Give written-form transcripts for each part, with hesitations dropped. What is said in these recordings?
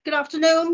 Good afternoon.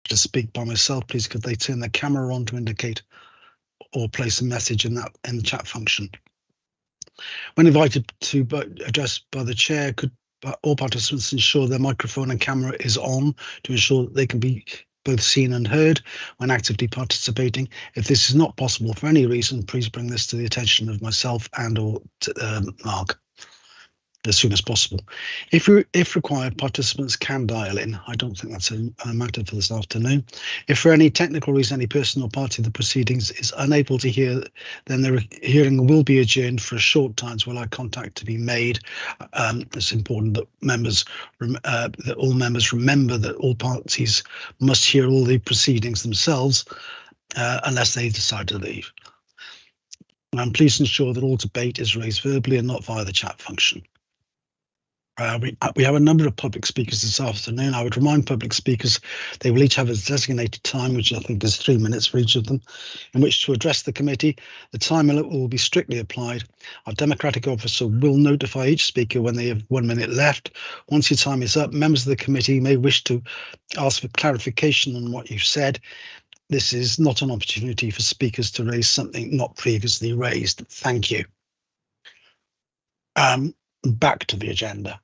To speak by myself, please could they turn the camera on to indicate or place a message in the chat function. When invited to address by the chair, could all participants ensure their microphone and camera is on to ensure that they can be both seen and heard when actively participating. If this is not possible for any reason, please bring this to the attention of myself and or Mark. as soon as possible. If required, participants can dial in. I don't think that's a matter for this afternoon. If for any technical reason any person or party of the proceedings is unable to hear, then the hearing will be adjourned for a short time to allow contact to be made. It's important that all members remember that all parties must hear all the proceedings themselves unless they decide to leave. And please ensure that all debate is raised verbally and not via the chat function. We have a number of public speakers this afternoon. I would remind public speakers they will each have a designated time, which I think is 3 minutes for each of them, in which to address the committee. The time limit will be strictly applied. Our democratic officer will notify each speaker when they have 1 minute left. Once your time is up, members of the committee may wish to ask for clarification on what you've said. This is not an opportunity for speakers to raise something not previously raised. Thank you. Back to the agenda.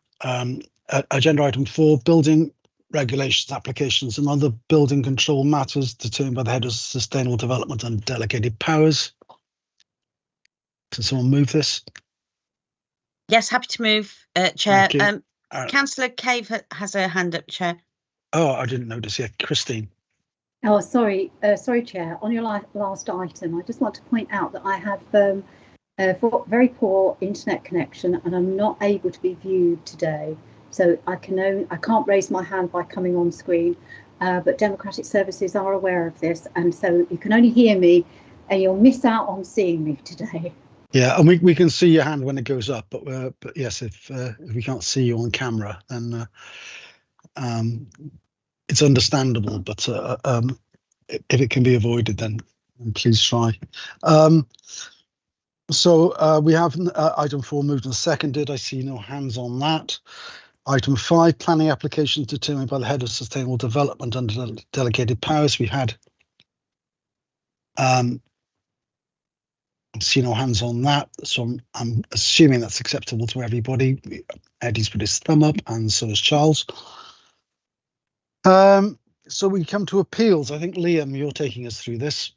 Agenda item 4, building regulations, applications and other building control matters determined by the head of sustainable development and delegated powers. Can someone move this? Yes, happy to move, Chair. Councillor Cave has her hand up, Chair. Oh, I didn't notice yet. Christine. Oh, sorry, Chair. On your last item, I just want to point out that I have very poor internet connection and I'm not able to be viewed today. So I can't raise my hand by coming on screen, but Democratic Services are aware of this, and so you can only hear me, and you'll miss out on seeing me today. Yeah, and we can see your hand when it goes up, but yes, if we can't see you on camera, then it's understandable. But if it can be avoided, then please try. So we have item 4 moved and seconded. I see no hands on that. Item 5, planning applications determined by the head of sustainable development under delegated powers. We had see no hands on that, so I'm assuming that's acceptable to everybody. Eddie's put his thumb up, and so has Charles. So we come to appeals. I think Liam, you're taking us through this.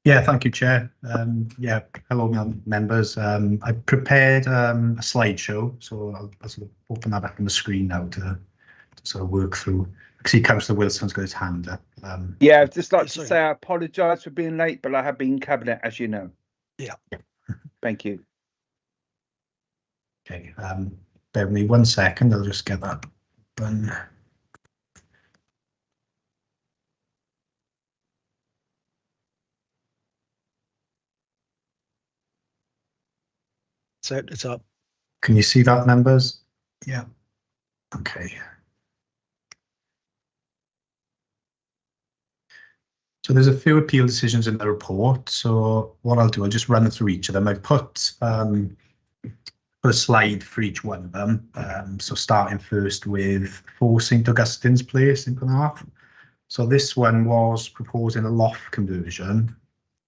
Yeah, thank you, Chair. Yeah, hello, members. I prepared a slideshow, so I'll sort of open that up on the screen now to sort of work through. I see Councillor Wilson's got his hand up. Yeah, I'd just like to say I apologise for being late, but I have been cabinet, as you know. Yeah. Thank you. Okay, bear with me 1 second. I'll just get that done. So it's up. Can you see that, members? Yeah. Okay. So there's a few appeal decisions in the report. So what I'll do, I'll just run through each of them. I've put a slide for each one of them. So starting first with 4 St Augustine's Place in Penarth. So this one was proposing a loft conversion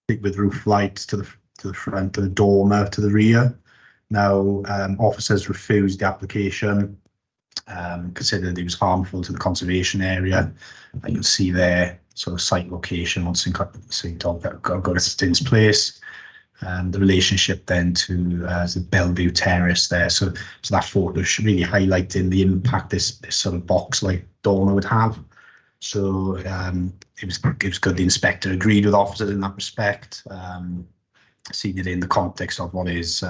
with roof lights to the front and a dormer to the rear. Now, officers refused the application, considered it was harmful to the conservation area. And you'll see there sort of site location on St Augustine's Place, and the relationship then to the Bellevue Terrace there. So that photo really highlighting the impact this sort of box-like dormer would have. So it was good. The inspector agreed with officers in that respect. Seen it in the context of what is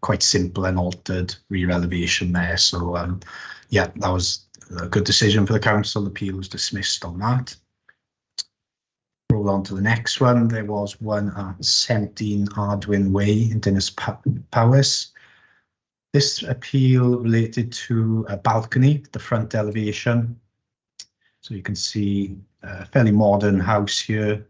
quite simple and altered rear elevation there. So yeah, that was a good decision for the council. The appeal was dismissed on that. Roll on to the next one. There was one at 17 Ardwin Way in Dinas Powys. This appeal related to a balcony, the front elevation. So you can see a fairly modern house here.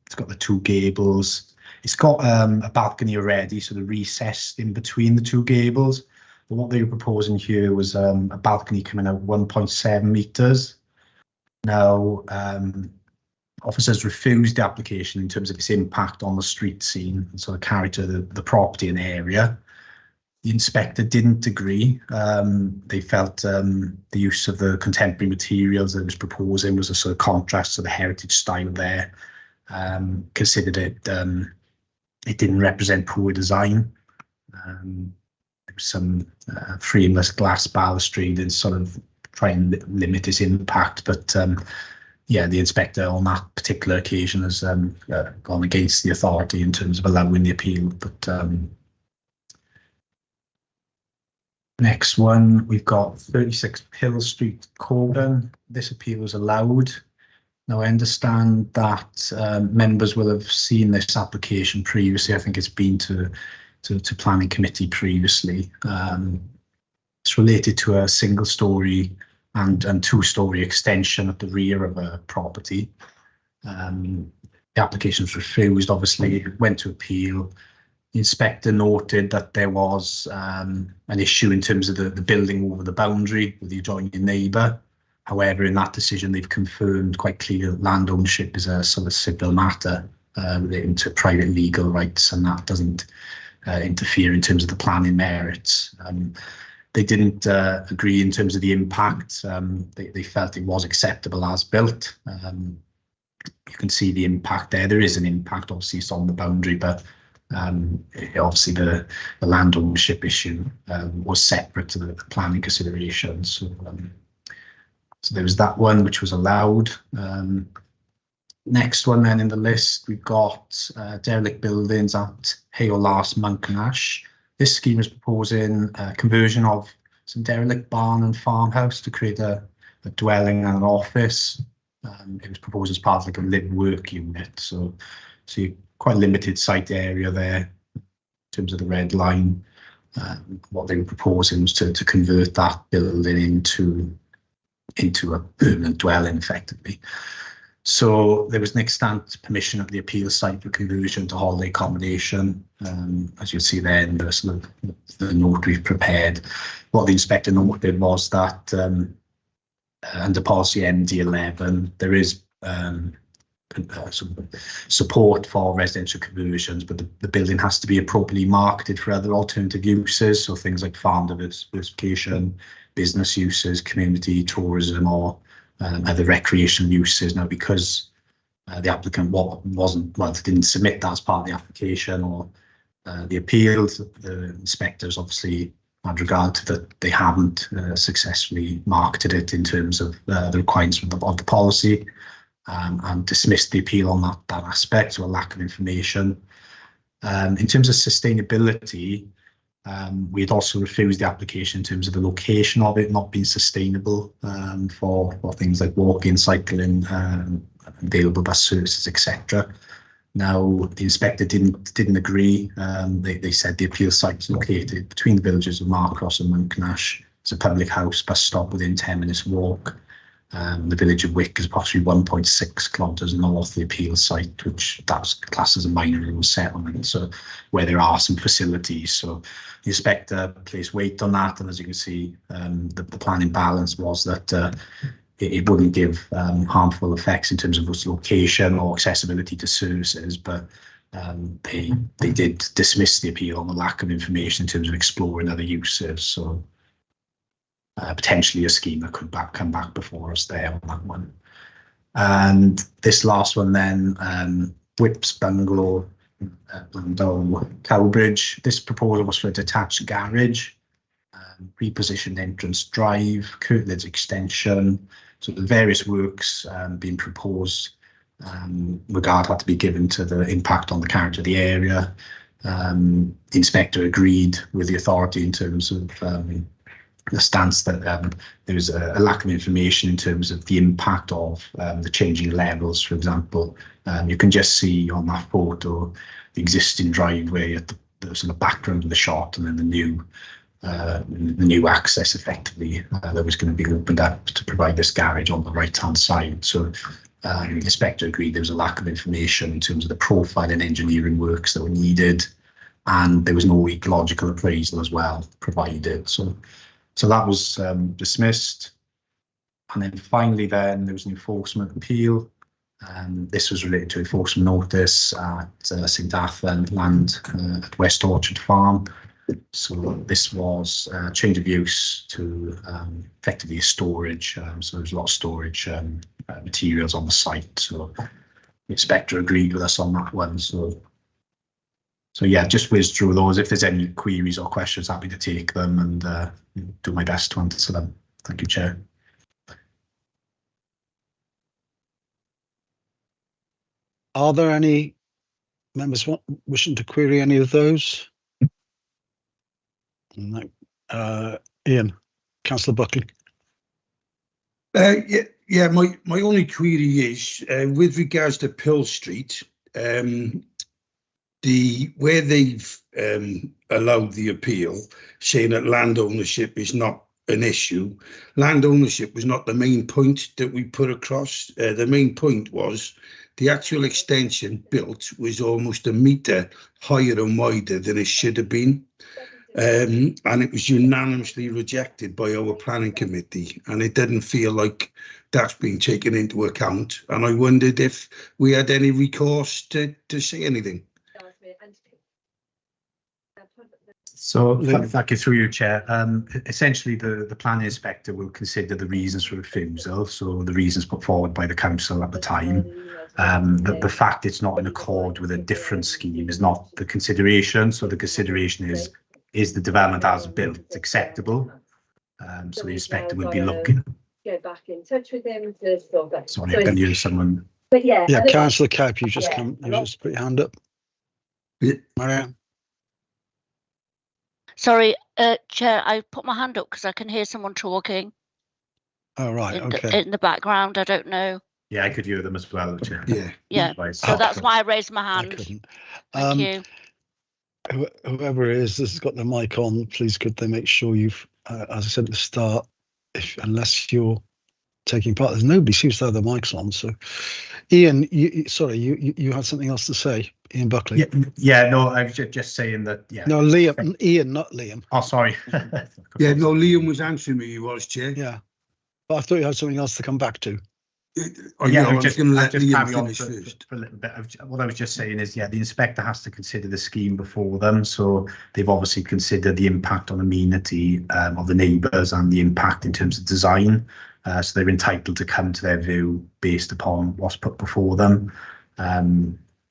It's got the 2 gables. It's got a balcony already, so they're recessed in between the 2 gables. But what they were proposing here was a balcony coming out 1.7 metres. Now, officers refused the application in terms of its impact on the street scene and sort of character of the property and area. The inspector didn't agree. They felt the use of the contemporary materials that it was proposing was a sort of contrast to the heritage style there. Considered it didn't represent poor design. some frameless glass balustrade and sort of try and limit its impact. But yeah, the inspector on that particular occasion has gone against the authority in terms of allowing the appeal. But next one, we've got 36 Pill Street, Coburn. This appeal was allowed. Now, I understand that members will have seen this application previously. I think it's been to planning committee previously. It's related to a single-storey and two-storey extension at the rear of a property. The application was refused, obviously, went to appeal. The inspector noted that there was an issue in terms of the building over the boundary with the adjoining neighbour. However, in that decision, they've confirmed quite clear that land ownership is a sort of civil matter relating to private legal rights, and that doesn't interfere in terms of the planning merits. They didn't agree in terms of the impact. They felt it was acceptable as built. You can see the impact there. There is an impact, obviously, it's on the boundary, but obviously the land ownership issue was separate to the planning considerations. So there was that one, which was allowed. Next one then in the list, we've got derelict buildings at Hale Last, Monknash. This scheme is proposing a conversion of some derelict barn and farmhouse to create a dwelling and an office. It was proposed as part of like a live-work unit. So quite limited site area there in terms of the red line. What they were proposing was to convert that building into a permanent dwelling, effectively. So there was an extant permission at the appeal site for conversion to holiday accommodation. As you'll see there in the note we've prepared, what the inspector noted was that under policy MD11, there is support for residential conversions, but the building has to be appropriately marketed for other alternative uses, so things like farm diversification, business uses, community tourism, or other recreational uses. Now, because the applicant didn't submit that as part of the application or the appeal, the inspectors obviously had regard to that they haven't successfully marketed it in terms of the requirements of the policy, and dismissed the appeal on that aspect, so a lack of information. In terms of sustainability, we had also refused the application in terms of the location of it not being sustainable for things like walking, cycling, available bus services, etc. Now, the inspector didn't agree. They said the appeal site is located between the villages of Marcross and Monknash. It's a public house bus stop within 10 minutes walk. The village of Wick is approximately 1.6 kilometres north of the appeal site, which that's classed as a minor rural settlement, so where there are some facilities. So the inspector placed weight on that, and as you can see, the planning balance was that it wouldn't give harmful effects in terms of its location or accessibility to services, but they did dismiss the appeal on the lack of information in terms of exploring other uses. So potentially a scheme that could come back before us there on that one. And this last one then, Whips Bungalow, Blandol, Cowbridge. This proposal was for a detached garage, repositioned entrance drive, curtilage extension. So the various works being proposed, regard had to be given to the impact on the character of the area. The inspector agreed with the authority in terms of the stance that there was a lack of information in terms of the impact of the changing levels. For example, you can just see on that photo the existing driveway at the sort of background of the shot, and then the new access effectively that was going to be opened up to provide this garage on the right hand side. So the inspector agreed there was a lack of information in terms of the profile and engineering works that were needed, and there was no ecological appraisal as well provided. So that was dismissed. And then finally then there was an enforcement appeal. This was related to enforcement notice at St Athan land at West Orchard Farm. So this was change of use to effectively storage. So there was a lot of storage materials on the site. So the inspector agreed with us on that one. So So yeah, just whiz through those. If there's any queries or questions, happy to take them and do my best to answer them. Thank you, Chair. Are there any members wishing to query any of those? No. Ian, Councillor Buckley. Yeah. My only query is with regards to Pearl Street, where they've allowed the appeal, saying that land ownership is not an issue. Land ownership was not the main point that we put across. The main point was the actual extension built was almost a metre higher and wider than it should have been. And it was unanimously rejected by our planning committee, and it didn't feel like that's been taken into account. And I wondered if we had any recourse to say anything. So thank you through you, Chair. Essentially, the planning inspector will consider the reasons for refusal, so the reasons put forward by the council at the time. The fact it's not in accord with a different scheme is not the consideration. So the consideration is the development as built acceptable? So the inspector would be looking. Go back in touch with him to sort that. Sorry, I can hear someone. But yeah, Councillor Cape, you just just put your hand up. Yeah. Marianne. Sorry, Chair, I put my hand up because I can hear someone talking. Oh, right, in the background. I don't know. Yeah, I could hear them as well, Chair. Yeah. So that's why I raised my hand. Thank you. Whoever it is that's got the mic on, please could they make sure you've, as I said at the start, unless you're taking part, there's nobody seems to have the mics on. So, Ian, you had something else to say, Ian Buckley. Yeah, no, I was just saying that. Yeah. No, Liam, Ian, not Liam. Oh, sorry. Yeah, no, Liam was answering me. He was, Chair. Yeah, but I thought you had something else to come back to. I was just going to let Liam finish first. For a little bit. What I was just saying is, the inspector has to consider the scheme before them. So they've obviously considered the impact on amenity of the neighbours and the impact in terms of design. So they're entitled to come to their view based upon what's put before them.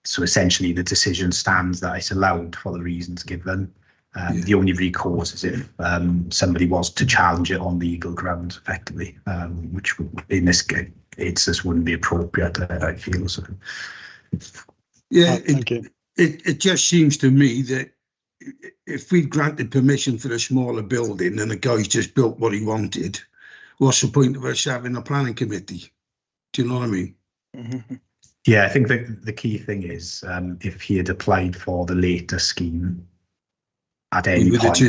So essentially, the decision stands that it's allowed for the reasons given. The only recourse is if somebody was to challenge it on legal grounds, effectively, which in this case, just wouldn't be appropriate, I feel. So. Yeah, it just seems to me that if we granted permission for a smaller building and the guy's just built what he wanted, what's the point of us having a planning committee? Do you know what I mean? Mm-hmm. Yeah, I think the key thing is if he had applied for the later scheme at any point,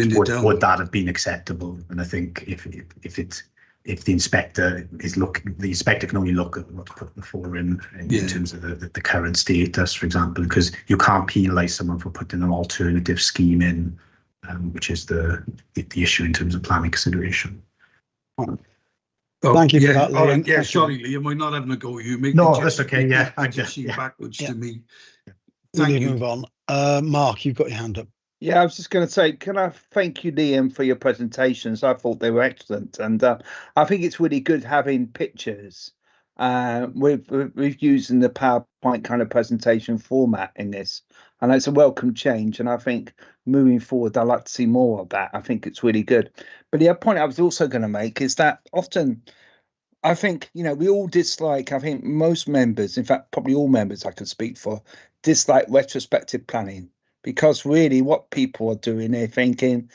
would that have been acceptable? And I think if the inspector is looking, the inspector can only look at what's put before him in terms of the current status, for example, because you can't penalise someone for putting an alternative scheme in, which is the issue in terms of planning consideration. Thank you for that, Liam. Yeah, sorry, Liam, I'm not having a go at you. No, that's okay. Yeah, I just see backwards to me. Thank you. Move on. Mark, you've got your hand up. Yeah, I was just going to say, can I thank you, Liam, for your presentations? I thought they were excellent, and I think it's really good having pictures. We've using the PowerPoint kind of presentation format in this, and it's a welcome change. And I think moving forward, I'd like to see more of that. I think it's really good. But the other point I was also going to make is that often, I think, we all dislike. I think most members, in fact, probably all members I can speak for, dislike retrospective planning. Because really what people are doing, they're thinking,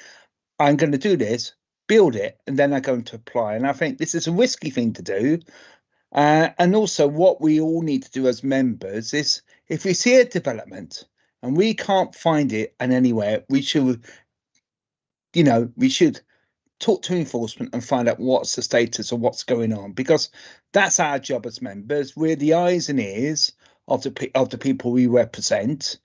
I'm going to do this, build it, and then they're going to apply. And I think this is a risky thing to do. And also what we all need to do as members is if we see a development and we can't find it anywhere, we should talk to enforcement and find out what's the status of what's going on, because that's our job as members. We're the eyes and ears of the people we represent.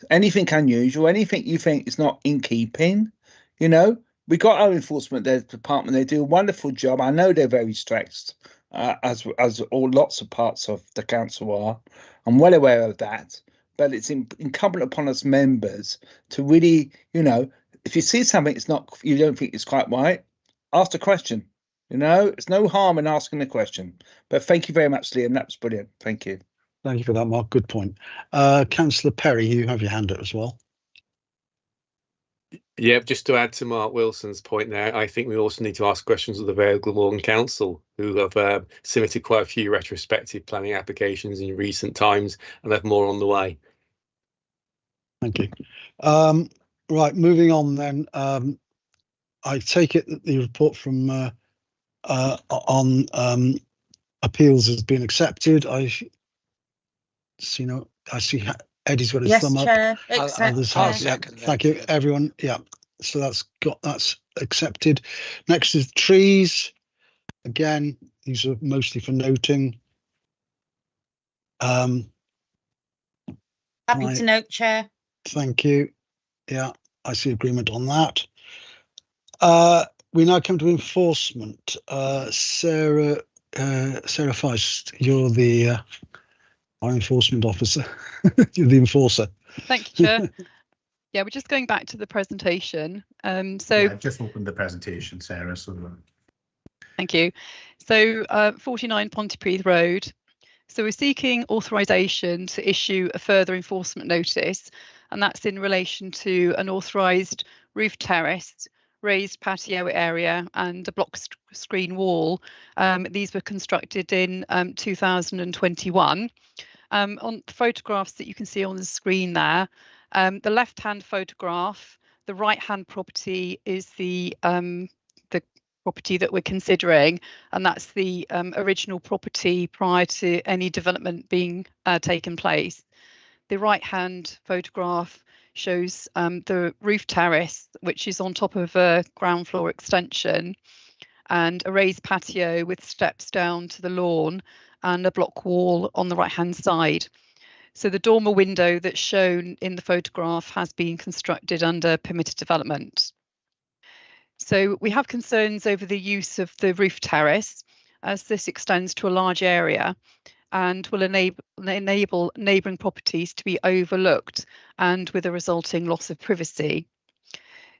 Anything unusual, anything you think is not in keeping, we got our enforcement department. They do a wonderful job. I know they're very stressed, as lots of parts of the council are. I'm well aware of that, but it's incumbent upon us members to really, if you see something you don't think it's quite right, ask the question. It's no harm in asking the question. But thank you very much, Liam. That was brilliant. Thank you. Thank you for that, Mark. Good point. Councillor Perry, you have your hand up as well. Yeah, just to add to Mark Wilson's point there, I think we also need to ask questions of the Vale Glamorgan Council, who have submitted quite a few retrospective planning applications in recent times and have more on the way. Thank you. Right, moving on then. I take it that the report from on appeals has been accepted. I see Eddie's got his Yes, thumb Chair. up. Accept, Others Chair. have. Yeah, thank you, everyone. Yeah, so that's accepted. Next is trees. Again, these are mostly for noting. Happy to note, Chair. Thank you. Yeah, I see agreement on that. We now come to enforcement. Sarah Feist, you're the our enforcement officer. You're the enforcer. Thank you, Chair. Yeah, we're just going back to the presentation. Yeah, I've just opened the presentation, Sarah. So thank you. So 49 Pontypridd Road. So we're seeking authorisation to issue a further enforcement notice, and that's in relation to an authorised roof terrace, raised patio area and a block screen wall. These were constructed in 2021. On the photographs that you can see on the screen there, the left-hand photograph, the right-hand property is the property that we're considering, and that's the original property prior to any development being taken place. The right-hand photograph shows the roof terrace, which is on top of a ground floor extension, and a raised patio with steps down to the lawn and a block wall on the right-hand side. So the dormer window that's shown in the photograph has been constructed under permitted development. So we have concerns over the use of the roof terrace, as this extends to a large area and will enable neighbouring properties to be overlooked, and with a resulting loss of privacy.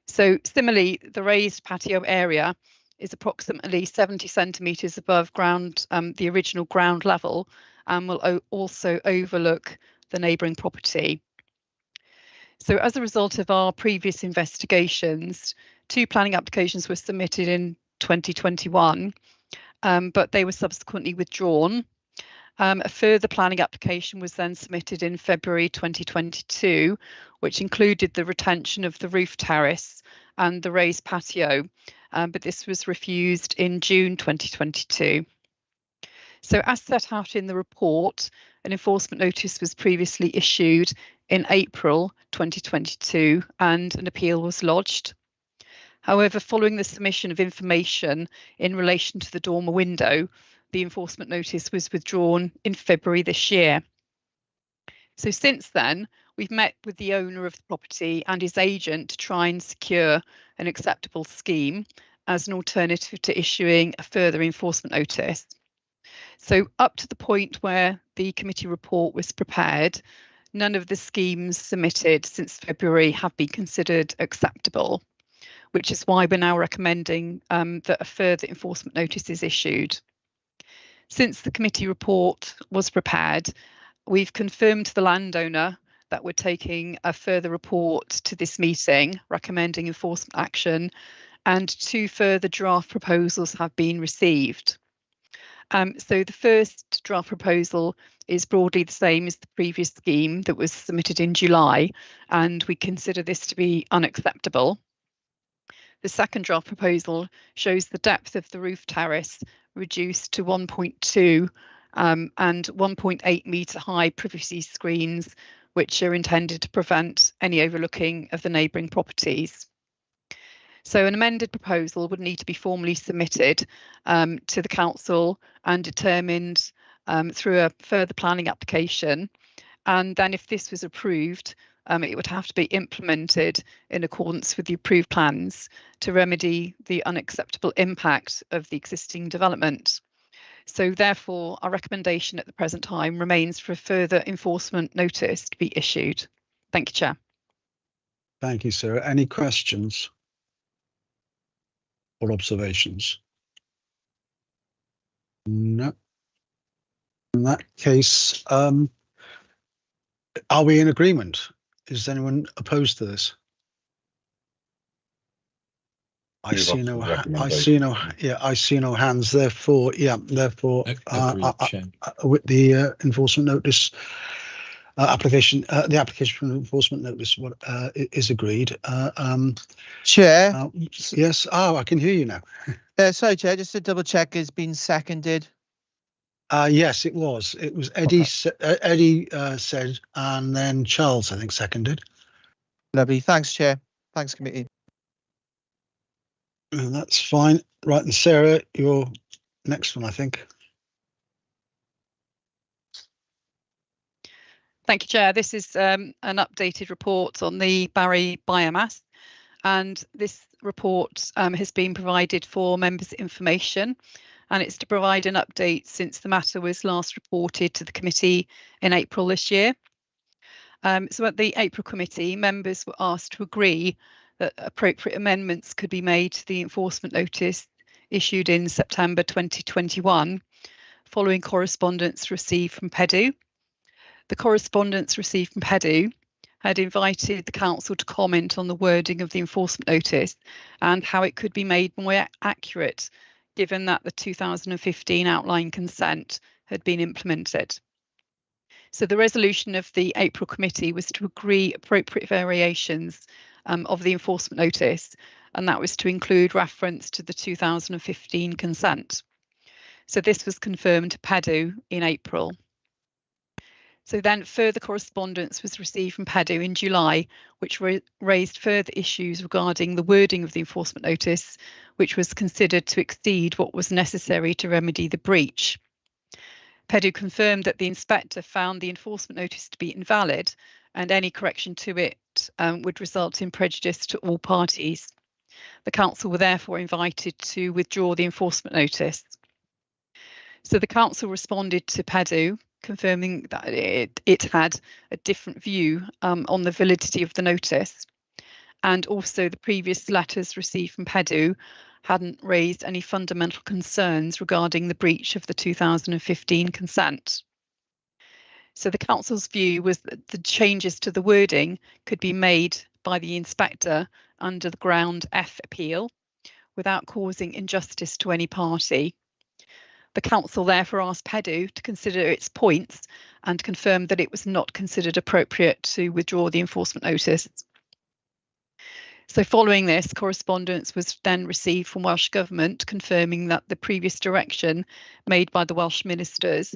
So similarly, the raised patio area is approximately 70 centimetres above ground, the original ground level, and will also overlook the neighbouring property. So as a result of our previous investigations, 2 planning applications were submitted in 2021, but they were subsequently withdrawn. A further planning application was then submitted in February 2022, which included the retention of the roof terrace and the raised patio, but this was refused in June 2022. So as set out in the report, an enforcement notice was previously issued in April 2022 and an appeal was lodged. However, following the submission of information in relation to the dormer window, the enforcement notice was withdrawn in February this year. So since then, we've met with the owner of the property and his agent to try and secure an acceptable scheme as an alternative to issuing a further enforcement notice. So up to the point where the committee report was prepared, none of the schemes submitted since February have been considered acceptable, which is why we're now recommending that a further enforcement notice is issued. Since the committee report was prepared, we've confirmed to the landowner that we're taking a further report to this meeting recommending enforcement action, and 2 further draft proposals have been received. So the first draft proposal is broadly the same as the previous scheme that was submitted in July, and we consider this to be unacceptable. The second draft proposal shows the depth of the roof terrace reduced to 1.2 and 1.8 metre high privacy screens, which are intended to prevent any overlooking of the neighbouring properties. So an amended proposal would need to be formally submitted to the council and determined through a further planning application. And then if this was approved, it would have to be implemented in accordance with the approved plans to remedy the unacceptable impact of the existing development. So therefore, our recommendation at the present time remains for a further enforcement notice to be issued. Thank you, Chair. Thank you, Sarah. Any questions or observations? No. In that case, are we in agreement? Is anyone opposed to this? I see no hands. Therefore, with the enforcement notice application, the application for enforcement notice is agreed. Chair. Yes. Oh, I can hear you now. Sorry, Chair. Just to double check, has been seconded. Yes, it was. It was Eddie. Okay. Eddie said, and then Charles, I think, seconded. Lovely. Thanks, Chair. Thanks, committee. And that's fine. Right, and Sarah, you're next one, I think. Thank you, Chair. This is an updated report on the Barry biomass, and this report has been provided for members' information, and it's to provide an update since the matter was last reported to the committee in April this year. So at the April committee, members were asked to agree that appropriate amendments could be made to the enforcement notice issued in September 2021, following correspondence received from PEDU. The correspondence received from PEDU had invited the council to comment on the wording of the enforcement notice and how it could be made more accurate, given that the 2015 outline consent had been implemented. So the resolution of the April committee was to agree appropriate variations of the enforcement notice, and that was to include reference to the 2015 consent. So this was confirmed to PEDU in April. So then further correspondence was received from PEDU in July, which raised further issues regarding the wording of the enforcement notice, which was considered to exceed what was necessary to remedy the breach. PEDU confirmed that the inspector found the enforcement notice to be invalid, and any correction to it would result in prejudice to all parties. The council were therefore invited to withdraw the enforcement notice. So the council responded to PEDU, confirming that it had a different view on the validity of the notice, and also the previous letters received from PEDU hadn't raised any fundamental concerns regarding the breach of the 2015 consent. So the council's view was that the changes to the wording could be made by the inspector under the ground F appeal without causing injustice to any party. The council therefore asked PEDU to consider its points and confirmed that it was not considered appropriate to withdraw the enforcement notice. So following this, correspondence was then received from Welsh Government confirming that the previous direction made by the Welsh ministers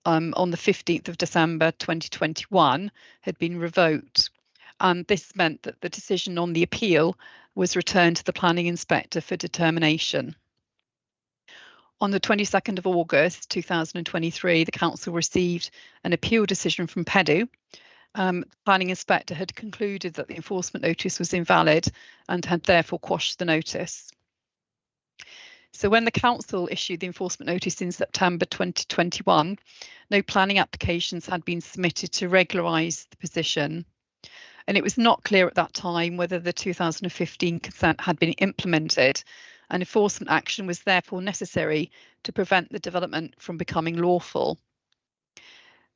on the 15th of December 2021 had been revoked. And this meant that the decision on the appeal was returned to the planning inspector for determination. On the 22nd of August 2023, the council received an appeal decision from PEDU. The planning inspector had concluded that the enforcement notice was invalid and had therefore quashed the notice. So when the council issued the enforcement notice in September 2021, no planning applications had been submitted to regularise the position. And it was not clear at that time whether the 2015 consent had been implemented, and enforcement action was therefore necessary to prevent the development from becoming lawful.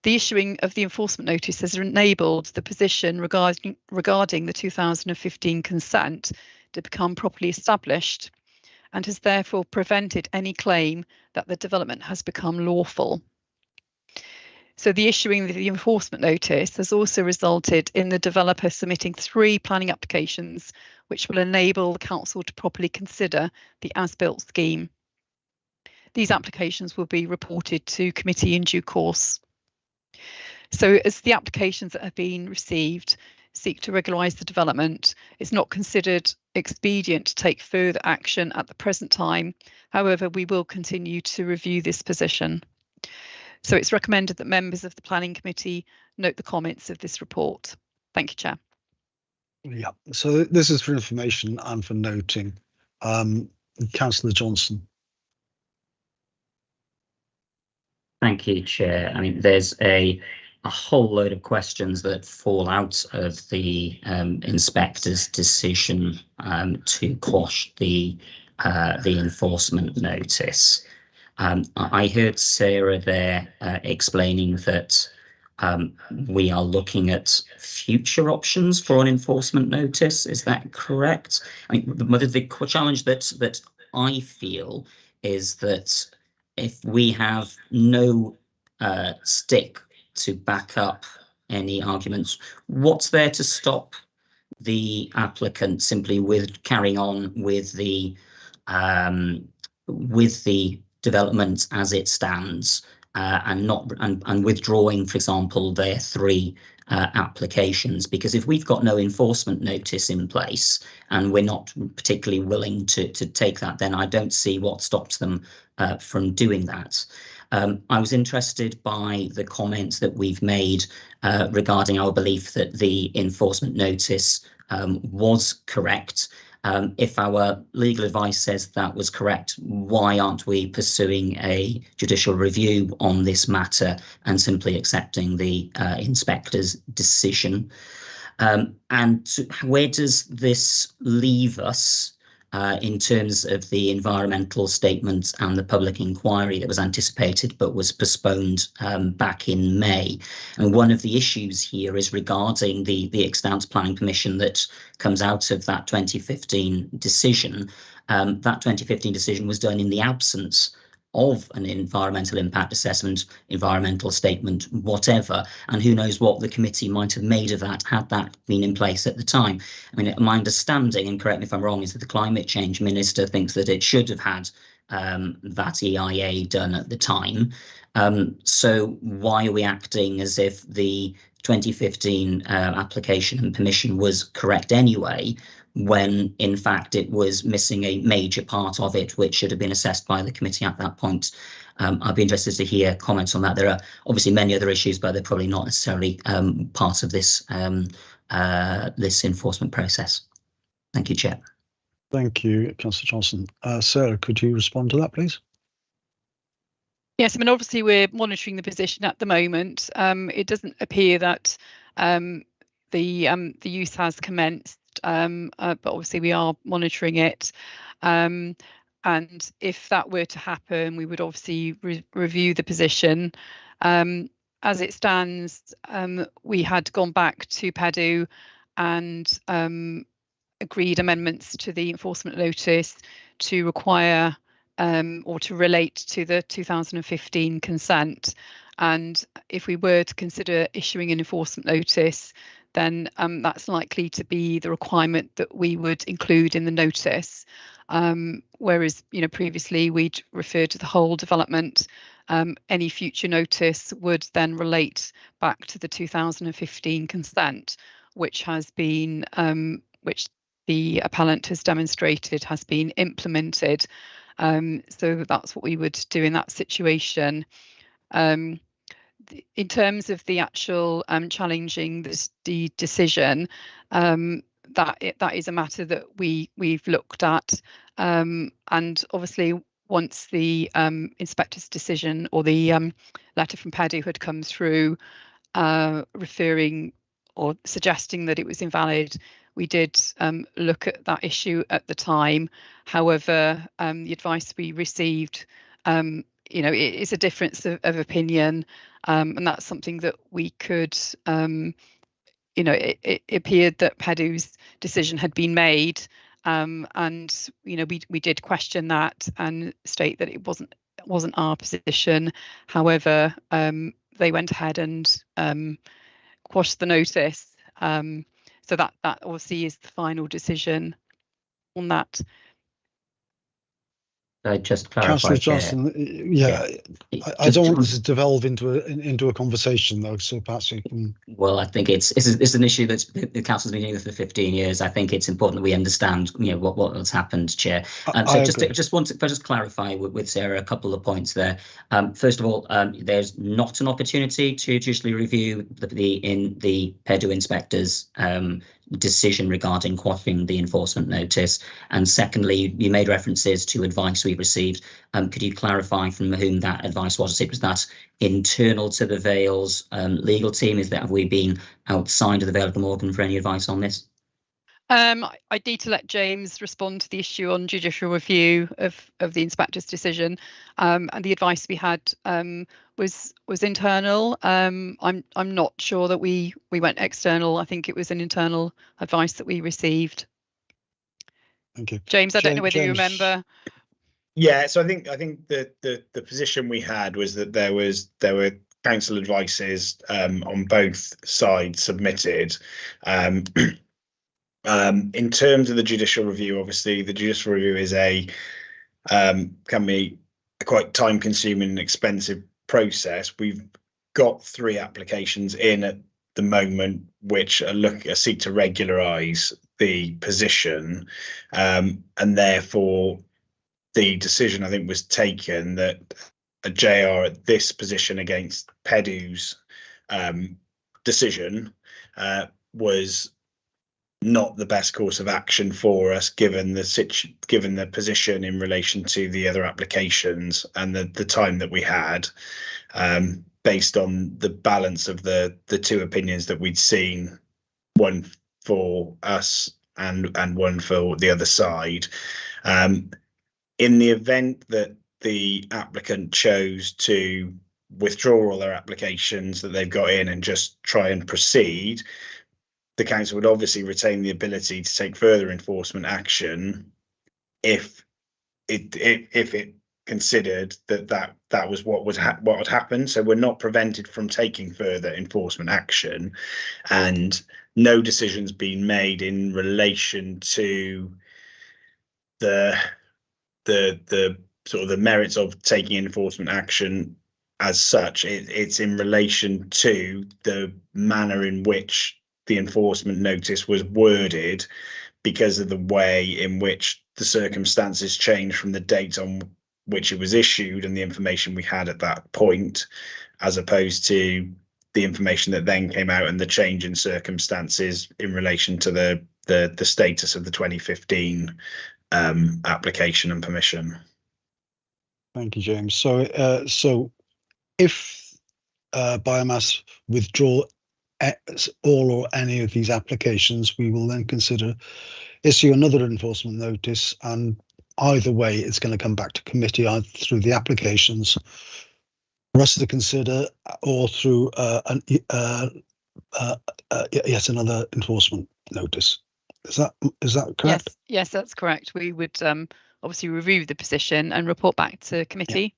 The issuing of the enforcement notice has enabled the position regarding the 2015 consent to become properly established, and has therefore prevented any claim that the development has become lawful. So the issuing of the enforcement notice has also resulted in the developer submitting 3 planning applications, which will enable the council to properly consider the as-built scheme. These applications will be reported to committee in due course. So as the applications that have been received seek to regularise the development, it's not considered expedient to take further action at the present time. However, we will continue to review this position. So it's recommended that members of the Planning Committee note the comments of this report. Thank you, Chair. Yeah, so this is for information and for noting. Councillor Johnson. Thank you, Chair. I mean, there's a whole load of questions that fall out of the inspector's decision to quash the enforcement notice. I heard Sarah there explaining that we are looking at future options for an enforcement notice. Is that correct? I mean, the challenge that I feel is that if we have no stick to back up any arguments, what's there to stop the applicant simply with carrying on with the development as it stands, and withdrawing, for example, their 3 applications? Because if we've got no enforcement notice in place and we're not particularly willing to take that, then I don't see what stops them from doing that. I was interested by the comments that we've made regarding our belief that the enforcement notice was correct. If our legal advice says that was correct, why aren't we pursuing a judicial review on this matter and simply accepting the inspector's decision? And where does this leave us in terms of the environmental statement and the public inquiry that was anticipated but was postponed back in May? And one of the issues here is regarding the extant planning permission that comes out of that 2015 decision. That 2015 decision was done in the absence of an environmental impact assessment, environmental statement, whatever, and who knows what the committee might have made of that had that been in place at the time. I mean, my understanding, and correct me if I'm wrong, is that the climate change minister thinks that it should have had that EIA done at the time. So why are we acting as if the 2015 application and permission was correct anyway, when in fact it was missing a major part of it, which should have been assessed by the committee at that point? I'd be interested to hear comments on that. There are obviously many other issues, but they're probably not necessarily part of this this enforcement process. Thank you, Chair. Thank you, Councillor Johnson. Sarah, could you respond to that, please? Yes, I mean, obviously we're monitoring the position at the moment. It doesn't appear that the use has commenced, but obviously we are monitoring it. And if that were to happen, we would obviously review the position. As it stands, we had gone back to PEDU and agreed amendments to the enforcement notice to require or to relate to the 2015 consent. And if we were to consider issuing an enforcement notice, then that's likely to be the requirement that we would include in the notice. Whereas, you know, previously we'd referred to the whole development. Any future notice would then relate back to the 2015 consent, which has been, which the appellant has demonstrated has been implemented. So that's what we would do in that situation. In terms of the actual challenging the decision, that is a matter that we've looked at, and obviously once the inspector's decision or the letter from PEDU had come through referring or suggesting that it was invalid, we did look at that issue at the time. However, the advice we received, you know, it is a difference of opinion, and that's something that we could, you know, it appeared that PEDU's decision had been made, and you know, we did question that and state that it wasn't our position. However, they went ahead and quashed the notice. So that obviously is the final decision on that. Just clarify, Councillor Johnson, yeah, I don't want this to devolve into a conversation though, so perhaps you can. Well, I think it's an issue that the council's been dealing with for 15 years. I think it's important that we understand, you know, what has happened, Chair. So just want to clarify with Sarah a couple of points there. First of all, there's not an opportunity to judicially review the PEDU inspector's decision regarding quashing the enforcement notice. And secondly, you made references to advice we received. Could you clarify from whom that advice was? Was that internal to the Vales legal team? Have we been outside of the Vale of Glamorgan for any advice on this? I need to let James respond to the issue on judicial review of the inspector's decision, and the advice we had was internal. I'm not sure that we went external. I think it was an internal advice that we received. Thank you, James. I don't know whether you remember. Yeah, so I think the position we had was that there were council advices on both sides submitted. In terms of the judicial review, obviously the judicial review is can be a quite time-consuming and expensive process. We've got 3 applications in at the moment which seek to regularise the position, and therefore the decision I think was taken that a JR at this position against PEDU's decision was not the best course of action for us, given the position in relation to the other applications and the time that we had, based on the balance of the 2 opinions that we'd seen, one for us and one for the other side. In the event that the applicant chose to withdraw all their applications that they've got in and just try and proceed, the council would obviously retain the ability to take further enforcement action if it considered that was what had happened. So we're not prevented from taking further enforcement action, and no decisions being made in relation to the sort of the merits of taking enforcement action as such. It's in relation to the manner in which the enforcement notice was worded, because of the way in which the circumstances changed from the date on which it was issued and the information we had at that point, as opposed to the information that then came out and the change in circumstances in relation to the status of the 2015 application and permission. Thank you, James. So if Biomass withdraw all or any of these applications, we will then consider issue another enforcement notice, and either way it's going to come back to committee, either through the applications for us to consider or through yet another enforcement notice. Is that correct? Yes, that's correct. We would obviously review the position and report back to committee.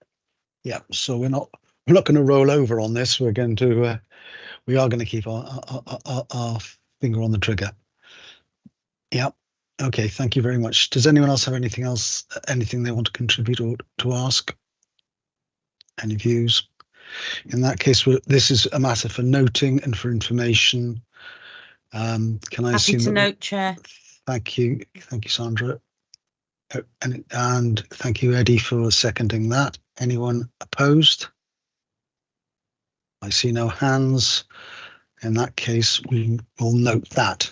Yeah. So we're not going to roll over on this. We are going to keep our finger on the trigger. Yeah. Okay. Thank you very much. Does anyone else have anything they want to contribute or to ask? Any views? In that case, this is a matter for noting and for information. Can I Happy assume to note, Chair. Thank you, Sandra, and thank you, Eddie, for seconding that. Anyone opposed? I see no hands. In that case, we will note that.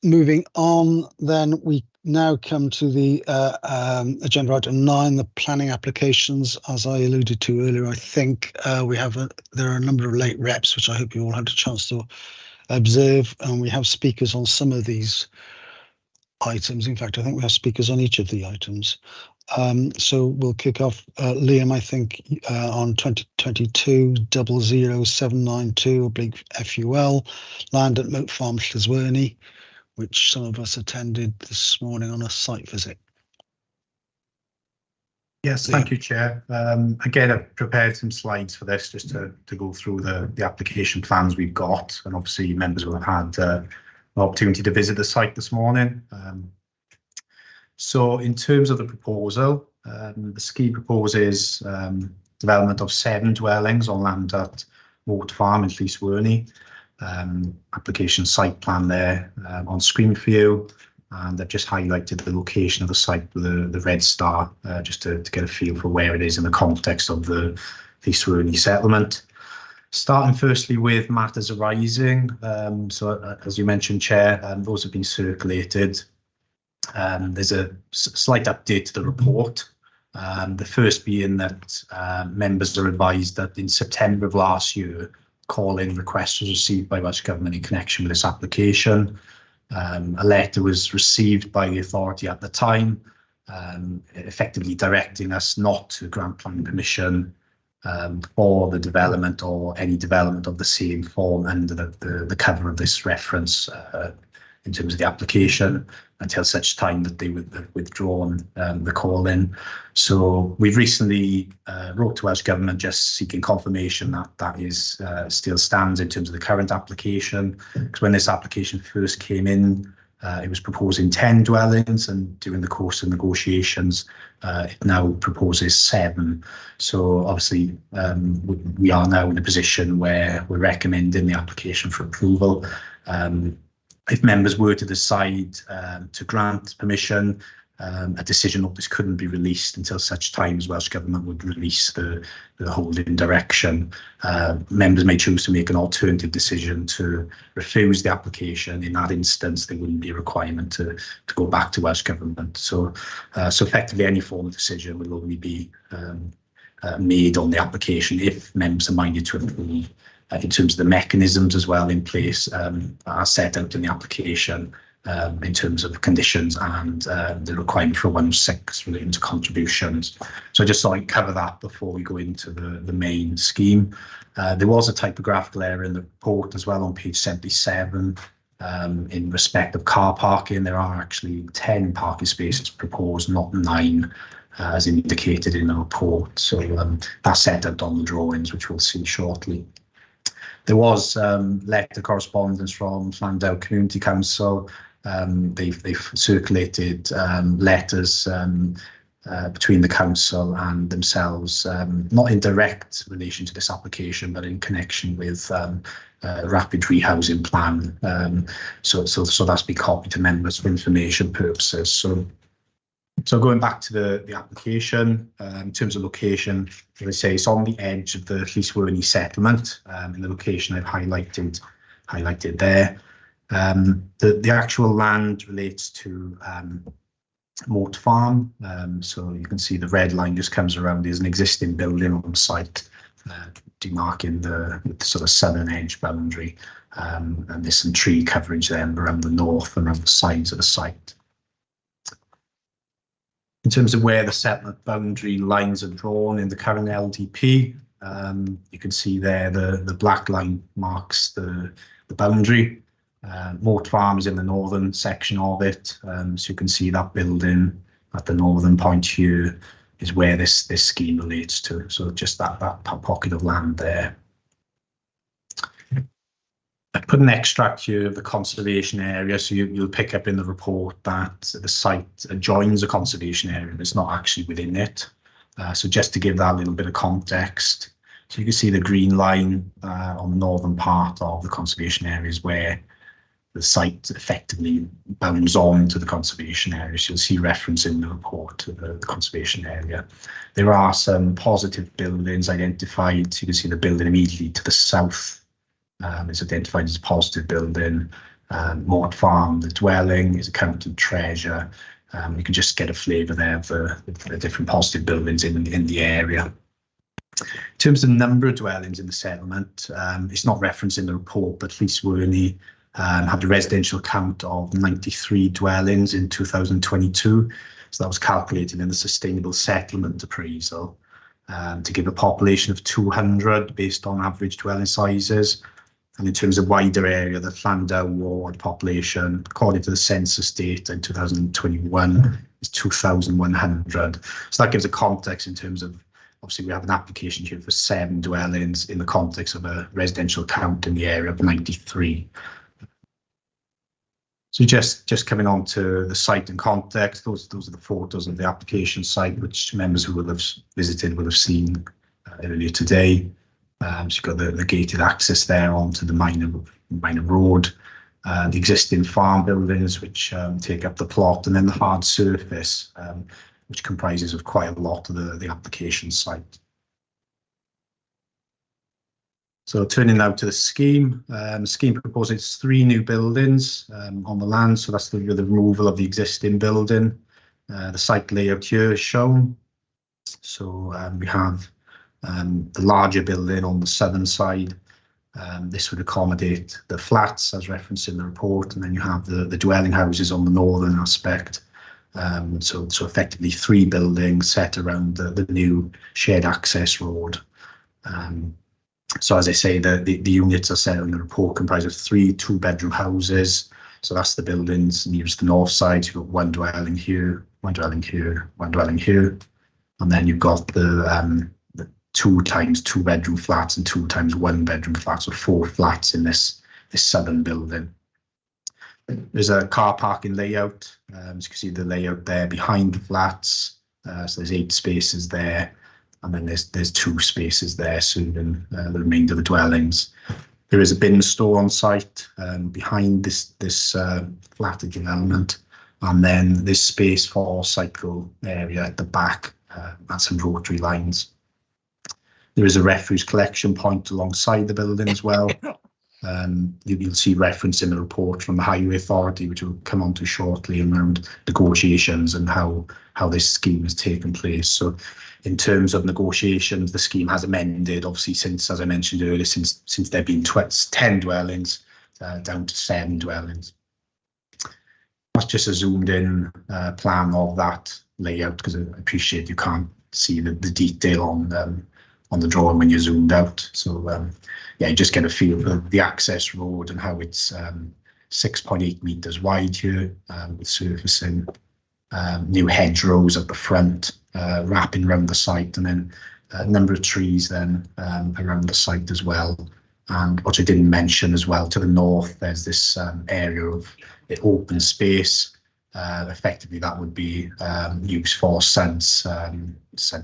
Moving on, then we now come to the agenda item 9, the planning applications. As I alluded to earlier, I think there are a number of late reps, which I hope you all had a chance to observe, and we have speakers on some of these items. In fact, I think we have speakers on each of the items. So we'll kick off, Liam, I think, on 2022-00792/FUL, land at Moat Farm, Llaswerny, which some of us attended this morning on a site visit. Yes, thank you, Chair. Again, I've prepared some slides for this just to go through the application plans we've got, and obviously members will have had an opportunity to visit the site this morning. So in terms of the proposal, the scheme proposes development of 7 dwellings on land at Moat Farm in Llaswerny. Application site plan there on screen for you, and I've just highlighted the location of the site with the red star, just to get a feel for where it is in the context of the Llaswerny settlement. Starting firstly with matters arising. So as you mentioned, Chair, those have been circulated. There's a slight update to the report. The first being that members are advised that in September of last year, call-in request was received by Welsh Government in connection with this application. A letter was received by the authority at the time, effectively directing us not to grant planning permission for the development or any development of the same form under the cover of this reference in terms of the application until such time that they would have withdrawn the call-in. So we've recently wrote to Welsh Government just seeking confirmation that that is still stands in terms of the current application, because when this application first came in, it was proposing 10 dwellings, and during the course of negotiations, it now proposes 7. So obviously, we are now in a position where we're recommending the application for approval. If members were to decide to grant permission, a decision notice couldn't be released until such time as Welsh Government would release the holding direction. Members may choose to make an alternative decision to refuse the application. In that instance, there wouldn't be a requirement to go back to Welsh Government. So effectively, any form of decision will only be made on the application if members are minded to approve. In terms of the mechanisms as well in place are set out in the application in terms of conditions and the requirement for 106 relating to contributions. So I just thought I'd cover that before we go into the main scheme. There was a typographical error in the report as well on page 77 in respect of car parking. There are actually 10 parking spaces proposed, not 9. As indicated in the report. So that's set out on the drawings, which we'll see shortly. There was letter correspondence from Llandau Community Council. They've circulated letters between the council and themselves, not in direct relation to this application, but in connection with rapid rehousing plan. So that's been copied to members for information purposes. So going back to the application, in terms of location, as I say, it's on the edge of the Llyswyrney settlement, in the location I've highlighted there. The actual land relates to Moat Farm. So you can see the red line just comes around. There's an existing building on the site, demarking the sort of southern edge boundary. And there's some tree coverage then around the north and around the sides of the site. In terms of where the settlement boundary lines are drawn in the current LDP, you can see there the black line marks the boundary. Moat Farm is in the northern section of it, so you can see that building at the northern point here is where this scheme relates to. So just that pocket of land there. I put an extract here of the conservation area, so you'll pick up in the report that the site adjoins a conservation area, but it's not actually within it. So just to give that a little bit of context, so you can see the green line on the northern part of the conservation areas where the site effectively bounds on to the conservation area. So you'll see reference in the report to the conservation area. There are some positive buildings identified. So you can see the building immediately to the south. It's identified as a positive building. Moat Farm, the dwelling, is accounted treasure. You can just get a flavour there of the different positive buildings in the area. In terms of number of dwellings in the settlement, it's not referenced in the report, but Llyswyrney had a residential count of 93 dwellings in 2022. So that was calculated in the Sustainable Settlement Appraisal to give a population of 200 based on average dwelling sizes. And in terms of wider area, the Llandau ward population, according to the census data in 2021, is 2,100. So that gives a context in terms of, obviously we have an application here for 7 dwellings in the context of a residential count in the area of 93. So just coming on to the site and context, those are the photos of the application site, which members who will have visited will have seen earlier today. So you've got the gated access there onto the minor road, the existing farm buildings which take up the plot, and then the hard surface, which comprises of quite a lot of the application site. So turning now to the scheme, the scheme proposes 3 new buildings on the land. So that's the removal of the existing building. The site layout here is shown. So we have the larger building on the southern side, This would accommodate the flats as referenced in the report, and then you have the dwelling houses on the northern aspect. So effectively 3 buildings set around the new shared access road. So as I say, the units are set in the report comprise of 3 2-bedroom houses. So that's the buildings nearest the north side. You've got 1 dwelling here, 1 dwelling here, 1 dwelling here, and then you've got the 2 times 2-bedroom flats and 2 times 1-bedroom flats, so 4 flats in this southern building. There's a car parking layout. As you can see the layout there behind the flats. So there's 8 spaces there, and then there's 2 spaces there serving the remainder of the dwellings. There is a bin store on site behind this flatted development, and then this space for cycle area at the back and some rotary lines. There is a refuse collection point alongside the building as well. You'll see reference in the report from the Highway Authority, which we'll come on to shortly, around negotiations and how this scheme has taken place. So in terms of negotiations, the scheme has amended, obviously, since, as I mentioned earlier, since there have been 10 dwellings down to 7 dwellings. That's just a zoomed in plan of that layout, because I appreciate you can't see the detail on the drawing when you're zoomed out. So yeah, you just get a feel for the access road and how it's 6.8 metres wide here, with surfacing, new hedgerows at the front, wrapping around the site, and then a number of trees then around the site as well. And what I didn't mention as well, to the north, there's this area of open space. Effectively, that would be used for SENS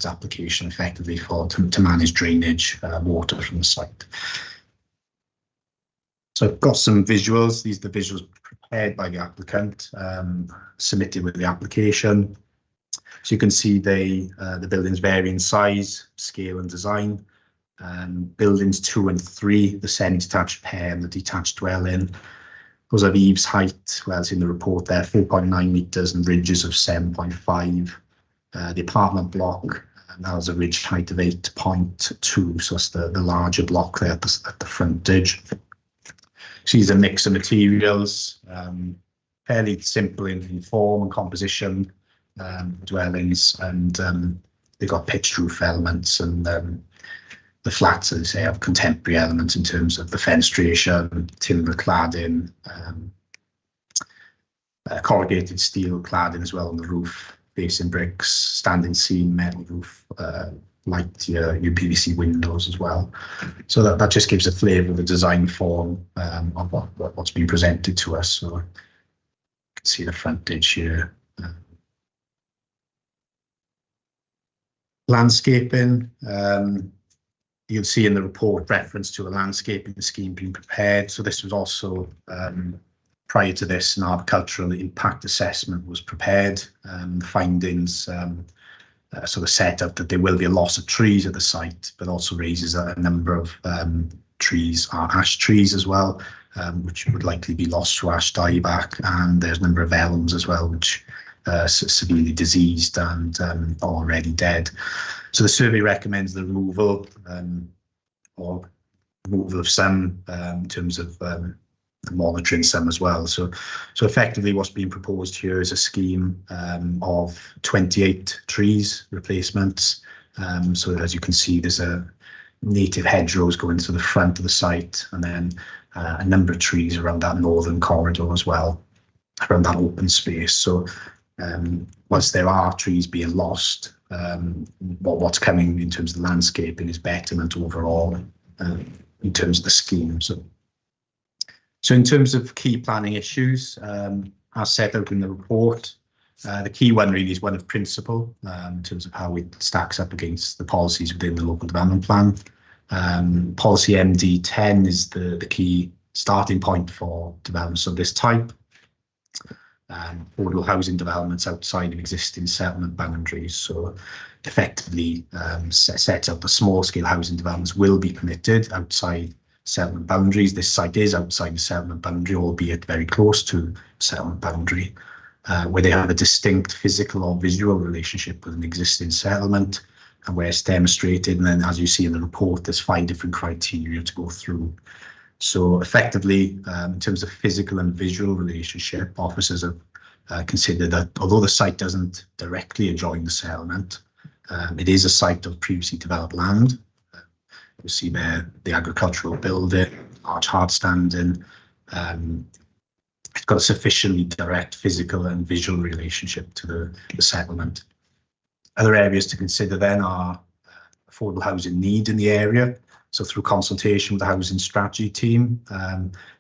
application, effectively to manage drainage water from the site. So I've got some visuals. These are the visuals prepared by the applicant, submitted with the application. So you can see the buildings vary in size, scale and design. Buildings 2 and 3, the semi-detached pair and the detached dwelling. Those have eaves height, well, it's in the report there, 4.9 metres and ridges of 7.5. The apartment block now has a ridge height of 8.2, so it's the larger block there at the frontage. So these are a mix of materials, fairly simple in form and composition, dwellings, and they've got pitched roof elements, and the flats, as I say, have contemporary elements in terms of the fenestration, timber cladding, corrugated steel cladding as well on the roof, facing bricks, standing seam, metal roof, light your PVC windows as well. So that just gives a flavour of the design form of what's been presented to us. So you can see the frontage here. Landscaping. You'll see in the report reference to a landscaping scheme being prepared. So this was also, prior to this, an arboricultural impact assessment was prepared. The findings sort of set up that there will be a loss of trees at the site, but also raises a number of trees, ash trees as well, which would likely be lost to ash dieback. And there's a number of elms as well, which are severely diseased and already dead. So the survey recommends the removal or removal of some in terms of monitoring some as well. So effectively what's being proposed here is a scheme of 28 trees replacements. So as you can see, there's a native hedgerows going to the front of the site, and then a number of trees around that northern corridor as well, around that open space. So whilst there are trees being lost, what's coming in terms of the landscaping is betterment overall in terms of the scheme. So in terms of key planning issues, as set out in the report, the key one really is one of principle in terms of how it stacks up against the policies within the local development plan. Policy MD10 is the key starting point for developments of this type. Affordable housing developments outside of existing settlement boundaries. So effectively sets out the small scale housing developments will be permitted outside settlement boundaries. This site is outside the settlement boundary, albeit very close to settlement boundary, where they have a distinct physical or visual relationship with an existing settlement. and where it's demonstrated. And then, as you see in the report, there's 5 different criteria to go through. So effectively, in terms of physical and visual relationship, officers have considered that although the site doesn't directly adjoin the settlement, it is a site of previously developed land. You see there the agricultural building, large hard standing. It's got a sufficiently direct physical and visual relationship to the settlement. Other areas to consider then are affordable housing need in the area. So through consultation with the housing strategy team,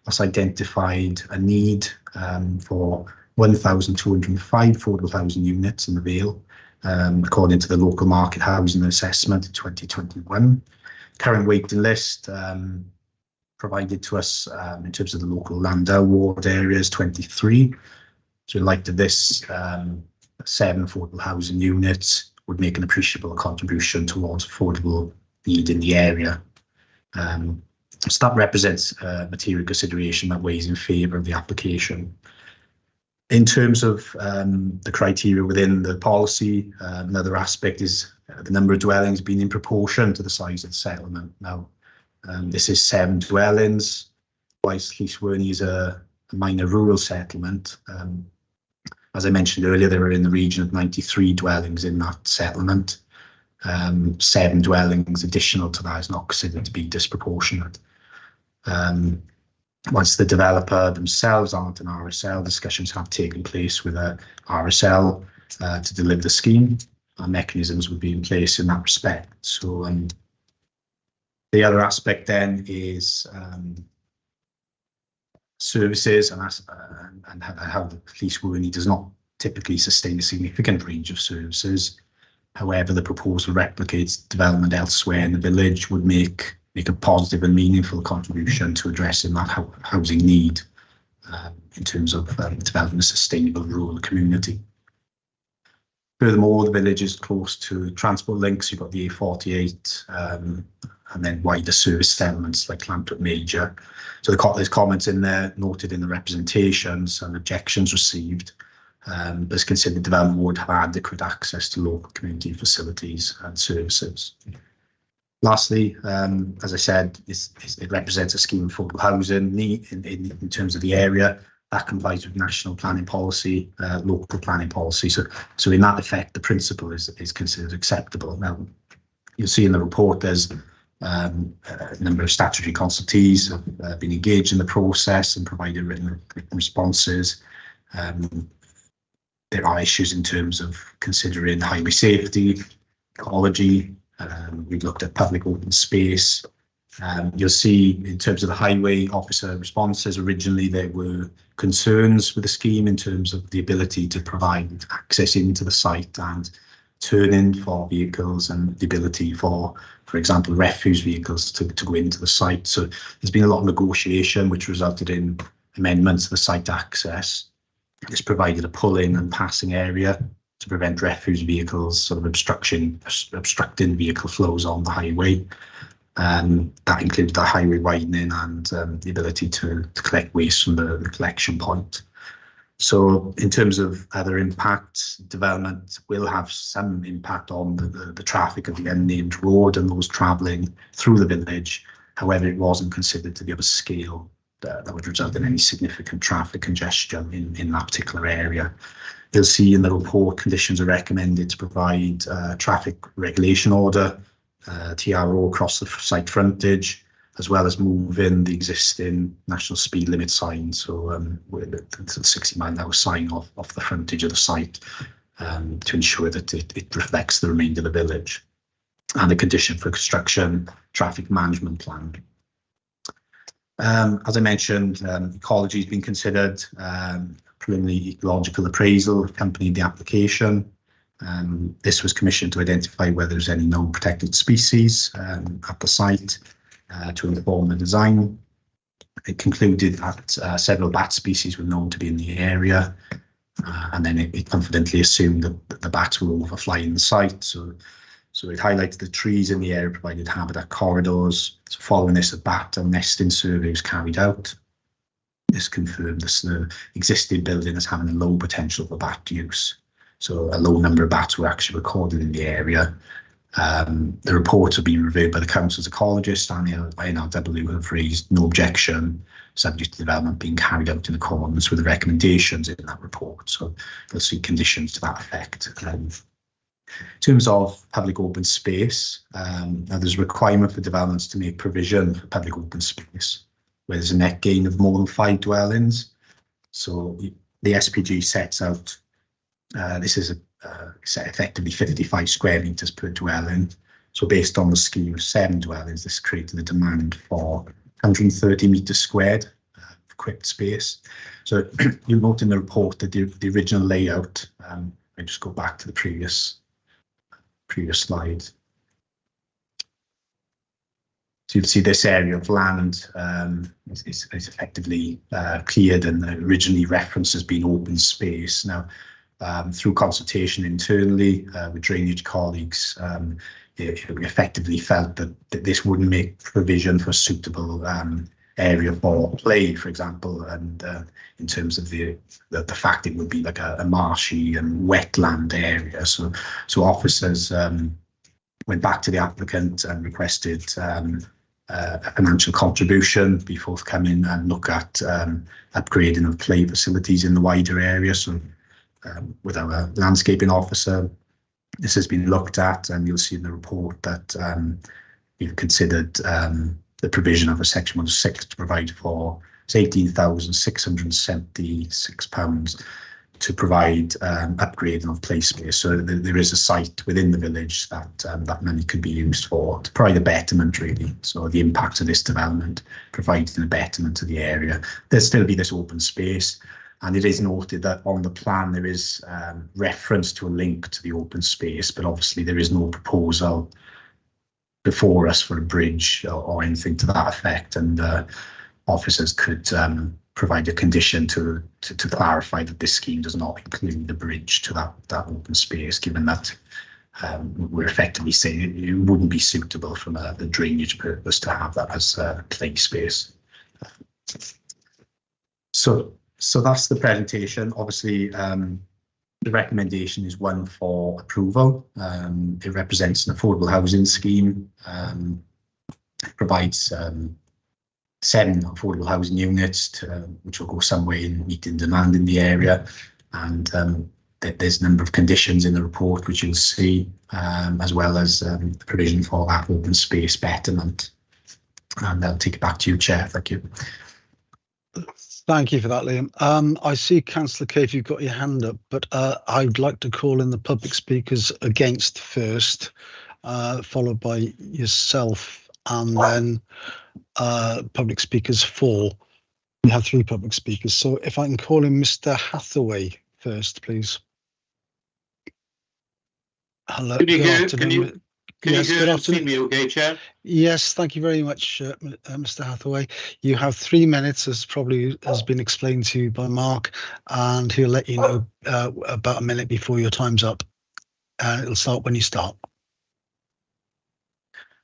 that's identified a need for 1,205 affordable housing units in the Vale, according to the local market housing assessment in 2021. Current waiting list provided to us in terms of the local Landau ward areas, 23. So in light of this, 7 affordable housing units would make an appreciable contribution towards affordable need in the area. So that represents material consideration that weighs in favour of the application. In terms of the criteria within the policy, another aspect is the number of dwellings being in proportion to the size of the settlement. Now, this is 7 dwellings, whilst Llyswyrney is a minor rural settlement. As I mentioned earlier, there are in the region of 93 dwellings in that settlement. 7 dwellings additional to that is not considered to be disproportionate. Once the developer themselves aren't an RSL, discussions have taken place with a RSL to deliver the scheme. Mechanisms would be in place in that respect. So the other aspect then is services and how the Llyswyrney does not typically sustain a significant range of services. However, the proposal replicates development elsewhere in the village would make a positive and meaningful contribution to addressing that housing need in terms of developing a sustainable rural community. Furthermore, the village is close to transport links. You've got the A48 and then wider service settlements like Llantwit Major. So there's comments in there noted in the representations and objections received. But it's considered development would have adequate access to local community facilities and services. Lastly, as I said, it represents a scheme of affordable housing need in terms of the area that complies with national planning policy, local planning policy. So in that effect, the principle is considered acceptable. Now, you'll see in the report there's a number of statutory consultees have been engaged in the process and provided written responses. There are issues in terms of considering highway safety, ecology. We've looked at public open space. You'll see in terms of the highway officer responses, originally there were concerns with the scheme in terms of the ability to provide access into the site and turn-in for vehicles and the ability for example, refuse vehicles to go into the site. So there's been a lot of negotiation which resulted in amendments to the site access. This provided a pull-in and passing area to prevent refuse vehicles sort of obstructing vehicle flows on the highway. That included the highway widening and the ability to collect waste from the collection point. So in terms of other impacts, development will have some impact on the traffic of the unnamed road and those travelling through the village. However, it wasn't considered to be of a scale that would result in any significant traffic congestion in that particular area. You'll see in the report conditions are recommended to provide traffic regulation order, TRO across the site frontage, as well as moving the existing national speed limit sign, so the 60 mile an hour sign off the frontage of the site to ensure that it reflects the remainder of the village, and a condition for construction traffic management plan. As I mentioned, ecology has been considered. Preliminary ecological appraisal accompanied the application. This was commissioned to identify whether there's any known protected species at the site to inform the design. It concluded that several bat species were known to be in the area, and then it confidently assumed that the bats were overflying the site. So it highlighted the trees in the area provided habitat corridors. So following this, a bat and nesting survey was carried out. This confirmed the existing building as having a low potential for bat use. So a low number of bats were actually recorded in the area. The reports have been reviewed by the Council's ecologist and the NRW have raised no objection, subject to development being carried out in accordance with the recommendations in that report. So you'll see conditions to that effect. In terms of public open space, now there's a requirement for developments to make provision for public open space where there's a net gain of more than 5 dwellings. So the SPG sets out, this is effectively 55 square metres per dwelling. So based on the scheme of 7 dwellings, this created a demand for 130 metres squared of equipped space. So you'll note in the report that the original layout, I just go back to the previous slide. So you'll see this area of land is effectively cleared and originally referenced as being open space. Now, through consultation internally with drainage colleagues, it effectively felt that this wouldn't make provision for suitable area for play, for example, and in terms of the fact it would be like a marshy and wetland area. So officers went back to the applicant and requested a financial contribution be forthcoming and look at upgrading of play facilities in the wider area. So with our landscaping officer, this has been looked at, and you'll see in the report that we've considered the provision of a section 106 to provide for £18,676 to provide upgrading of play space. So there is a site within the village that that money could be used for to provide a betterment, really. So the impact of this development providing a betterment to the area. There'll still be this open space. And it is noted that on the plan there is reference to a link to the open space, but obviously there is no proposal before us for a bridge or anything to that effect. And officers could provide a condition to clarify that this scheme does not include the bridge to that open space, given that we're effectively saying it wouldn't be suitable from the drainage purpose to have that as play space. So that's the presentation. Obviously, the recommendation is one for approval. It represents an affordable housing scheme. It provides 7 affordable housing units, which will go some way in meeting demand in the area. And there's a number of conditions in the report, which you'll see, as well as the provision for that open space betterment. And I'll take it back to you, Chair. Thank you. Thank you for that, Liam. I see, Councillor Cave, you've got your hand up, but I'd like to call in the public speakers against first, followed by yourself, and then public speakers for. We have 3 public speakers. So if I can call in Mr. Hathaway first, please. Hello. Can you hear and see me okay, Chair? Yes, thank you very much, Mr. Hathaway. You have 3 minutes, as probably has been explained to you by Mark, and he'll let you know about a minute before your time's up. It'll start when you start.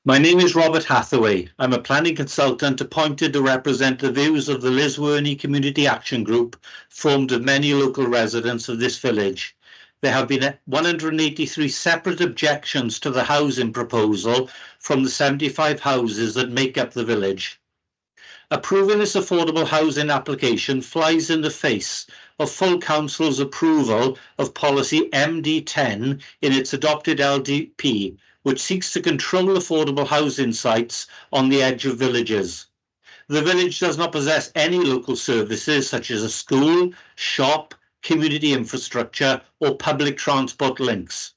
My name is Robert Hathaway. I'm a planning consultant appointed to represent the views of the Lisworney Community Action Group, formed of many local residents of this village. There have been 183 separate objections to the housing proposal from the 75 houses that make up the village. Approving this affordable housing application flies in the face of full council's approval of policy MD10 in its adopted LDP, which seeks to control affordable housing sites on the edge of villages. The village does not possess any local services such as a school, shop, community infrastructure or public transport links.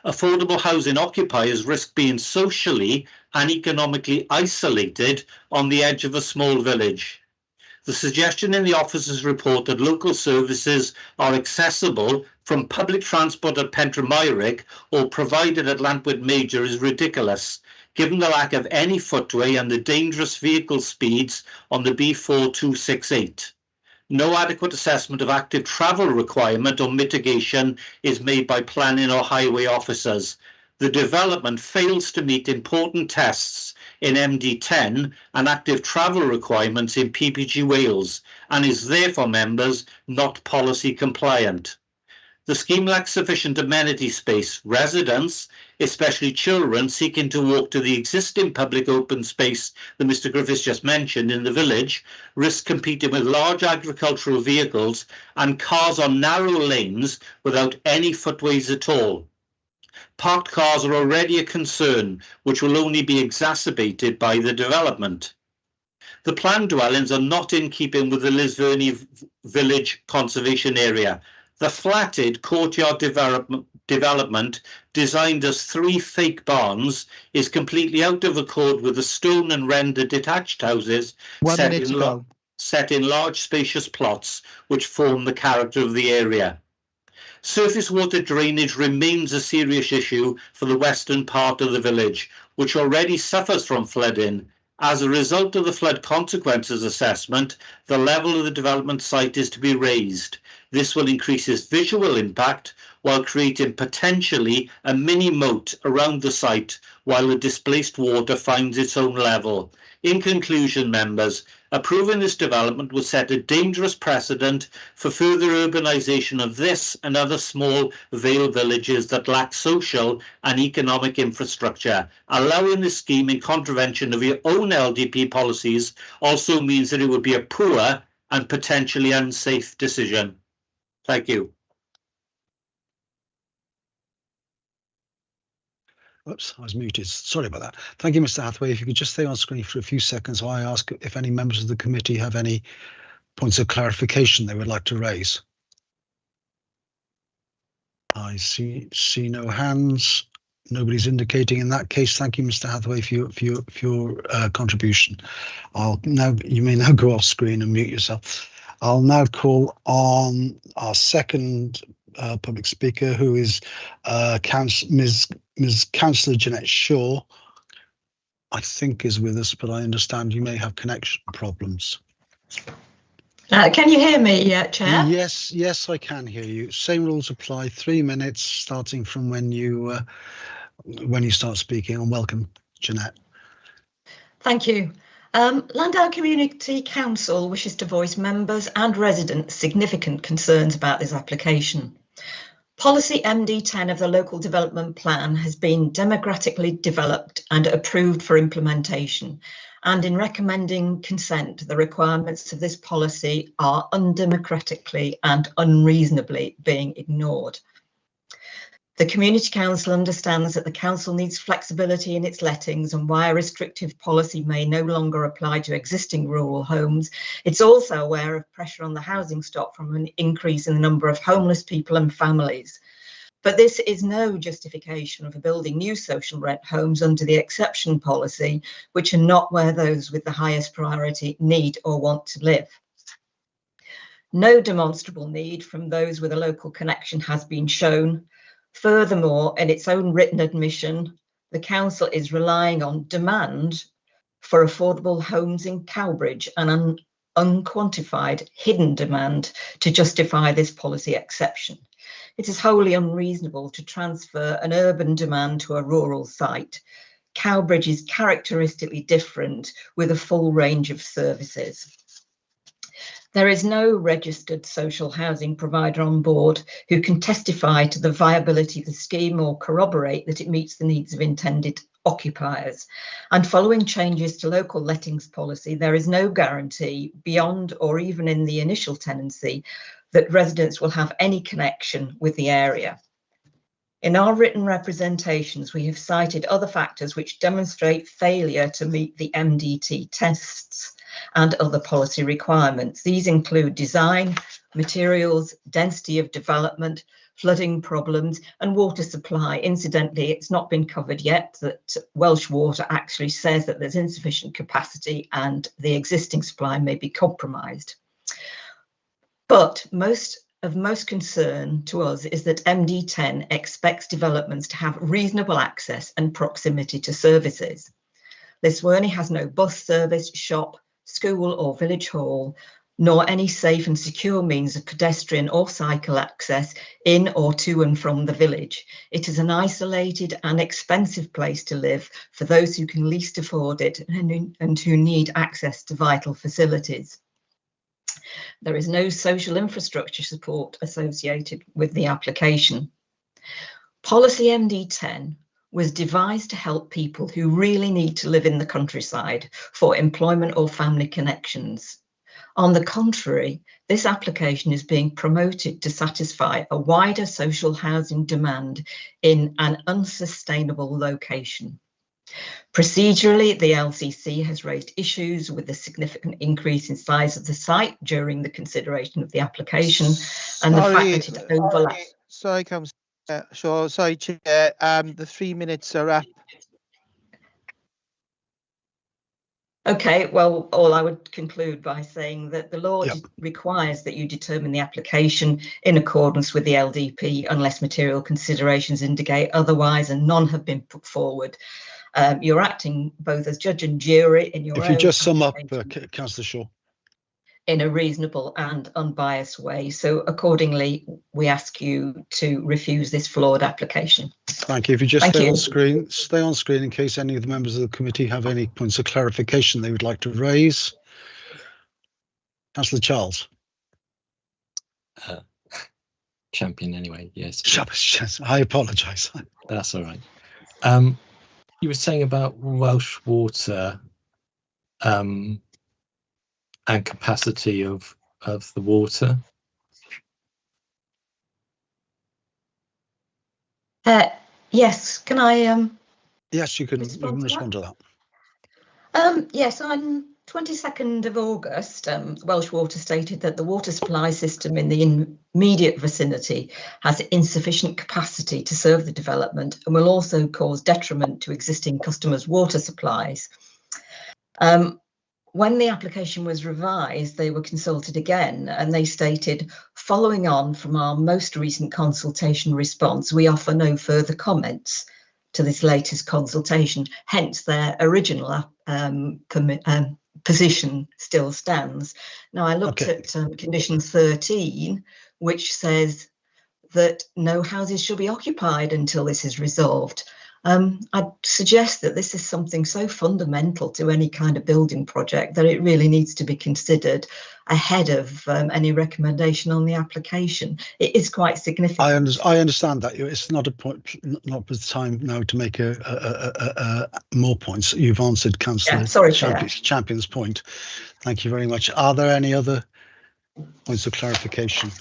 Affordable housing occupiers risk being socially and economically isolated on the edge of a small village. The suggestion in the officer's report that local services are accessible from public transport at Pentremyrick or provided at Llantwit Major is ridiculous, given the lack of any footway and the dangerous vehicle speeds on the B4268. No adequate assessment of active travel requirement or mitigation is made by planning or highway officers. The development fails to meet important tests in MD10 and active travel requirements in PPG Wales and is therefore, members, not policy compliant. The scheme lacks sufficient amenity space. Residents, especially children seeking to walk to the existing public open space that Mr. Griffiths just mentioned in the village, risk competing with large agricultural vehicles and cars on narrow lanes without any footways at all. Parked cars are already a concern, which will only be exacerbated by the development. The planned dwellings are not in keeping with the Lisverney Village Conservation Area. The flatted courtyard development, designed as 3 fake barns, is completely out of accord with the stone and render detached houses set in large spacious plots which form the character of the area. Surface water drainage remains a serious issue for the western part of the village, which already suffers from flooding. As a result of the flood consequences assessment, the level of the development site is to be raised. This will increase its visual impact while creating potentially a mini moat around the site while the displaced water finds its own level. In conclusion, members, approving this development would set a dangerous precedent for further urbanisation of this and other small Vale villages that lack social and economic infrastructure. Allowing this scheme in contravention of your own LDP policies also means that it would be a poor and potentially unsafe decision. Thank you. Oops, I was muted. Sorry about that. Thank you, Mr. Hathaway. If you could just stay on screen for a few seconds while I ask if any members of the committee have any points of clarification they would like to raise. I see no hands. Nobody's indicating. In that case, thank you, Mr. Hathaway, for your contribution. You may now go off screen and mute yourself. I'll now call on our second public speaker, who is Ms. Councillor Jeanette Shaw. I think is with us, but I understand you may have connection problems. Can you hear me, Chair? Yes, I can hear you. Same rules apply. 3 minutes starting from when you start speaking. And welcome, Jeanette. Thank you. Landau Community Council wishes to voice members and residents' significant concerns about this application. Policy MD10 of the Local Development Plan has been democratically developed and approved for implementation, and in recommending consent, the requirements of this policy are undemocratically and unreasonably being ignored. The Community Council understands that the Council needs flexibility in its lettings, and while a restrictive policy may no longer apply to existing rural homes, it's also aware of pressure on the housing stock from an increase in the number of homeless people and families. But this is no justification for building new social rent homes under the exception policy, which are not where those with the highest priority need or want to live. No demonstrable need from those with a local connection has been shown. Furthermore, in its own written admission, the Council is relying on demand for affordable homes in Cowbridge and an unquantified hidden demand to justify this policy exception. It is wholly unreasonable to transfer an urban demand to a rural site. Cowbridge is characteristically different with a full range of services. There is no registered social housing provider on board who can testify to the viability of the scheme or corroborate that it meets the needs of intended occupiers. And following changes to local lettings policy, there is no guarantee beyond or even in the initial tenancy that residents will have any connection with the area. In our written representations, we have cited other factors which demonstrate failure to meet the MDT tests and other policy requirements. These include design, materials, density of development, flooding problems and water supply. Incidentally, it's not been covered yet that Welsh Water actually says that there's insufficient capacity and the existing supply may be compromised. But most concern to us is that MD10 expects developments to have reasonable access and proximity to services. Lisworney has no bus service, shop, school or village hall, nor any safe and secure means of pedestrian or cycle access in or to and from the village. It is an isolated and expensive place to live for those who can least afford it and who need access to vital facilities. There is no social infrastructure support associated with the application. Policy MD10 was devised to help people who really need to live in the countryside for employment or family connections. On the contrary, this application is being promoted to satisfy a wider social housing demand in an unsustainable location. Procedurally, the LCC has raised issues with the significant increase in size of the site during the consideration of the application and the fact that it overlaps. Sorry, Councillor. Sure. Sorry, Chair. The 3 minutes are up. Okay, well, all I would conclude by saying that the law requires that you determine the application in accordance with the LDP unless material considerations indicate otherwise, and none have been put forward. You're acting both as judge and jury in your own. If you just sum up, Councillor Shaw. In a reasonable and unbiased way. So accordingly, we ask you to refuse this flawed application. Thank you. If you just stay on screen in case any of the members of the committee have any points of clarification they would like to raise. Councillor Charles. Champion anyway, yes. I apologise. That's all right. You were saying about Welsh Water and capacity of the water. Yes, can I yes, you can respond to that. Yes, on 22nd of August, Welsh Water stated that the water supply system in the immediate vicinity has insufficient capacity to serve the development and will also cause detriment to existing customers' water supplies. When the application was revised, they were consulted again and they stated, following on from our most recent consultation response, we offer no further comments to this latest consultation. Hence, their original position still stands. Now, I looked at condition 13, which says that no houses shall be occupied until this is resolved. I'd suggest that this is something so fundamental to any kind of building project that it really needs to be considered ahead of any recommendation on the application. It is quite significant. I understand that. It's not a point, not the time now to make more points. You've answered Councillor Champion's point. Thank you very much. Are there any other points of clarification?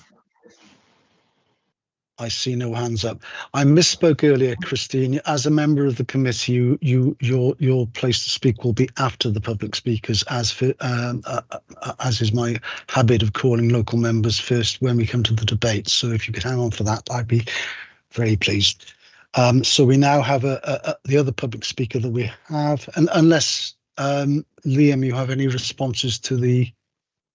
I see no hands up. I misspoke earlier, Christine. As a member of the committee, your place to speak will be after the public speakers, as is my habit of calling local members first when we come to the debate. So if you could hang on for that, I'd be very pleased. So we now have the other public speaker that we have, and unless Liam, you have any responses to the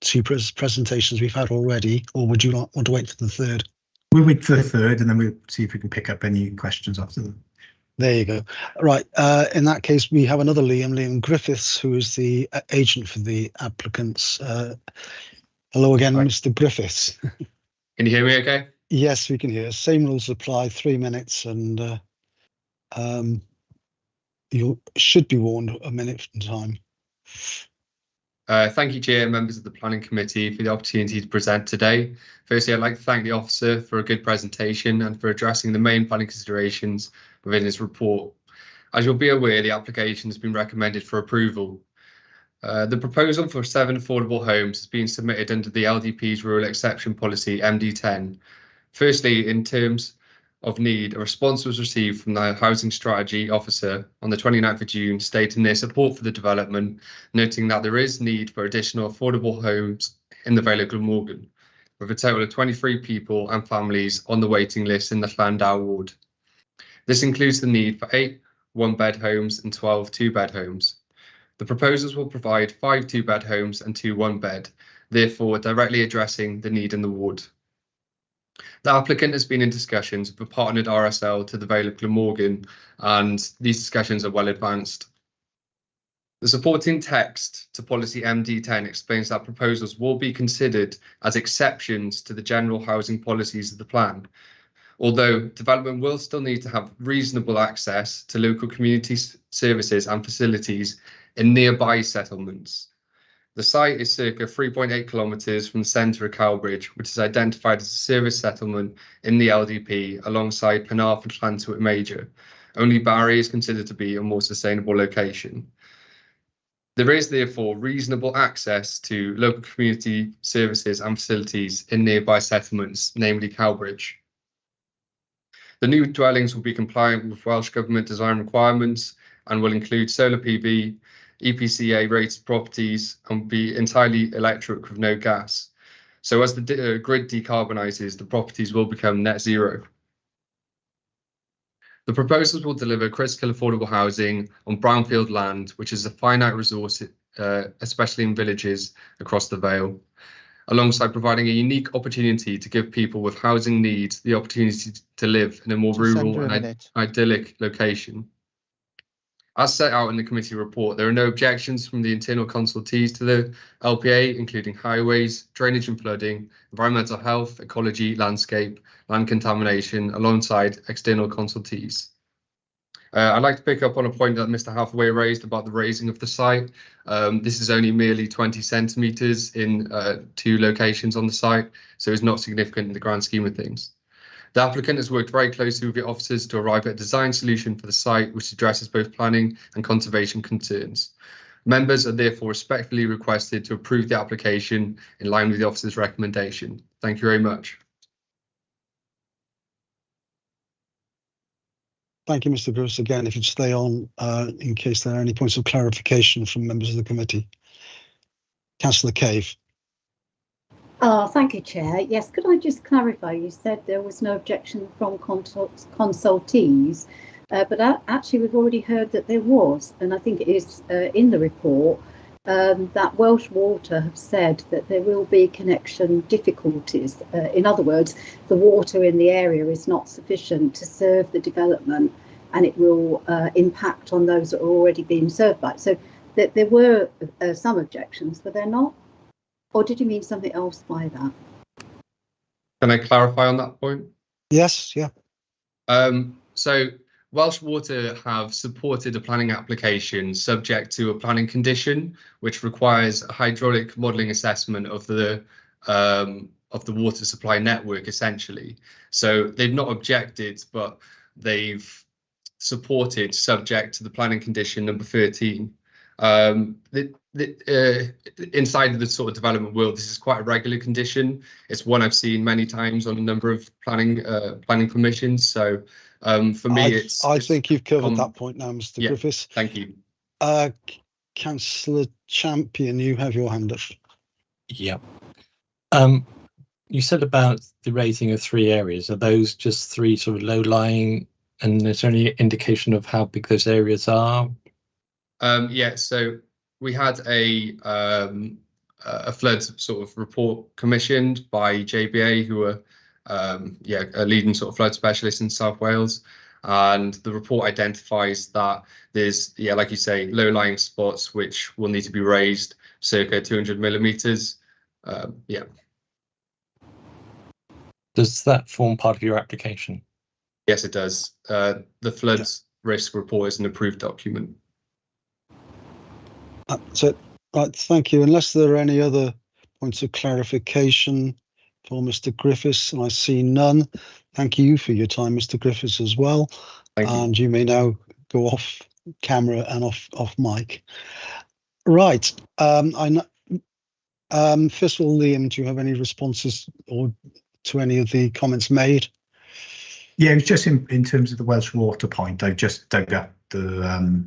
two presentations we've had already, or would you not want to wait for the third? We'll wait for the third and then we'll see if we can pick up any questions after them. There you go. Right. In that case, we have another Liam Griffiths, who is the agent for the applicants. Hello again, Mr. Griffiths. Can you hear me okay? Yes, we can hear. Same rules apply, 3 minutes, and you should be warned a minute from time. Thank you, Chair and members of the Planning Committee for the opportunity to present today. Firstly, I'd like to thank the officer for a good presentation and for addressing the main planning considerations within his report. As you'll be aware, the application has been recommended for approval. The proposal for 7 affordable homes has been submitted under the LDP's Rural Exception Policy MD10. Firstly, in terms of need, a response was received from the Housing Strategy Officer on the 29th of June stating their support for the development, noting that there is need for additional affordable homes in the Vale of Glamorgan, with a total of 23 people and families on the waiting list in the Llandau ward. This includes the need for 8 one-bed homes and 12 two-bed homes. The proposals will provide 5 two-bed homes and 2 one-bed, therefore directly addressing the need in the ward. The applicant has been in discussions with a partnered RSL to the Vale of Glamorgan, and these discussions are well advanced. The supporting text to Policy MD10 explains that proposals will be considered as exceptions to the general housing policies of the plan, although development will still need to have reasonable access to local community services and facilities in nearby settlements. The site is circa 3.8 kilometres from the centre of Cowbridge, which is identified as a service settlement in the LDP alongside Penarth and Llantawit Major. Only Barry is considered to be a more sustainable location. There is therefore reasonable access to local community services and facilities in nearby settlements, namely Cowbridge. The new dwellings will be compliant with Welsh Government design requirements and will include solar PV, EPCA rated properties and be entirely electric with no gas. So as the grid decarbonises, the properties will become net zero. The proposals will deliver critical affordable housing on brownfield land, which is a finite resource, especially in villages across the Vale, alongside providing a unique opportunity to give people with housing needs the opportunity to live in a more rural and idyllic location. As set out in the committee report, there are no objections from the internal consultees to the LPA, including highways, drainage and flooding, environmental health, ecology, landscape, land contamination, alongside external consultees. I'd like to pick up on a point that Mr. Hathaway raised about the raising of the site. This is only merely 20 centimetres in 2 locations on the site, so it's not significant in the grand scheme of things. The applicant has worked very closely with the officers to arrive at a design solution for the site which addresses both planning and conservation concerns. Members are therefore respectfully requested to approve the application in line with the officer's recommendation. Thank you very much. Thank you, Mr. Griffiths. Again, if you'd stay on in case there are any points of clarification from members of the committee. Councillor Cave. Thank you, Chair. Yes, could I just clarify? You said there was no objection from consultees, but actually we've already heard that there was, and I think it is in the report that Welsh Water have said that there will be connection difficulties. In other words, the water in the area is not sufficient to serve the development, and it will impact on those that are already being served by it. So that there were some objections, were there not? Or did you mean something else by that? Can I clarify on that point? Yes, yeah. So Welsh Water have supported a planning application subject to a planning condition, which requires a hydraulic modelling assessment of the water supply network, essentially. So they've not objected, but they've supported subject to the planning condition number 13. Inside of the sort of development world, this is quite a regular condition. It's one I've seen many times on a number of planning permissions. So for me, I think you've covered that point now, Mr. Griffiths. Thank you. Councillor Champion, you have your hand up. Yeah. You said about the rating of 3 areas. Are those just 3 sort of low-lying, and is there any indication of how big those areas are? Yeah, so we had a flood sort of report commissioned by JBA, who are a leading sort of flood specialist in South Wales, and the report identifies that there's, like you say, low-lying spots which will need to be raised circa 200 millimetres. Does that form part of your application? Yes, it does. The flood risk report is an approved document. That's it. Right, thank you. Unless there are any other points of clarification for Mr. Griffiths, and I see none. Thank you for your time, Mr. Griffiths, as well. Thank you. And you may now go off camera and off mic. Right. First of all, Liam, do you have any responses or to any of the comments made? Yeah, it was just in terms of the Welsh Water point. I just dug up the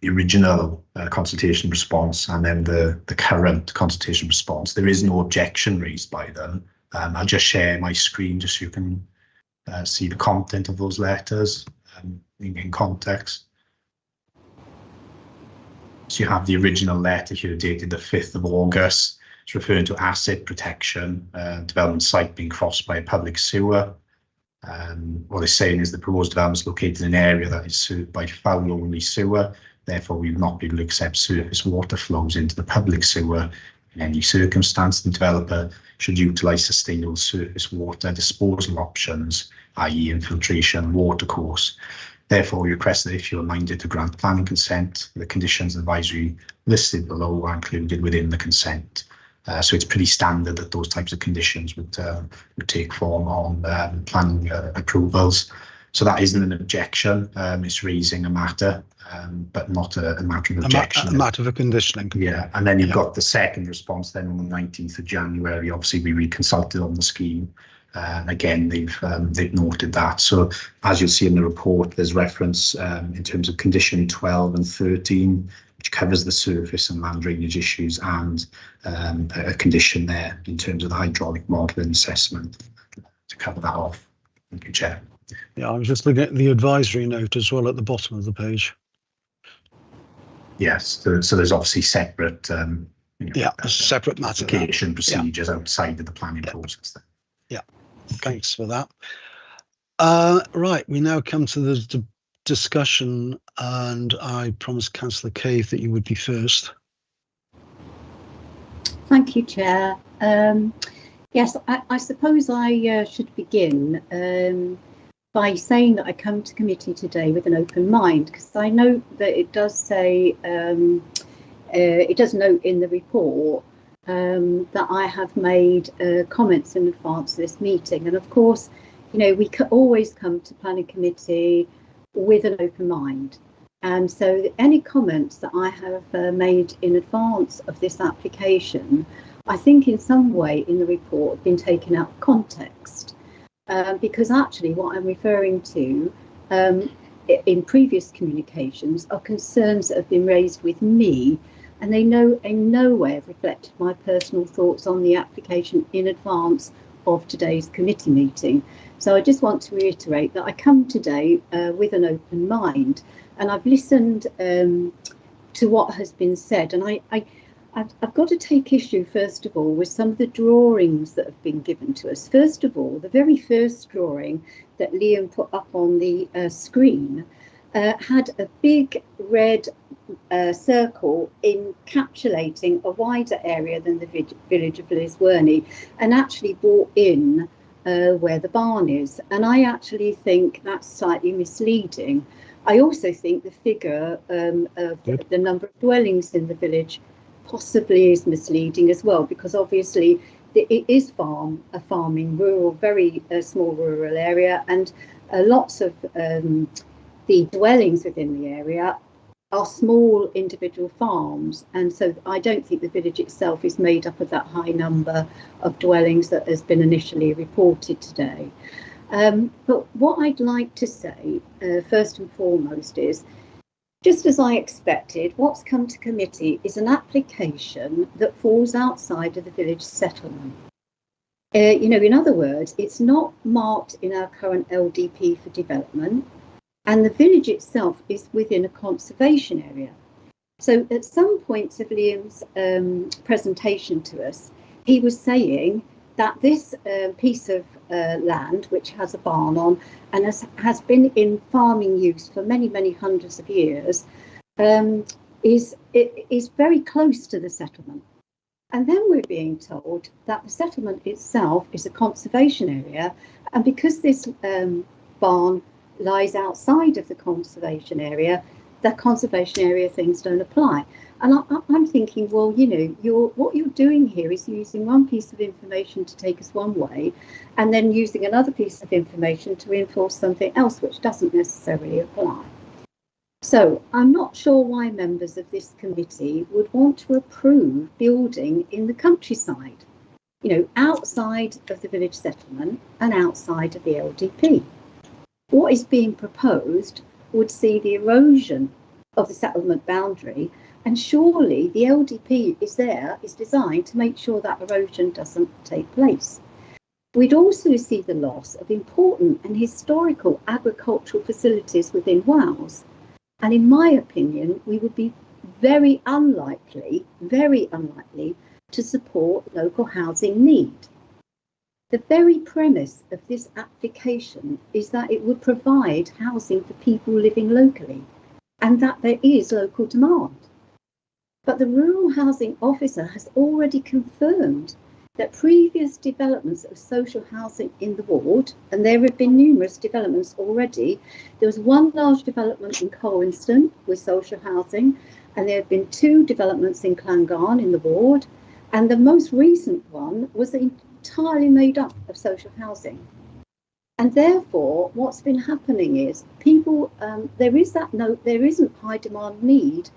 original consultation response and then the current consultation response. There is no objection raised by them. I'll just share my screen just so you can see the content of those letters in context. So you have the original letter here dated the 5th of August. It's referring to asset protection, development site being crossed by a public sewer. What they're saying is the proposed development is located in an area that is served by foul-only sewer. Therefore, we will not be able to accept surface water flows into the public sewer in any circumstance. The developer should utilise sustainable surface water disposal options, i.e. infiltration, watercourse. Therefore, we request that if you're minded to grant planning consent, the conditions advisory listed below are included within the consent. So it's pretty standard that those types of conditions would take form on planning approvals. So that isn't an objection. It's raising a matter, but not a matter of objection. A matter of conditioning. Yeah, and then you've got the second response then on the 19th of January. Obviously, we reconsulted on the scheme. And again, they've noted that. So as you'll see in the report, there's reference in terms of condition 12 and 13, which covers the surface and land drainage issues, and a condition there in terms of the hydraulic modelling assessment to cover that off. Thank you, Chair. Yeah, I was just looking at the advisory note as well at the bottom of the page. Yes, so there's obviously separate separate matter application procedures outside of the planning process. Then. Yeah, thanks for that. Right, we now come to the discussion, and I promised Councillor Cave that you would be first. Thank you, Chair. Yes, I suppose I should begin by saying that I come to committee today with an open mind, because I know that it does say, it does note in the report that I have made comments in advance of this meeting. And of course, you know, we always come to planning committee with an open mind. And so any comments that I have made in advance of this application, I think in some way in the report have been taken out of context. Because actually what I'm referring to in previous communications are concerns that have been raised with me, and they in no way have reflected my personal thoughts on the application in advance of today's committee meeting. So I just want to reiterate that I come today with an open mind, and I've listened to what has been said, and I've got to take issue, first of all, with some of the drawings that have been given to us. First of all, the very first drawing that Liam put up on the screen had a big red circle encapsulating a wider area than the village of Lisworney, and actually brought in where the barn is. And I actually think that's slightly misleading. I also think the figure of the number of dwellings in the village possibly is misleading as well, because obviously it is a farming rural, very small rural area, and lots of the dwellings within the area are small individual farms, and so I don't think the village itself is made up of that high number of dwellings that has been initially reported today. But what I'd like to say first and foremost is, just as I expected, what's come to committee is an application that falls outside of the village settlement. You know, in other words, it's not marked in our current LDP for development, and the village itself is within a conservation area. So at some points of Liam's presentation to us, he was saying that this piece of land, which has a barn on and has been in farming use for many, many hundreds of years, is very close to the settlement. And then we're being told that the settlement itself is a conservation area, and because this barn lies outside of the conservation area things don't apply. And I'm thinking, well, you know, what you're doing here is using one piece of information to take us one way, and then using another piece of information to reinforce something else which doesn't necessarily apply. So I'm not sure why members of this committee would want to approve building in the countryside, you know, outside of the village settlement and outside of the LDP. What is being proposed would see the erosion of the settlement boundary, and surely the LDP is designed to make sure that erosion doesn't take place. We'd also see the loss of important and historical agricultural facilities within Wales. And in my opinion, we would be very unlikely to support local housing need. The very premise of this application is that it would provide housing for people living locally, and that there is local demand. But the Rural Housing Officer has already confirmed that previous developments of social housing in the ward, and there have been numerous developments already. There was one large development in Colwinston with social housing, and there have been 2 developments in Clangarn in the ward, and the most recent one was entirely made up of social housing. And therefore, what's been happening is people, there isn't high demand need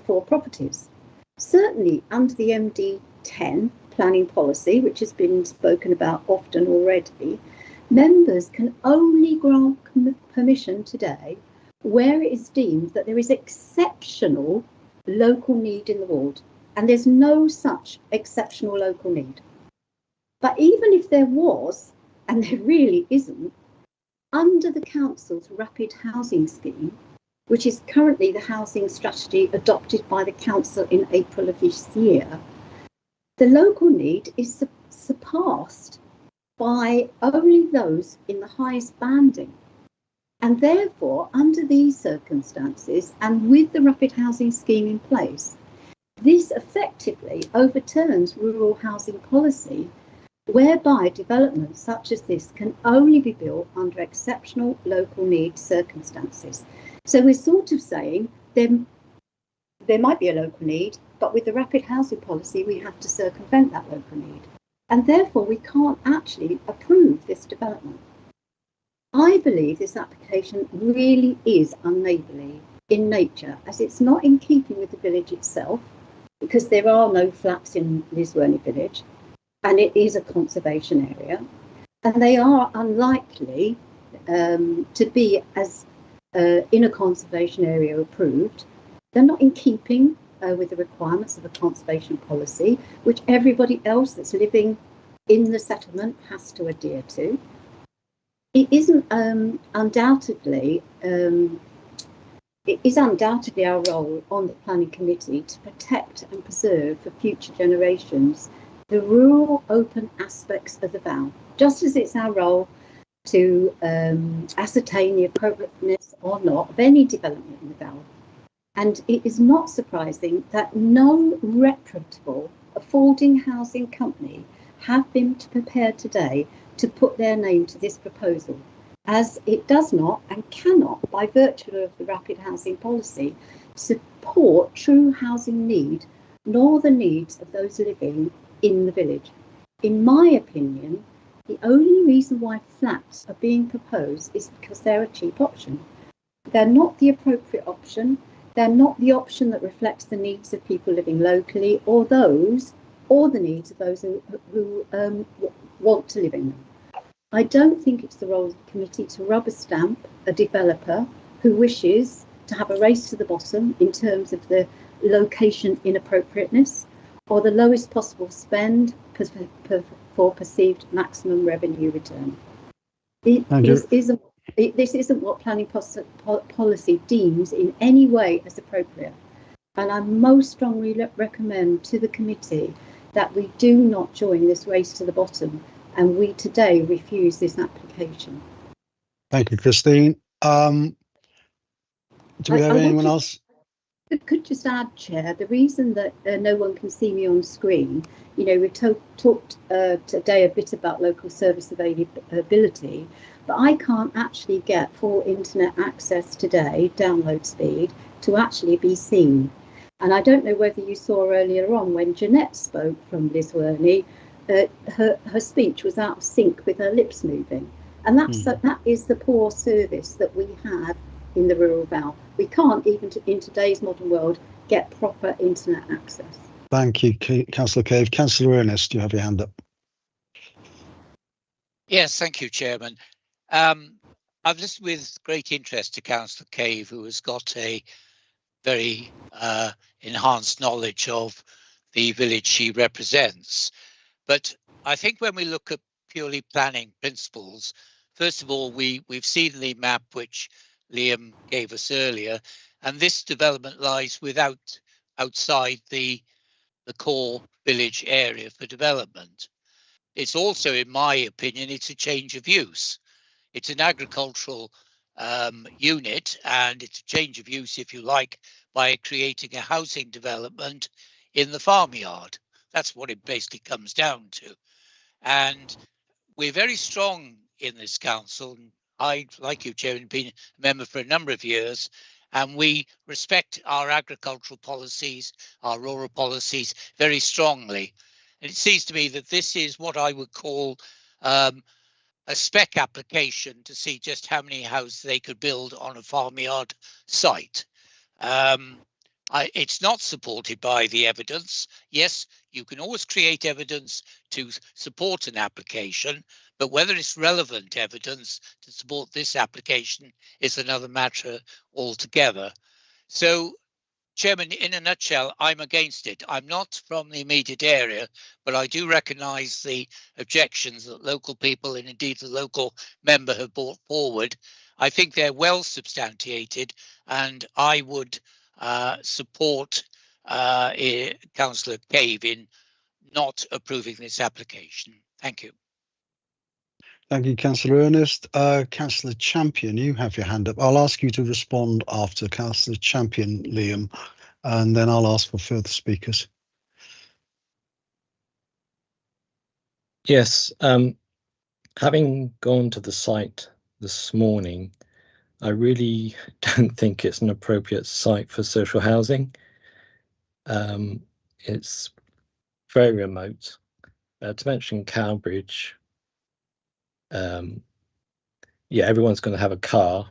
for properties. Certainly under the MD10 planning policy, which has been spoken about often already, members can only grant permission today where it is deemed that there is exceptional local need in the ward, and there's no such exceptional local need. But even if there was, and there really isn't, under the council's rapid housing scheme, which is currently the housing strategy adopted by the council in April of this year, the local need is surpassed by only those in the highest banding. And therefore, under these circumstances, and with the rapid housing scheme in place, this effectively overturns rural housing policy, whereby developments such as this can only be built under exceptional local need circumstances. So we're sort of saying there might be a local need, but with the rapid housing policy, we have to circumvent that local need. And therefore, we can't actually approve this development. I believe this application really is unneighbourly in nature, as it's not in keeping with the village itself, because there are no flats in Lisworney village, and it is a conservation area, and they are unlikely to be as in a conservation area approved. They're not in keeping with the requirements of a conservation policy, which everybody else that's living in the settlement has to adhere to. It isn't undoubtedly, it is undoubtedly our role on the planning committee to protect and preserve for future generations the rural open aspects of the Vale, just as it's our role to ascertain the appropriateness or not of any development in the Vale. And it is not surprising that no reputable affording housing company have been prepared today to put their name to this proposal, as it does not and cannot, by virtue of the rapid housing policy, support true housing need, nor the needs of those living in the village. In my opinion, the only reason why flats are being proposed is because they're a cheap option. They're not the appropriate option. They're not the option that reflects the needs of people living locally, or the needs of those who want to live in them. I don't think it's the role of the committee to rubber stamp a developer who wishes to have a race to the bottom in terms of the location inappropriateness or the lowest possible spend for perceived maximum revenue return. This isn't what planning policy deems in any way as appropriate. And I most strongly recommend to the committee that we do not join this race to the bottom, and we today refuse this application. Thank you, Christine. Do we have anyone else? I could just add, Chair, the reason that no one can see me on screen, you know, we've talked today a bit about local service availability, but I can't actually get full internet access today, download speed, to actually be seen. And I don't know whether you saw earlier on when Jeanette spoke from Lisworney, her speech was out of sync with her lips moving. And that is the poor service that we have in the rural Vale. We can't even in today's modern world get proper internet access. Thank you, Councillor Cave. Councillor Ernest, you have your hand up. Yes, thank you, Chairman. I've listened with great interest to Councillor Cave, who has got a very enhanced knowledge of the village she represents. But I think when we look at purely planning principles, first of all, we've seen the map which Liam gave us earlier, and this development lies outside the core village area for development. It's also, in my opinion, it's a change of use. It's an agricultural unit, and it's a change of use, if you like, by creating a housing development in the farmyard. That's what it basically comes down to. And we're very strong in this council. And I, like you, Chairman, been a member for a number of years, and we respect our agricultural policies, our rural policies very strongly. And it seems to me that this is what I would call a spec application to see just how many houses they could build on a farmyard site. It's not supported by the evidence. Yes, you can always create evidence to support an application, but whether it's relevant evidence to support this application is another matter altogether. So, Chairman, in a nutshell, I'm against it. I'm not from the immediate area, but I do recognise the objections that local people and indeed the local member have brought forward. I think they're well substantiated, and I would support Councillor Cave in not approving this application. Thank you. Thank you, Councillor Ernest. Councillor Champion, you have your hand up. I'll ask you to respond after Councillor Champion, Liam, and then I'll ask for further speakers. Yes, having gone to the site this morning, I really don't think it's an appropriate site for social housing. It's very remote. To mention Cowbridge, yeah, everyone's going to have a car,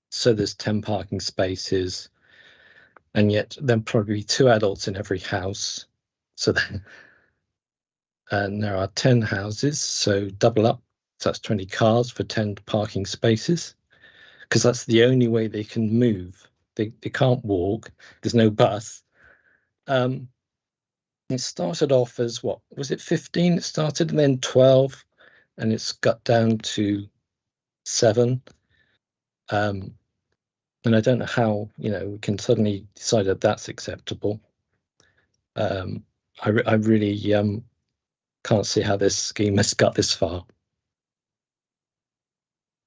so there's 10 parking spaces, and yet there'll probably be 2 adults in every house. So then, and there are 10 houses, so double up, so that's 20 cars for 10 parking spaces, because that's the only way they can move. They can't walk. There's no bus. It started off as, what was it, 15? It started, and then 12. And it's got down to 7. And I don't know how, we can suddenly decide that that's acceptable. I really can't see how this scheme has got this far.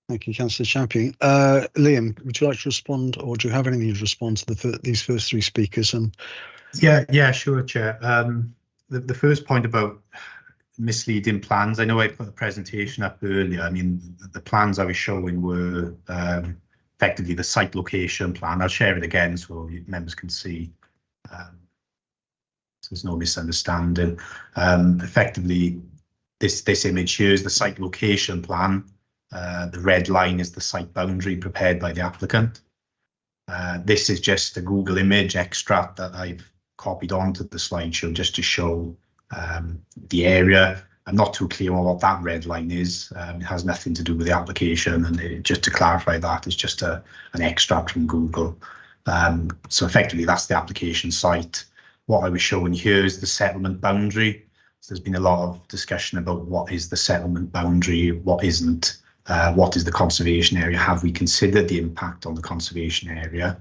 Thank you, Councillor Champion. Liam, would you like to respond, or do you have anything to respond to these first 3 speakers? And yeah, sure, Chair. The first point about misleading plans. I know I put a presentation up earlier. I mean, the plans I was showing were effectively the site location plan. I'll share it again so members can see. So there's no misunderstanding. Effectively, this image here is the site location plan. The red line is the site boundary prepared by the applicant. This is just a Google image extract that I've copied onto the slideshow just to show the area. I'm not too clear on what that red line is. It has nothing to do with the application, and just to clarify, that is just an extract from Google. So effectively, that's the application site. What I was showing here is the settlement boundary. So there's been a lot of discussion about what is the settlement boundary, what isn't, what is the conservation area, have we considered the impact on the conservation area?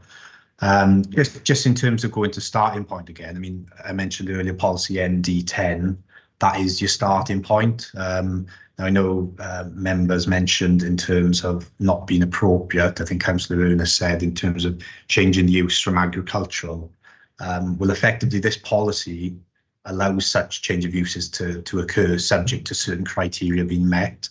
Just in terms of going to starting point again, I mean, I mentioned earlier policy ND10, that is your starting point. Now I know members mentioned in terms of not being appropriate. I think Councillor Ernest said in terms of changing the use from agricultural. Well, effectively, this policy allows such change of uses to occur subject to certain criteria being met.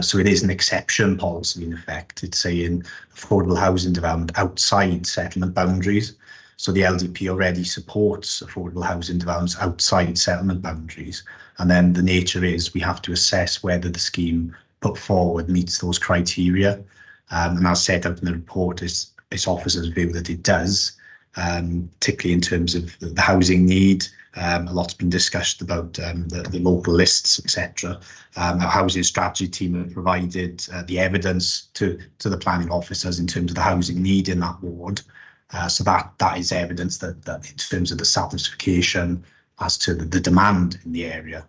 So it is an exception policy in effect. It's saying affordable housing development outside settlement boundaries. So the LDP already supports affordable housing developments outside settlement boundaries. And then the nature is we have to assess whether the scheme put forward meets those criteria. And as set out in the report, it's officers' view that it does, particularly in terms of the housing need. A lot's been discussed about the local lists, etc. Our housing strategy team have provided the evidence to the planning officers in terms of the housing need in that ward. So that is evidence that in terms of the satisfaction as to the demand in the area.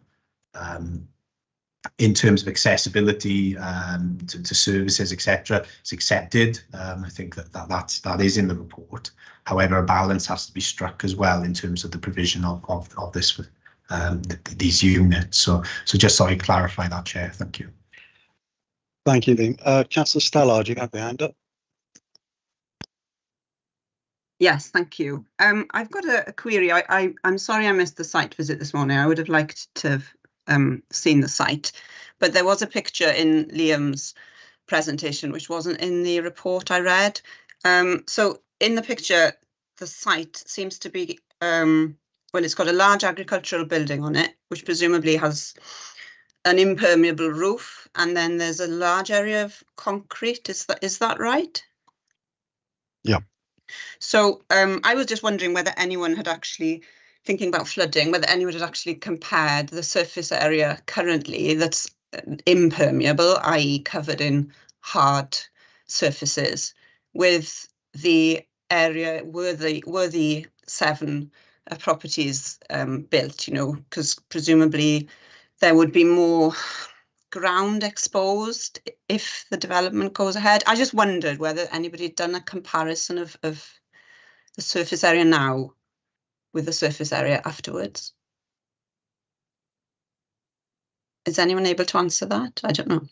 In terms of accessibility to services, etc., it's accepted. I think that is in the report. However, a balance has to be struck as well in terms of the provision of this these units. So just so I clarify that, Chair. Thank you. Thank you, Liam. Councillor Stallard, you have your hand up. Yes, thank you. I've got a query. I'm sorry I missed the site visit this morning. I would have liked to have seen the site, but there was a picture in Liam's presentation which wasn't in the report I read. So in the picture, the site seems to be, well, it's got a large agricultural building on it, which presumably has an impermeable roof, and then there's a large area of concrete. Is that right? Yeah. So I was just wondering whether anyone had actually, thinking about flooding, whether anyone had actually compared the surface area currently that's impermeable, i.e. covered in hard surfaces, with the area were the 7 properties built, you know, because presumably there would be more ground exposed if the development goes ahead. I just wondered whether anybody had done a comparison of the surface area now with the surface area afterwards. Is anyone able to answer that? I don't know.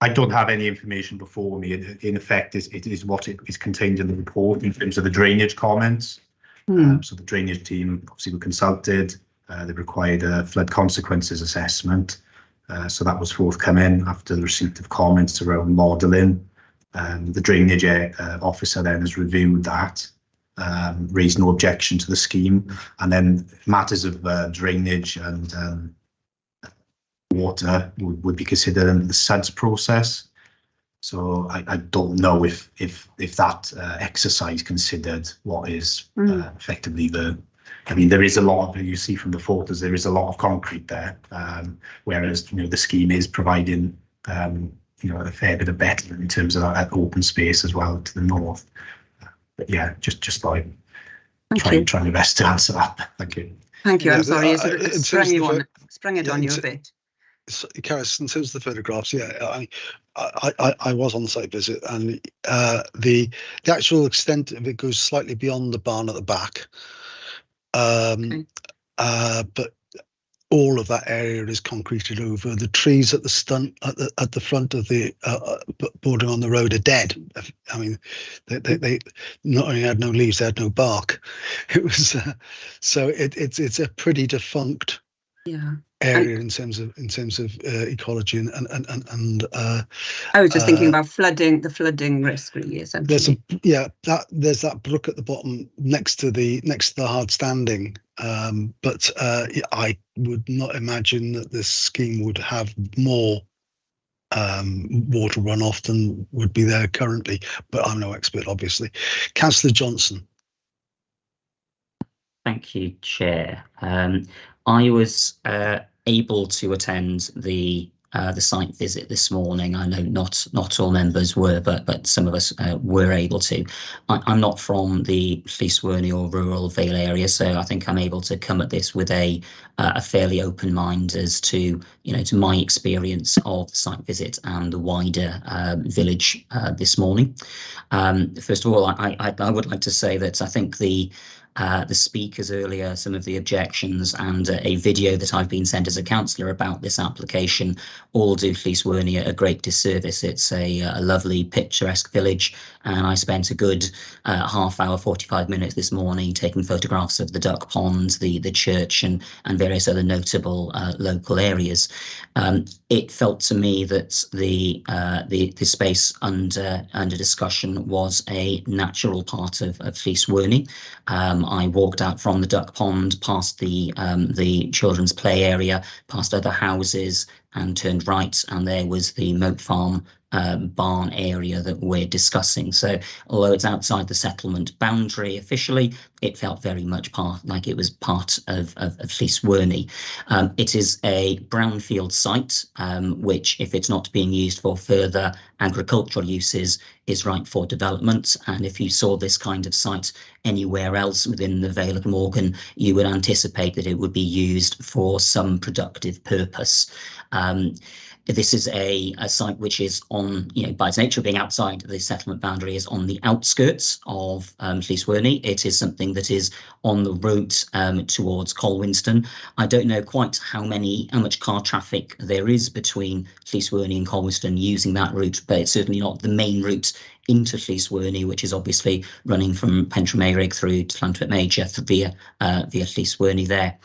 I don't have any information before me. In effect, it is what is contained in the report in terms of the drainage comments. So the drainage team obviously were consulted. They required a flood consequences assessment. So that was forthcoming after the receipt of comments around modelling. The drainage officer then has reviewed that, raised no objection to the scheme, and then matters of drainage and water would be considered under the SUDS process. So I don't know if that exercise considered what is effectively the. I mean, there is a lot of, you see from the photos, there is a lot of concrete there, whereas, you know, the scheme is providing, you know, a fair bit of betterment in terms of that open space as well to the north. But yeah, just by trying your best to answer that. Thank you. Thank you. Yeah, I'm sorry. sprung it on you a bit. Karis, in terms of the photographs, yeah, I was on the site visit, and the actual extent of it goes slightly beyond the barn at the back. But all of that area is concreted over. The trees at the front of the bordering on the road are dead. I mean, they not only had no leaves, they had no bark. It was so it's a pretty defunct area in terms of ecology and I was just thinking about the flooding risk, really. Essentially, there's that brook at the bottom next to the hard standing, but I would not imagine that this scheme would have more water runoff than would be there currently, but I'm no expert, obviously. Councillor Johnson. Thank you, Chair. I was able to attend the site visit this morning. I know not all members were, but some of us were able to. I'm not from the Llys Werney or rural Vale area, so I think I'm able to come at this with a fairly open mind as to, you know, to my experience of the site visit and the wider village this morning. First of all, I would like to say that I think the speakers earlier, some of the objections and a video that I've been sent as a councillor about this application all do Llys Werney a great disservice. It's a lovely picturesque village, and I spent a good half hour, 45 minutes this morning taking photographs of the duck pond, the church and various other notable local areas. It felt to me that the space under discussion was a natural part of Llys Werney. I walked out from the duck pond, past the children's play area, past other houses, and turned right, and there was the Moat Farm barn area that we're discussing. So although it's outside the settlement boundary officially, it felt very much like it was part of Llys Werney. It is a brownfield site, which, if it's not being used for further agricultural uses, is right for development. And if you saw this kind of site anywhere else within the Vale of Glamorgan, you would anticipate that it would be used for some productive purpose. This is a site which is on, by its nature of being outside the settlement boundary, is on the outskirts of Llys Werney. It is something housing that is on the route towards Colwinston. I don't know quite how much car traffic there is between Llysworney and Colwinston using that route, but it's certainly not the main route into Llysworney, which is obviously running from Pentrym through to Llantwit Major via Llysworney there.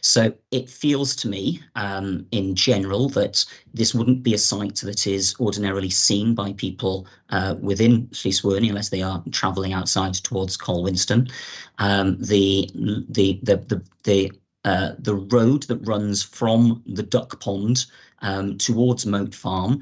So it feels to me, in general, that this wouldn't be a site that is ordinarily seen by people within Llysworney unless they are travelling outside towards Colwinston. The road that runs from the Duck Pond towards Moat Farm,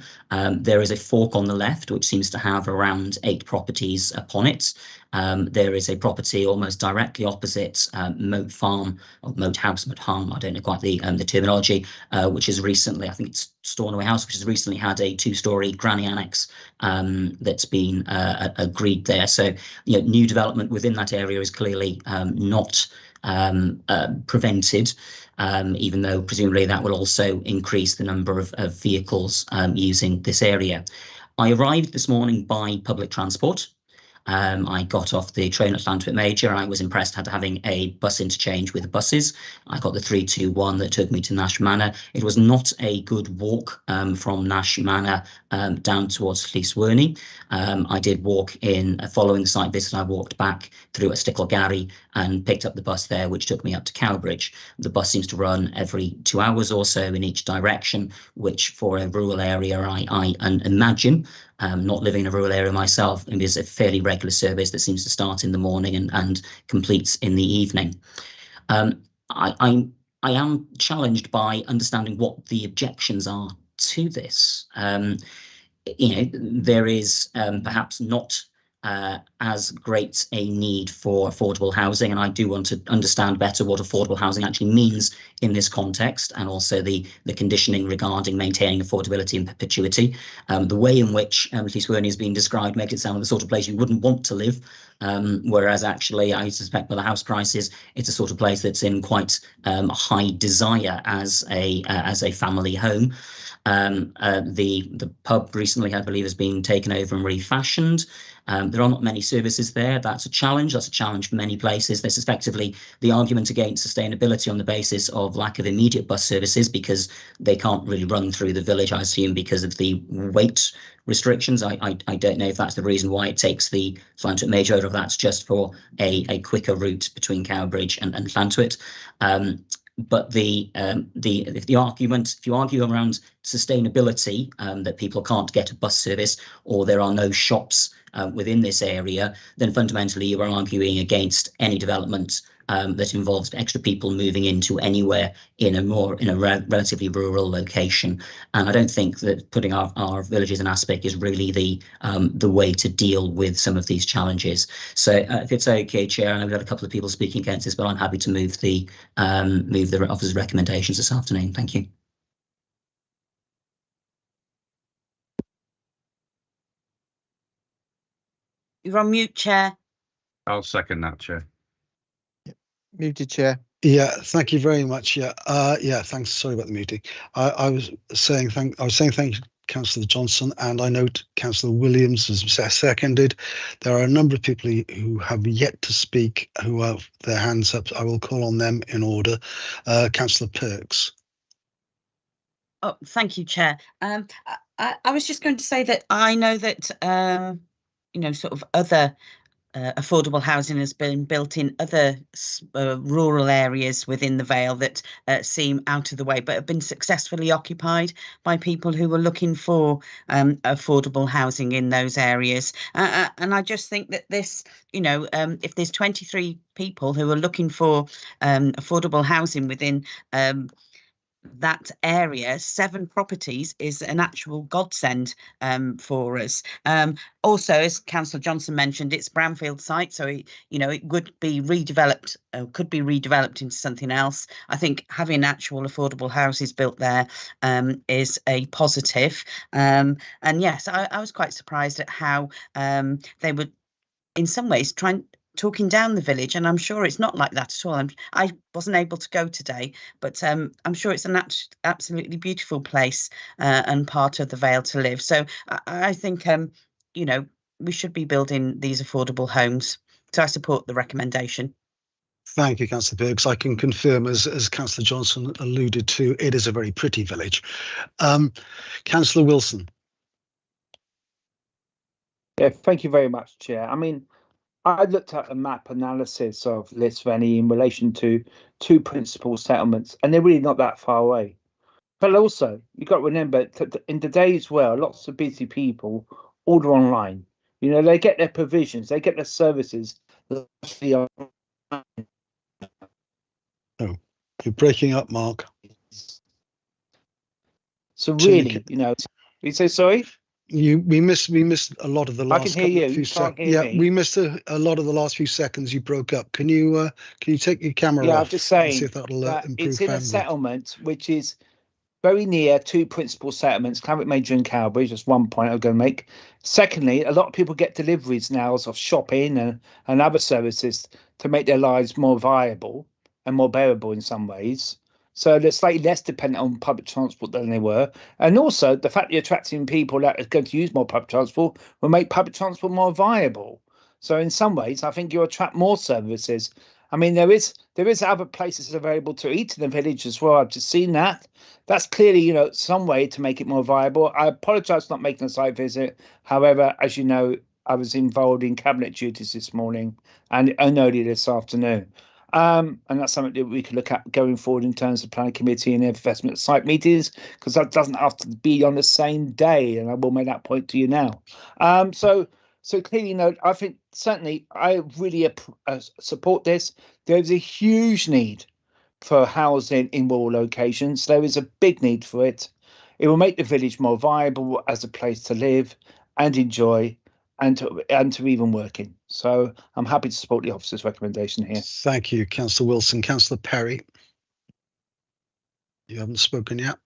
there is a fork on the left which seems to have around 8 properties upon it. There is a property almost directly opposite Moat Farm, or Moat House, Moat Farm, I don't know quite the terminology, which is recently, I think it's Stornoway House, which has recently had a 2-storey granny annex that's been agreed there. So, new development within that area is clearly not prevented, even though presumably that will also increase the number of vehicles using this area. I arrived this morning by public transport. I got off the train at Llantwit Major. I was impressed at having a bus interchange with buses. I got the 321 that took me to Nash Manor. It was not a good walk from Nash Manor down towards Llysworney. I did walk in following the site visit. I walked back through at Sticklegarry and picked up the bus there, which took me up to Cowbridge. The bus seems to run every 2 hours or so in each direction, which for a rural area, I imagine, not living in a rural area myself, it is a fairly regular service that seems to start in the morning and completes in the evening. I am challenged by understanding what the objections are to this. There is perhaps not as great a need for affordable housing, and I do want to understand better what affordable housing actually means in this context, and also the conditioning regarding maintaining affordability and perpetuity. The way in which Llysworney has been described makes it sound like the sort of place you wouldn't want to live, whereas actually I suspect by the house prices it's a sort of place that's in quite high desire as a family home. The pub recently, I believe, has been taken over and refashioned. There are not many services there. That's a challenge. That's a challenge for many places. There's effectively the argument against sustainability on the basis of lack of immediate bus services, because they can't really run through the village, I assume, because of the weight restrictions. I don't know if that's the reason why it takes the Llantwit Major over. If that's just for a quicker route between Cowbridge and Llantwit. But if you argue around sustainability, that people can't get a bus service or there are no shops within this area, then fundamentally you are arguing against any development that involves extra people moving into anywhere in a relatively rural location. And I don't think that putting our villages in aspect is really the way to deal with some of these challenges. So if it's okay, Chair, and I've got a couple of people speaking against this, but I'm happy to move the officer's recommendations this afternoon. Thank you. You're on mute, Chair. I'll second that, Chair. Muted, Chair. Yeah, thank you very much. Yeah, thanks. Sorry about the muting. I was saying thank you to Councillor Johnson, and I note Councillor Williams has seconded. There are a number of people who have yet to speak who have their hands up. I will call on them in order. Councillor Perks. Oh, thank you, Chair. I was just going to say that I know that sort of other affordable housing has been built in other rural areas within the Vale that seem out of the way, but have been successfully occupied by people who were looking for affordable housing in those areas. And I just think that this, if there's 23 people who are looking for affordable housing within that area, 7 properties is an actual godsend for us. Also, as Councillor Johnson mentioned, it's a brownfield site, so it would be redeveloped, could be redeveloped into something else. I think having actual affordable houses built there is a positive. And yes, I was quite surprised at how they would, in some ways, talking down the village, and I'm sure it's not like that at all. I wasn't able to go today, but I'm sure it's an absolutely beautiful place and part of the Vale to live. So I think we should be building these affordable homes. So I support the recommendation. Thank you, Councillor Biggs. I can confirm, as Councillor Johnson alluded to, it is a very pretty village. Councillor Wilson. Yeah, thank you very much, Chair. I mean, I looked at a map analysis of Lisvany in relation to two principal settlements, and they're really not that far away. But also, you've got to remember that in today's world, lots of busy people order online. You know, they get their provisions, they get their services. Oh, you're breaking up, Mark. So really, you know, you say sorry? We missed a lot of the last. I can hear you. You can't hear me. We missed a lot of the last few seconds. You broke up. Can you take your camera off? Yeah, I'm just saying see if that'll improve it's in a bandwidth. settlement which is very near two principal settlements, Claret Major and Cowbridge. That's one point I'm going to make. Secondly, a lot of people get deliveries now of shopping and other services to make their lives more viable and more bearable in some ways. So they're slightly less dependent on public transport than they were. And also the fact that you're attracting people that are going to use more public transport will make public transport more viable. So in some ways, I think you attract more services. I mean, there is other places available to eat in the village as well. I've just seen that. That's clearly, you know, some way to make it more viable. I apologise for not making a site visit. However, as you know, I was involved in cabinet duties this morning and earlier this afternoon. And that's something that we could look at going forward in terms of planning committee and investment site meetings, because that doesn't have to be on the same day. And I will make that point to you now. So clearly, you know, I think certainly I really support this. There's a huge need for housing in rural locations. There is a big need for it. It will make the village more viable as a place to live and enjoy and to even work in. So I'm happy to support the officer's recommendation here. Thank you, Councillor Wilson. Councillor Perry. You haven't spoken yet.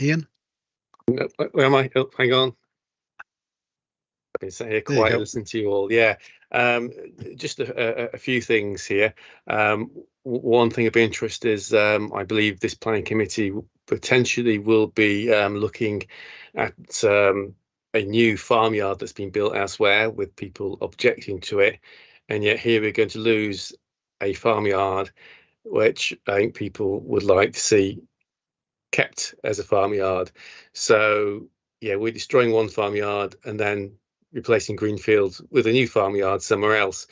Ian? Where am I? Oh, hang on. I've been sitting here quiet listening to you all. Yeah, just a few things here. One thing of interest is I believe this planning committee potentially will be looking at a new farmyard that's been built elsewhere with people objecting to it. And yet here we're going to lose a farmyard, which I think people would like to see kept as a farmyard. So yeah, we're destroying one farmyard and then replacing greenfields with a new farmyard somewhere else.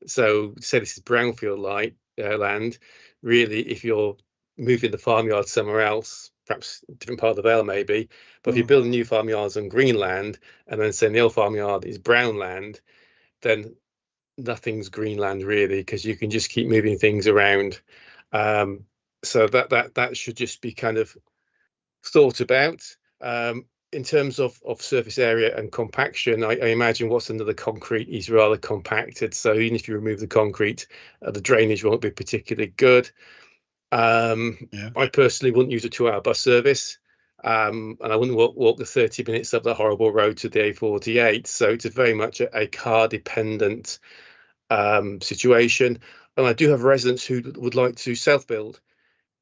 So say this is brownfield land. Really, if you're moving the farmyard somewhere else, perhaps a different part of the Vale maybe, but if you're building new farmyards on green land and then saying the old farmyard is brown land, then nothing's green land really, because you can just keep moving things around. So that should just be kind of thought about. In terms of surface area and compaction, I imagine what's under the concrete is rather compacted. So even if you remove the concrete, the drainage won't be particularly good. I personally wouldn't use a 2-hour bus service, and I wouldn't walk the 30 minutes up the horrible road to the A48. So it's very much a car dependent situation. And I do have residents who would like to self-build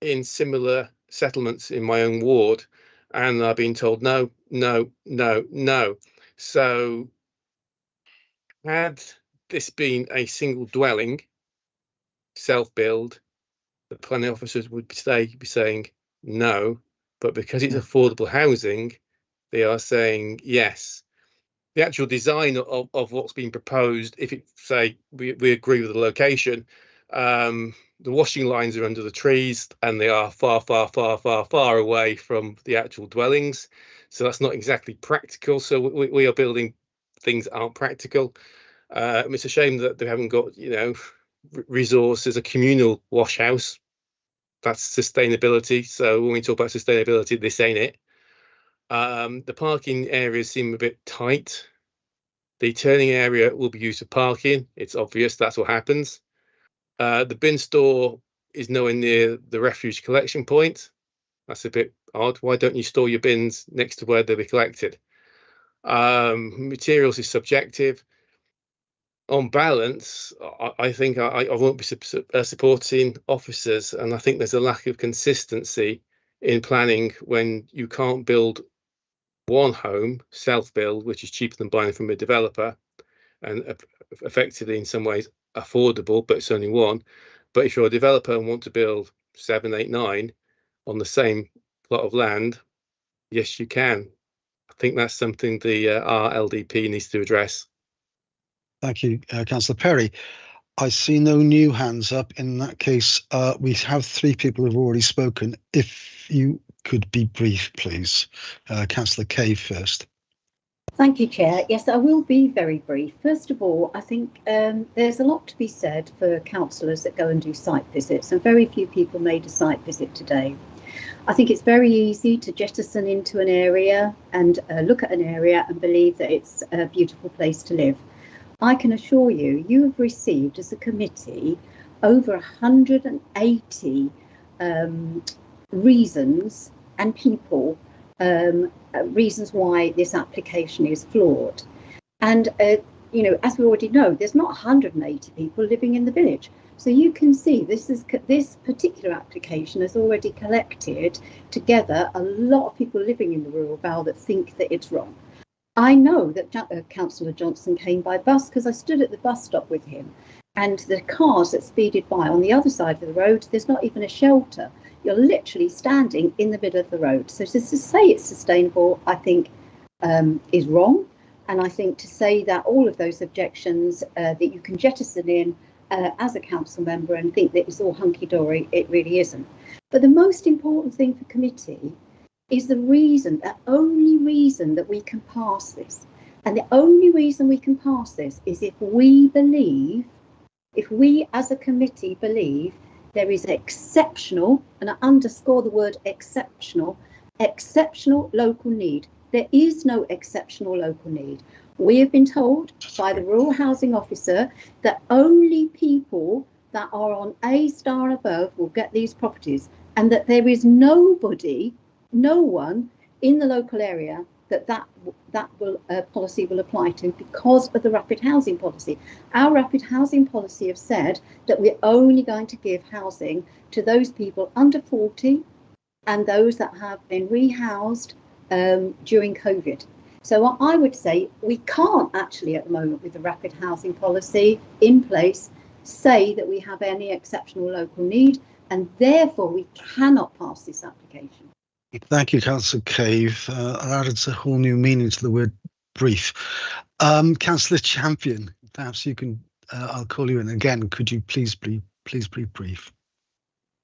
in similar settlements in my own ward, and I've been told no. So had this been a single dwelling self-build, the planning officers would be saying no, but because it's affordable housing, they are saying yes. The actual design of what's been proposed, if it say we agree with the location, the washing lines are under the trees and they are far away from the actual dwellings. So that's not exactly practical. So we are building things that aren't practical. It's a shame that they haven't got, you know, resources, a communal wash house. That's sustainability. So when we talk about sustainability, this ain't it. The parking areas seem a bit tight. The turning area will be used for parking. It's obvious that's what happens. The bin store is nowhere near the refuge collection point. That's a bit odd. Why don't you store your bins next to where they'll be collected? Materials is subjective. On balance, I think I won't be supporting officers, and I think there's a lack of consistency in planning when you can't build one home, self-build, which is cheaper than buying from a developer, and effectively in some ways affordable, but it's only one. But if you're a developer and want to build 7, 8, 9 on the same plot of land, yes, you can. I think that's something the our LDP needs to address. Thank you, Councillor Perry. I see no new hands up. In that case, we have 3 people who've already spoken. If you could be brief, please. Councillor Cave first. Thank you, Chair. Yes, I will be very brief. First of all, I think there's a lot to be said for councillors that go and do site visits, and very few people made a site visit today. I think it's very easy to jettison into an area and look at an area and believe that it's a beautiful place to live. I can assure you, you have received as a committee over 180 reasons and people, reasons why this application is flawed. And, you know, as we already know, there's not 180 people living in the village. So you can see this particular application has already collected together a lot of people living in the rural vale that think that it's wrong. I know that Councillor Johnson came by bus because I stood at the bus stop with him, and the cars that speeded by on the other side of the road, there's not even a shelter. You're literally standing in the middle of the road. So to say it's sustainable, I think is wrong. And I think to say that all of those objections that you can jettison in as a council member and think that it's all hunky-dory, it really isn't. But the most important thing for committee is the only reason that we can pass this. And the only reason we can pass this is if we as a committee believe there is exceptional, and I underscore the word exceptional local need. There is no exceptional local need. We have been told by the rural housing officer that only people that are on A star and above will get these properties, and that there is no one in the local area that policy will apply to because of the rapid housing policy. Our rapid housing policy have said that we're only going to give housing to those people under 40 and those that have been rehoused during COVID. So I would say we can't actually at the moment, with the rapid housing policy in place, say that we have any exceptional local need, and therefore we cannot pass this application. Thank you, Councillor Cave. That adds a whole new meaning to the word brief. Councillor Champion, perhaps you can, I'll call you in again. Could you please be brief?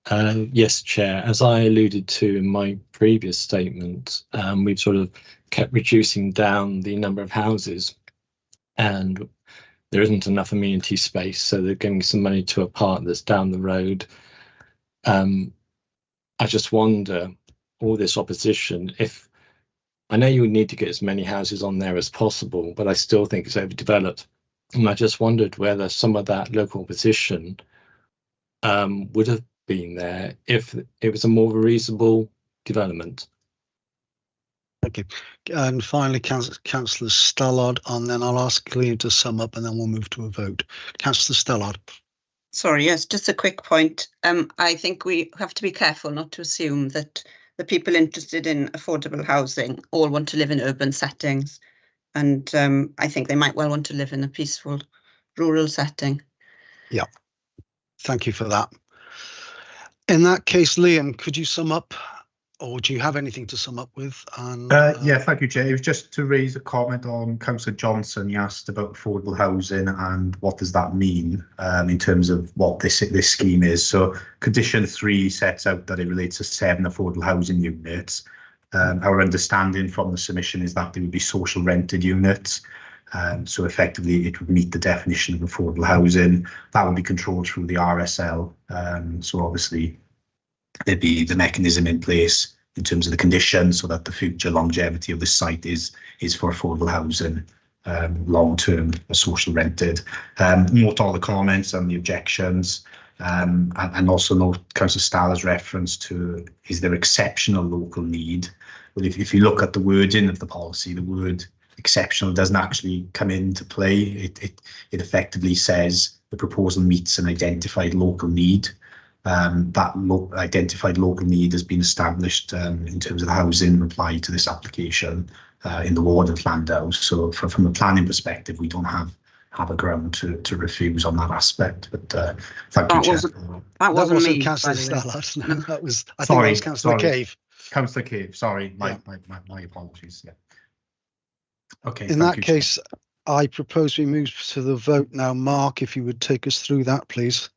Yes, Chair. As I alluded to in my previous statement, we've sort of kept reducing down the number of houses, and there isn't enough amenity space, so they're giving some money to a park that's down the road. I just wonder, all this opposition, if I know you would need to get as many houses on there as possible, but I still think it's overdeveloped. And I just wondered whether some of that local opposition would have been there if it was a more reasonable development. Thank you. And finally, Councillor Stallard, and then I'll ask Liam to sum up and then we'll move to a vote. Councillor Stallard. Sorry, yes, just a quick point. I think we have to be careful not to assume that the people interested in affordable housing all want to live in urban settings. And I think they might well want to live in a peaceful rural setting. Yeah, thank you for that. In that case, Liam, could you sum up, or do you have anything to sum up with? And, yeah, thank you, Jay. It was just to raise a comment on Councillor Johnson. He asked about affordable housing and what does that mean in terms of what this scheme is. So condition 3 sets out that it relates to 7 affordable housing units. Our understanding from the submission is that they would be social rented units. So effectively it would meet the definition of affordable housing. That would be controlled through the RSL. So obviously there'd be the mechanism in place in terms of the conditions so that the future longevity of the site is for affordable housing, long-term, social rented. Note all the comments and the objections, and also note Councillor Staller's reference to, is there exceptional local need? Well, if you look at the wording of the policy, the word exceptional doesn't actually come into play. It effectively says the proposal meets an identified local need. That identified local need has been established in terms of the housing applied to this application in the ward of Llandau. So from a planning perspective, we don't have have a ground to refuse on that aspect. But thank you, Chair. That wasn't me, Councillor by the way. Stallard. No, that was. I think Sorry, that was Councillor sorry. Cave. Councillor Cave. Sorry, my apologies. Yeah. Okay. In that case, I propose we move to the vote now. Mark, if you would take us through that, please.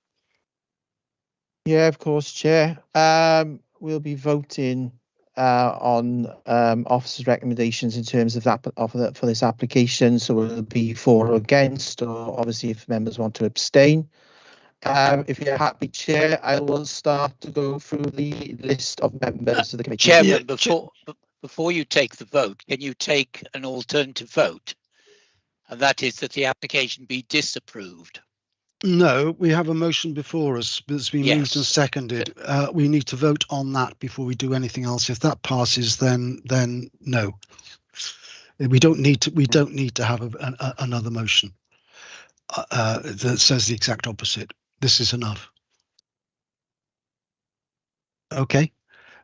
Yeah, of course, Chair. We'll be voting on officers' recommendations in terms of that for this application. So it'll be for or against, or obviously if members want to abstain. If you're happy, Chair, I will start to go through the list of members of the committee. Chairman, before you take the vote, can you take an alternative vote? And that is that the application be disapproved. No, we have a motion before us that's been moved and Yes. seconded. We need to vote on that before we do anything else. If that passes, then no. We don't need to have another motion that says the exact opposite. This is enough. Okay.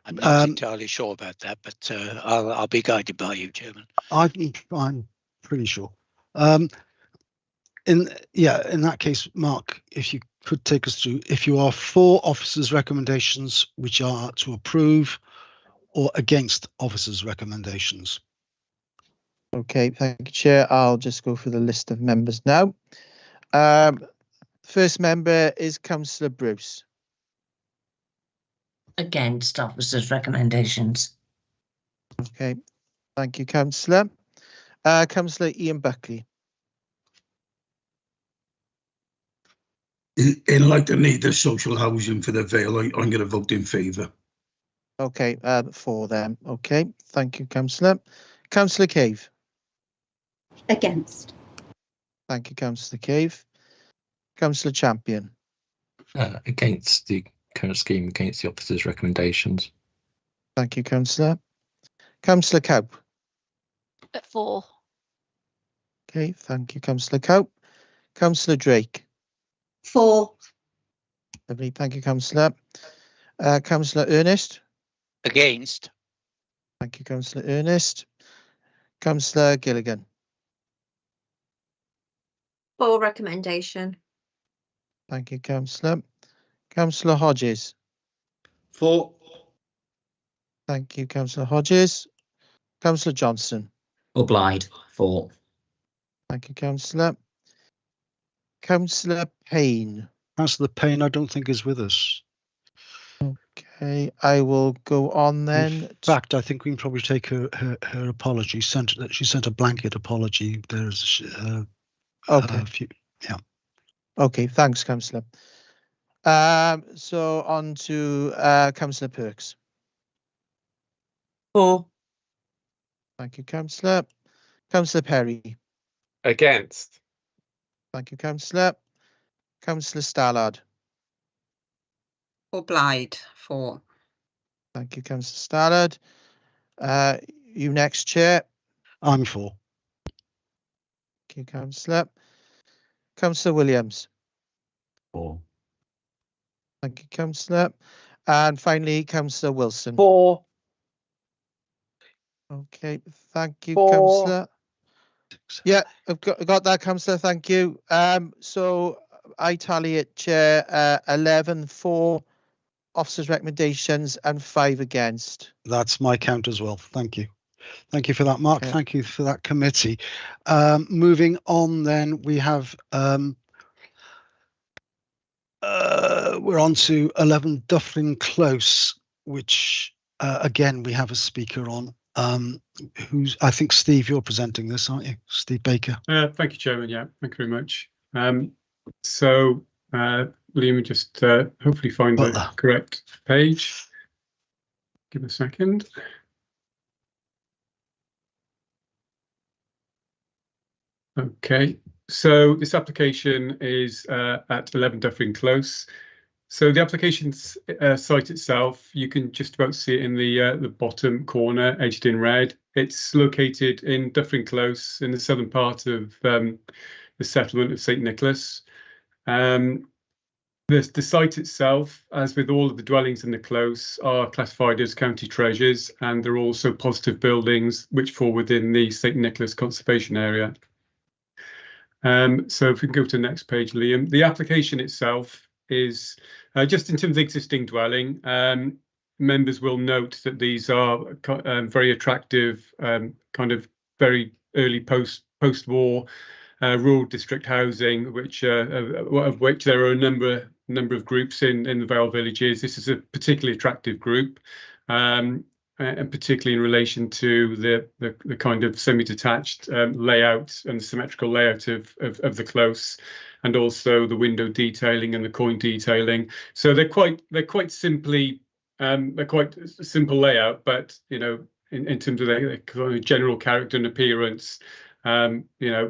I'm not entirely sure about that, but I'll be guided by you, Chairman. I'm pretty sure. In that case, Mark, if you could take us through, if you are for officers' recommendations, which are to approve, or against officers' recommendations. Okay, thank you, Chair. I'll just go through the list of members now. First member is Councillor Bruce. Against officers' recommendations. Okay, thank you, Councillor. Councillor Ian Buckley. In light of need of social housing for the Vale, I'm going to vote in favour. Okay, for them. Okay, thank you, Councillor. Councillor Cave. Against. Thank you, Councillor Cave. Councillor Champion. Against the current scheme, against the officers' recommendations. Thank you, Councillor. Councillor Cowp. For. Okay, thank you, Councillor Cowp. Councillor Drake. For. Lovely, thank you, Councillor. Councillor Ernest. Against. Thank you, Councillor Ernest. Councillor Gilligan. For recommendation. Thank you, Councillor. Councillor Hodges. For. Thank you, Councillor Hodges. Councillor Johnson. Obliged. For. Thank you, Councillor. Councillor Payne. Councillor Payne, I don't think is with us. Okay, I will go on then. In fact, I think we can probably take her apology. She sent a blanket apology. There's okay. A few, yeah. Okay, thanks, Councillor. So on to Councillor Perks. For. Thank you, Councillor. Councillor Perry. Against. Thank you, Councillor. Councillor Stallard. Obliged. For. Thank you, Councillor Stallard. You next, Chair. I'm for. Thank you, Councillor. Councillor Williams. For. Thank you, Councillor. And finally, Councillor Wilson. For. Okay, thank you, For. Councillor. Yeah, I've got that, Councillor. Thank you. So I tally it, Chair. 11 for officers' recommendations and 5 against. That's my count as well. Thank you. Thank you for that, Mark. Okay. Thank you for that committee. Moving on, then we have we're on to 11 Dufflin Close, which again we have a speaker on. Who's, I think, Steve, you're presenting this, aren't you? Steve Baker. Thank you, Chairman. Yeah, thank you very much. So Liam, just hopefully find the correct page. Give a second. Okay, so this application is at 11 Dufflin Close. So the application's site itself, you can just about see it in the bottom corner, edged in red. It's located in Dufflin Close in the southern part of the settlement of St Nicholas. The site itself, as with all of the dwellings in the close, are classified as county treasures, and they're also positive buildings which fall within the St Nicholas conservation area. So if we can go to the next page, Liam. The application itself is just in terms of the existing dwelling. Members will note that these are very attractive, kind of very early post-war rural district housing, which of which there are a number of groups in the Vale Villages. This is a particularly attractive group, and particularly in relation to the kind of semi-detached layout and symmetrical layout of the close, and also the window detailing and the coin detailing. So they're quite simply they're quite simple layout, but you know, in terms of their kind of general character and appearance, you know,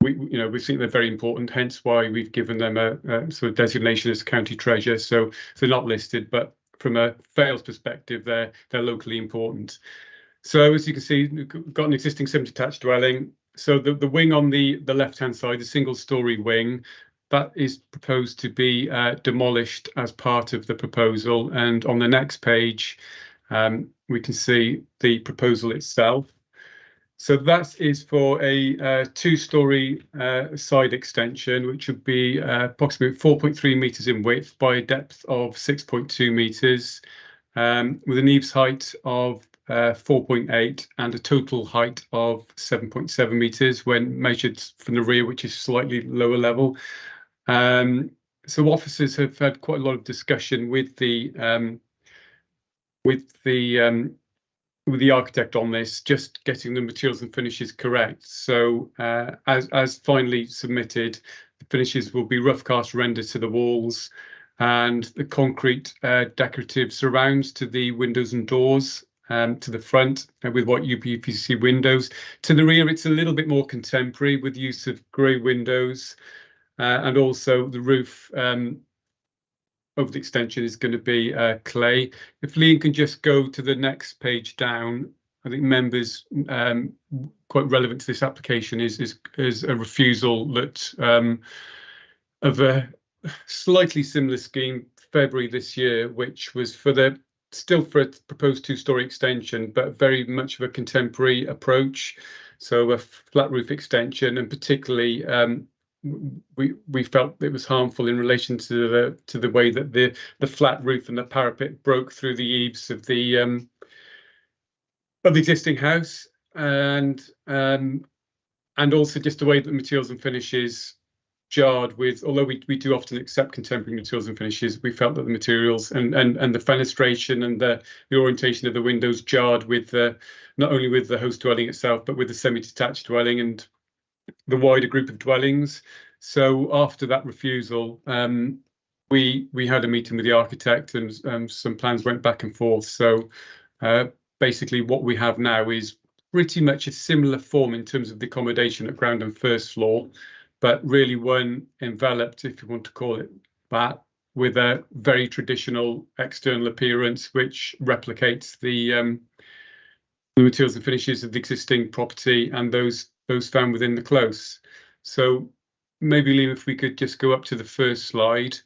we think they're very important, hence why we've given them a sort of designation as county treasure. So they're not listed, but from a Vale's perspective, they're locally important. So as you can see, we've got an existing semi-detached dwelling. So the wing on the left-hand side, the single-storey wing, that is proposed to be demolished as part of the proposal. And on the next page, we can see the proposal itself. So that is for a two-storey side extension, which would be approximately 4.3 metres in width by a depth of 6.2 metres, with an eaves height of 4.8 and a total height of 7.7 metres when measured from the rear, which is slightly lower level. So officers have had quite a lot of discussion with the architect on this, just getting the materials and finishes correct. So as finally submitted, the finishes will be rough cast rendered to the walls, and the concrete decorative surrounds to the windows and doors to the front with white UPVC windows. To the rear, it's a little bit more contemporary with use of grey windows, and also the roof of the extension is going to be clay. If Liam can just go to the next page down, I think members quite relevant to this application is a refusal that of a slightly similar scheme February this year, which was still for a proposed two-storey extension, but very much of a contemporary approach. So a flat roof extension, and particularly we felt it was harmful in relation to the way that the flat roof and the parapet broke through the eaves of the existing house, and also just the way that the materials and finishes jarred with, although we do often accept contemporary materials and finishes, we felt that the materials and the fenestration and the orientation of the windows jarred with not only with the host dwelling itself, but with the semi-detached dwelling and the wider group of dwellings. So after that refusal, we had a meeting with the architect, and some plans went back and forth. So basically what we have now is pretty much a similar form in terms of the accommodation at ground and first floor, but really one enveloped, if you want to call it that, with a very traditional external appearance which replicates the materials and finishes of the existing property and those found within the close. So maybe, Liam, if we could just go up to the first slide.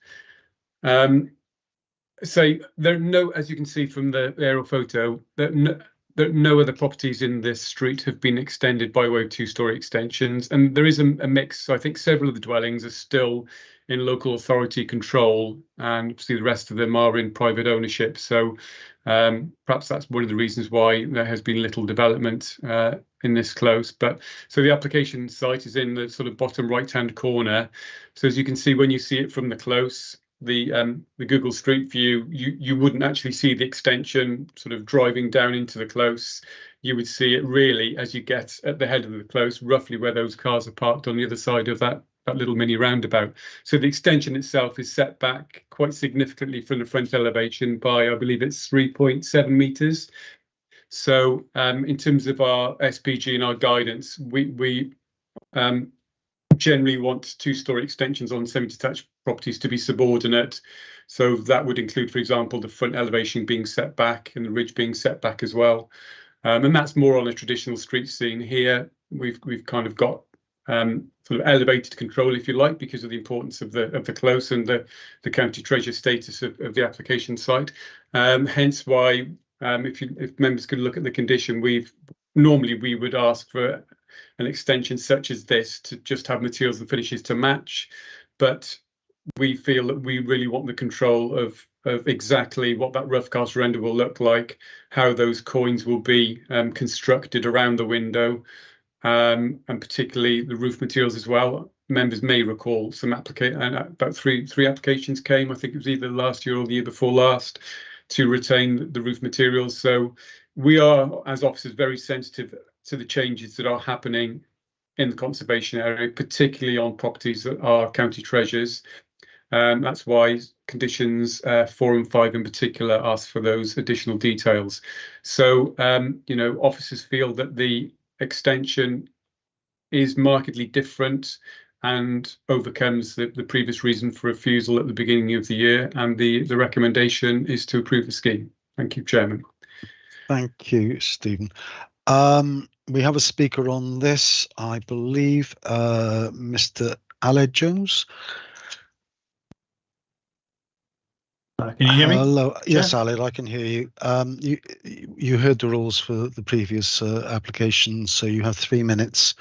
So there are no, as you can see from the aerial photo, no other properties in this street have been extended by way of two-storey extensions, and there is a mix. So I think several of the dwellings are still in local authority control, and obviously the rest of them are in private ownership. So perhaps that's one of the reasons why there has been little development in this close. But so the application site is in the sort of bottom right-hand corner. So as you can see, when you see it from the close, the Google Street View, you wouldn't actually see the extension sort of driving down into the close. You would see it really as you get at the head of the close, roughly where those cars are parked on the other side of that little mini roundabout. So the extension itself is set back quite significantly from the front elevation by, I believe it's 3.7 meters. So in terms of our SPG and our guidance, we generally want two-storey extensions on semi-detached properties to be subordinate. So that would include, for example, the front elevation being set back and the ridge being set back as well. And that's more on a traditional street scene. Here we've kind of got sort of elevated control, if you like, because of the importance of the close and the county treasure status of the application site. Hence why, if members could look at the condition, we would ask for an extension such as this to just have materials and finishes to match, but we feel that we really want the control of exactly what that rough cast render will look like, how those coins will be constructed around the window, and particularly the roof materials as well. Members may recall some about three applications came, I think it was either last year or the year before last, to retain the roof materials. So we are, as officers, very sensitive to the changes that are happening in the conservation area, particularly on properties that are county treasures. That's why conditions 4 and 5 in particular ask for those additional details. So, officers feel that the extension is markedly different and overcomes the previous reason for refusal at the beginning of the year, and the recommendation is to approve the scheme. Thank you, Chairman. Thank you, Stephen. We have a speaker on this, I believe, Mr. Aled Jones. Can you hear me? Hello. Yes, Aled, I can hear you. You heard the rules for the previous application, so you have 3 minutes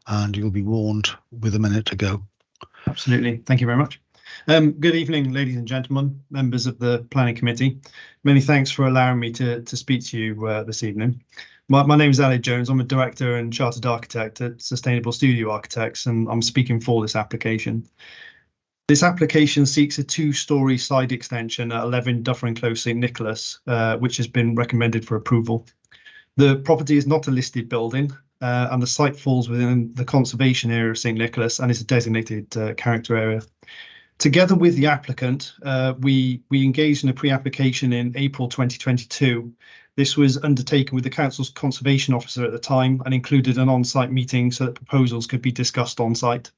and you'll be warned with a minute to go. Absolutely. Thank you very much. Good evening, ladies and gentlemen, members of the Planning Committee. Many thanks for allowing me to speak to you this evening. My name is Aled Jones. I'm a director and chartered architect at Sustainable Studio Architects, and I'm speaking for this application. This application seeks a 2-storey side extension at 11 Dufferin Close, St Nicholas, which has been recommended for approval. The property is not a listed building, and the site falls within the conservation area of St Nicholas and is a designated character area. Together with the applicant, we engaged in a pre-application in April 2022. This was undertaken with the council's conservation officer at the time and included an on-site meeting so that proposals could be discussed on-site.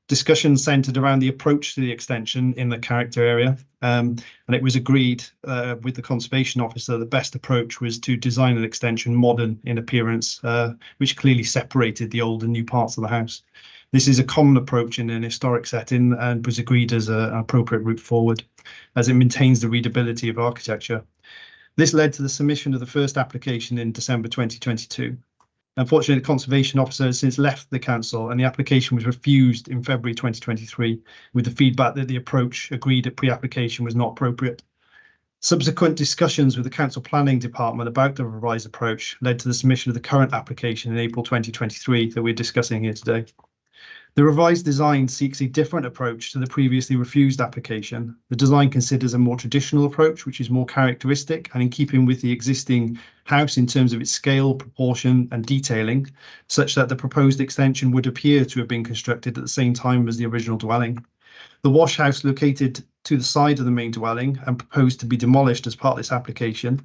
Discussions centred around the approach to the extension in the character area, and it was agreed with the conservation officer the best approach was to design an extension modern in appearance, which clearly separated the old and new parts of the house. This is a common approach in an historic setting and was agreed as an appropriate route forward, as it maintains the readability of architecture. This led to the submission of the first application in December 2022. Unfortunately, the Conservation Officer has since left the Council and the application was refused in February 2023 with the feedback that the approach agreed at pre-application was not appropriate. Subsequent discussions with the Council Planning Department about the revised approach led to the submission of the current application in April 2023 that we're discussing here today. The revised design seeks a different approach to the previously refused application. The design considers a more traditional approach, which is more characteristic and in keeping with the existing house in terms of its scale, proportion and detailing, such that the proposed extension would appear to have been constructed at the same time as the original dwelling. The wash house located to the side of the main dwelling and proposed to be demolished as part of this application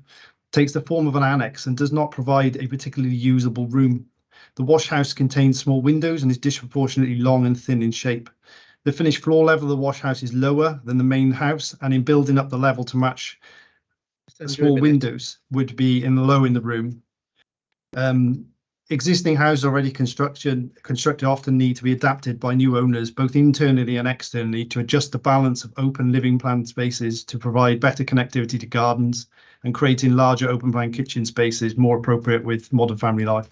takes the form of an annex and does not provide a particularly usable room. The wash house contains small windows and is disproportionately long and thin in shape. The finished floor level of the wash house is lower than the main house, and in building up the level to match the small windows would be low in the room. Existing houses already constructed often need to be adapted by new owners, both internally and externally, to adjust the balance of open living plan spaces to provide better connectivity to gardens and creating larger open plan kitchen spaces more appropriate with modern family life.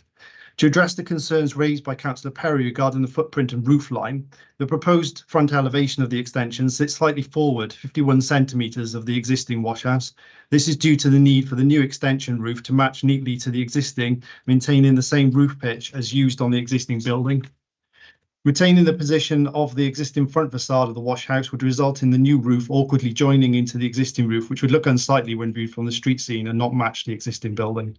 To address the concerns raised by Councillor Perry regarding the footprint and roof line, the proposed front elevation of the extension sits slightly forward 51 centimetres of the existing wash house. This is due to the need for the new extension roof to match neatly to the existing, maintaining the same roof pitch as used on the existing building. Retaining the position of the existing front facade of the wash house would result in the new roof awkwardly joining into the existing roof, which would look unsightly when viewed from the street scene and not match the existing building.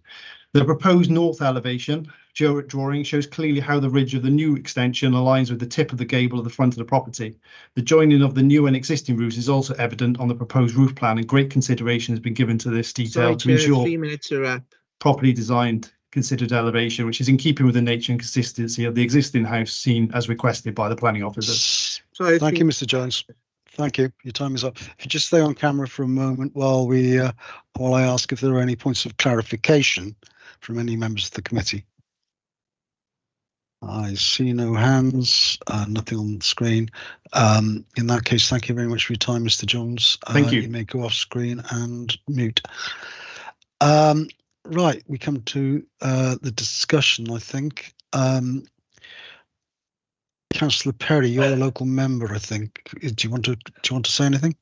The proposed north elevation drawing shows clearly how the ridge of the new extension aligns with the tip of the gable of the front of the property. The joining of the new and existing roofs is also evident on the proposed roof plan, and great consideration has been given to this detail to ensure 3 minutes are up. Properly designed considered elevation, which is in keeping with the nature and consistency of the existing house seen as requested by the planning officer. Thank you, Mr. Jones. Thank you. Your time is up. If you just stay on camera for a moment while I ask if there are any points of clarification from any members of the committee. I see no hands, nothing on the screen. In that case, thank you very much for your time, Mr. Jones. Thank you. You may go off screen and mute. Right, we come to the discussion, I think. Councillor Perry, you're a local member, I think. Do you want to say anything?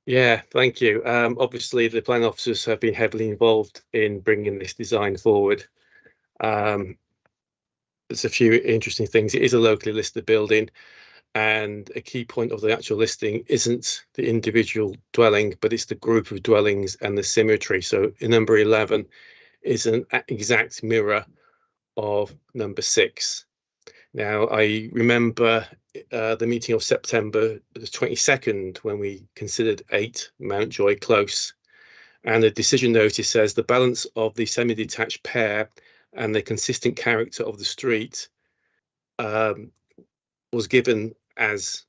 Yeah, thank you. Obviously, the planning officers have been heavily involved in bringing this design forward. There's a few interesting things. It is a locally listed building, and a key point of the actual listing isn't the individual dwelling, but it's the group of dwellings and the symmetry. So in number 11 is an exact mirror of number 6. Now, I remember the meeting of September the 22nd when we considered 8 Mountjoy Close, and the decision notice says the balance of the semi-detached pair and the consistent character of the street was given as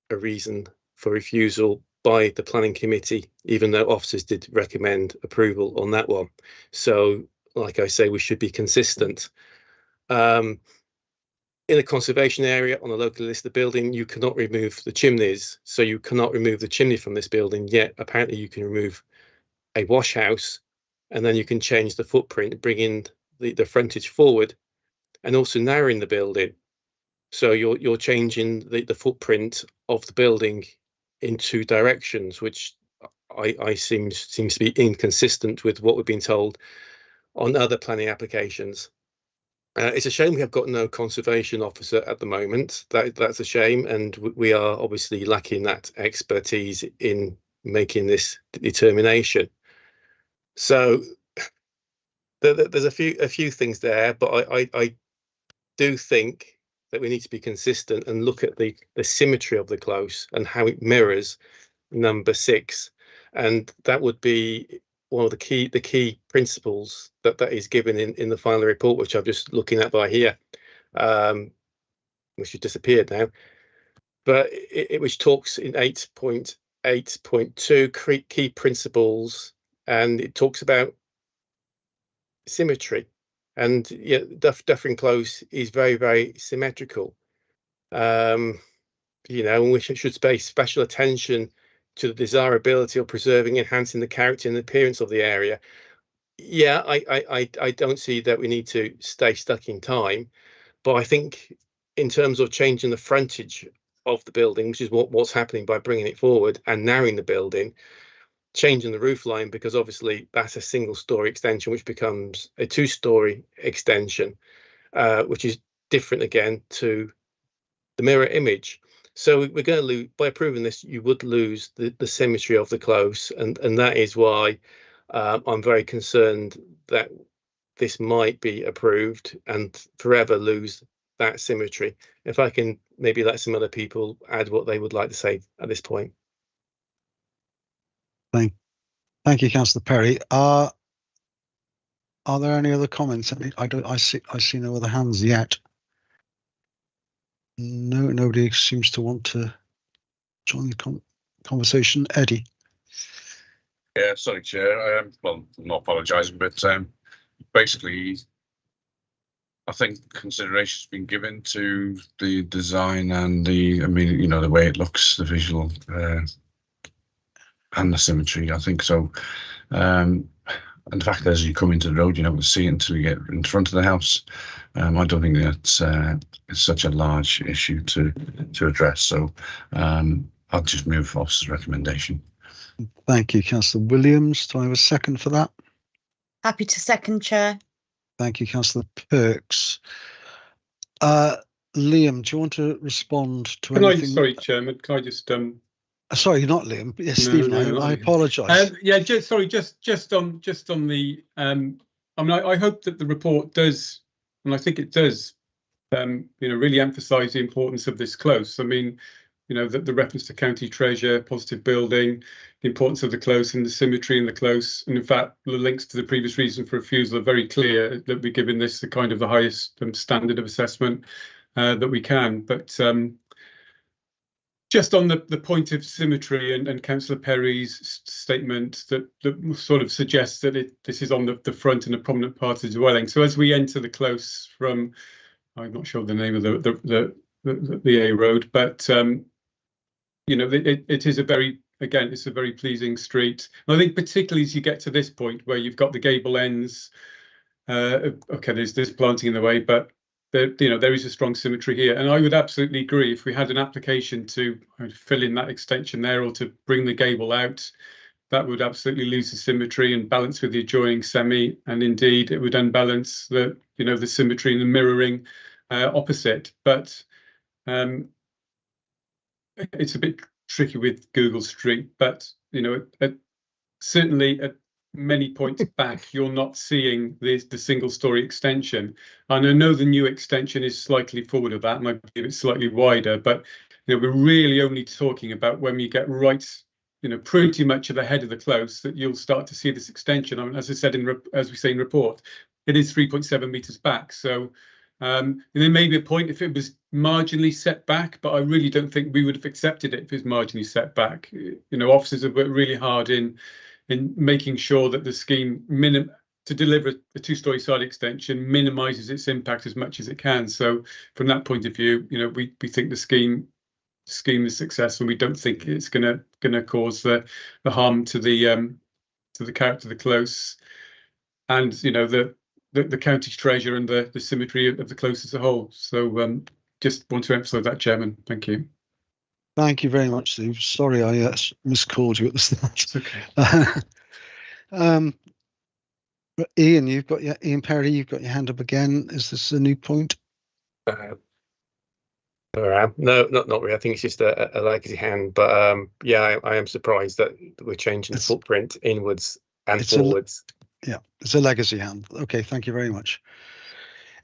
a reason for refusal by the planning committee, even though officers did recommend approval on that one. So, like I say, we should be consistent. In a conservation area on a locally listed building, you cannot remove the chimneys. So you cannot remove the chimney from this building, yet apparently you can remove a wash house, and then you can change the footprint, bringing the frontage forward and also narrowing the building. So you're changing the footprint of the building in 2 directions, which I seems to be inconsistent with what we've been told on other planning applications. It's a shame we have got no conservation officer at the moment. That's a shame, and we are obviously lacking that expertise in making this determination. So there's a few things there, but I do think that we need to be consistent and look at the symmetry of the close and how it mirrors number 6, and that would be one of the key principles that is given in the final report, which I'm just looking at by here, which has disappeared now, but which talks in 8.8.2 key principles, and it talks about symmetry, and yeah, Dufferin Close is very, very symmetrical. And we should pay special attention to the desirability of preserving, enhancing the character and appearance of the area. Yeah, I don't see that we need to stay stuck in time, but I think in terms of changing the frontage of the building, which is what's happening by bringing it forward and narrowing the building, changing the roof line, because obviously that's a single-story extension which becomes a 2-story extension, which is different again to the mirror image. So we're going to lose, by approving this, you would lose the symmetry of the close, and that is why I'm very concerned that this might be approved and forever lose that symmetry. If I can maybe let some other people add what they would like to say at this point. Thank you, Councillor Perry. Are there any other comments? I see no other hands yet. No, nobody seems to want to join the conversation. Eddie. Yeah, sorry, Chair. Well, I'm not apologising, but basically, I think consideration's been given to the design and the way it looks, the visual, and the symmetry. I think so. And the fact that as you come into the road, you don't see it until you get in front of the house. I don't think that's it's such a large issue to address. So I'll just move officer's recommendation. Thank you, Councillor Williams. Do I have a second for that? Happy to second, Chair. Thank you, Councillor Perks. Liam, do you want to respond to anything? Sorry, Chairman, can I just Sorry, not Liam. Yes, Stephen. No, I apologise. Yeah, just on the. I hope that the report does, and I think it does, really emphasise the importance of this close. I mean, that the reference to county treasure, positive building, the importance of the close and the symmetry in the close, and in fact, the links to the previous reason for refusal are very clear. That we're giving this the kind of the highest standard of assessment that we can, but. Just on the point of symmetry and Councillor Perry's statement that sort of suggests that this is on the front and a prominent part of the dwelling. So as we enter the close from, I'm not sure the name of the A road, but it is a very, again, it's a very pleasing street. And I think particularly as you get to this point where you've got the gable ends okay, there's planting in the way, but there is a strong symmetry here. And I would absolutely agree, if we had an application to fill in that extension there or to bring the gable out, that would absolutely lose the symmetry and balance with the adjoining semi, and indeed it would unbalance the symmetry and the mirroring opposite. But it's a bit tricky with Google Street, but certainly at many points back, you're not seeing the single story extension. And I know the new extension is slightly forward of that, and I believe it's slightly wider, but we're really only talking about when we get right, pretty much at the head of the close, that you'll start to see this extension. I mean, as I said as we say in report, it is 3.7 meters back. So there may be a point if it was marginally set back, but I really don't think we would have accepted it if it's marginally set back. Officers have worked really hard in making sure that the scheme to deliver a two-story side extension minimises its impact as much as it can. So from that point of view, we think the scheme is successful. We don't think it's going to cause the harm to the character of the close, and the county treasure and the symmetry of the close as a whole. So just want to emphasise that, Chairman. Thank you. Thank you very much, Steve. Sorry, I miscalled you at the start. Okay. Ian, Ian Perry, you've got your hand up again. Is this a new point? No, not really. I think it's just a legacy hand. But yeah, I am surprised that we're changing the footprint inwards and forwards. Yeah, it's a legacy hand. Okay, thank you very much.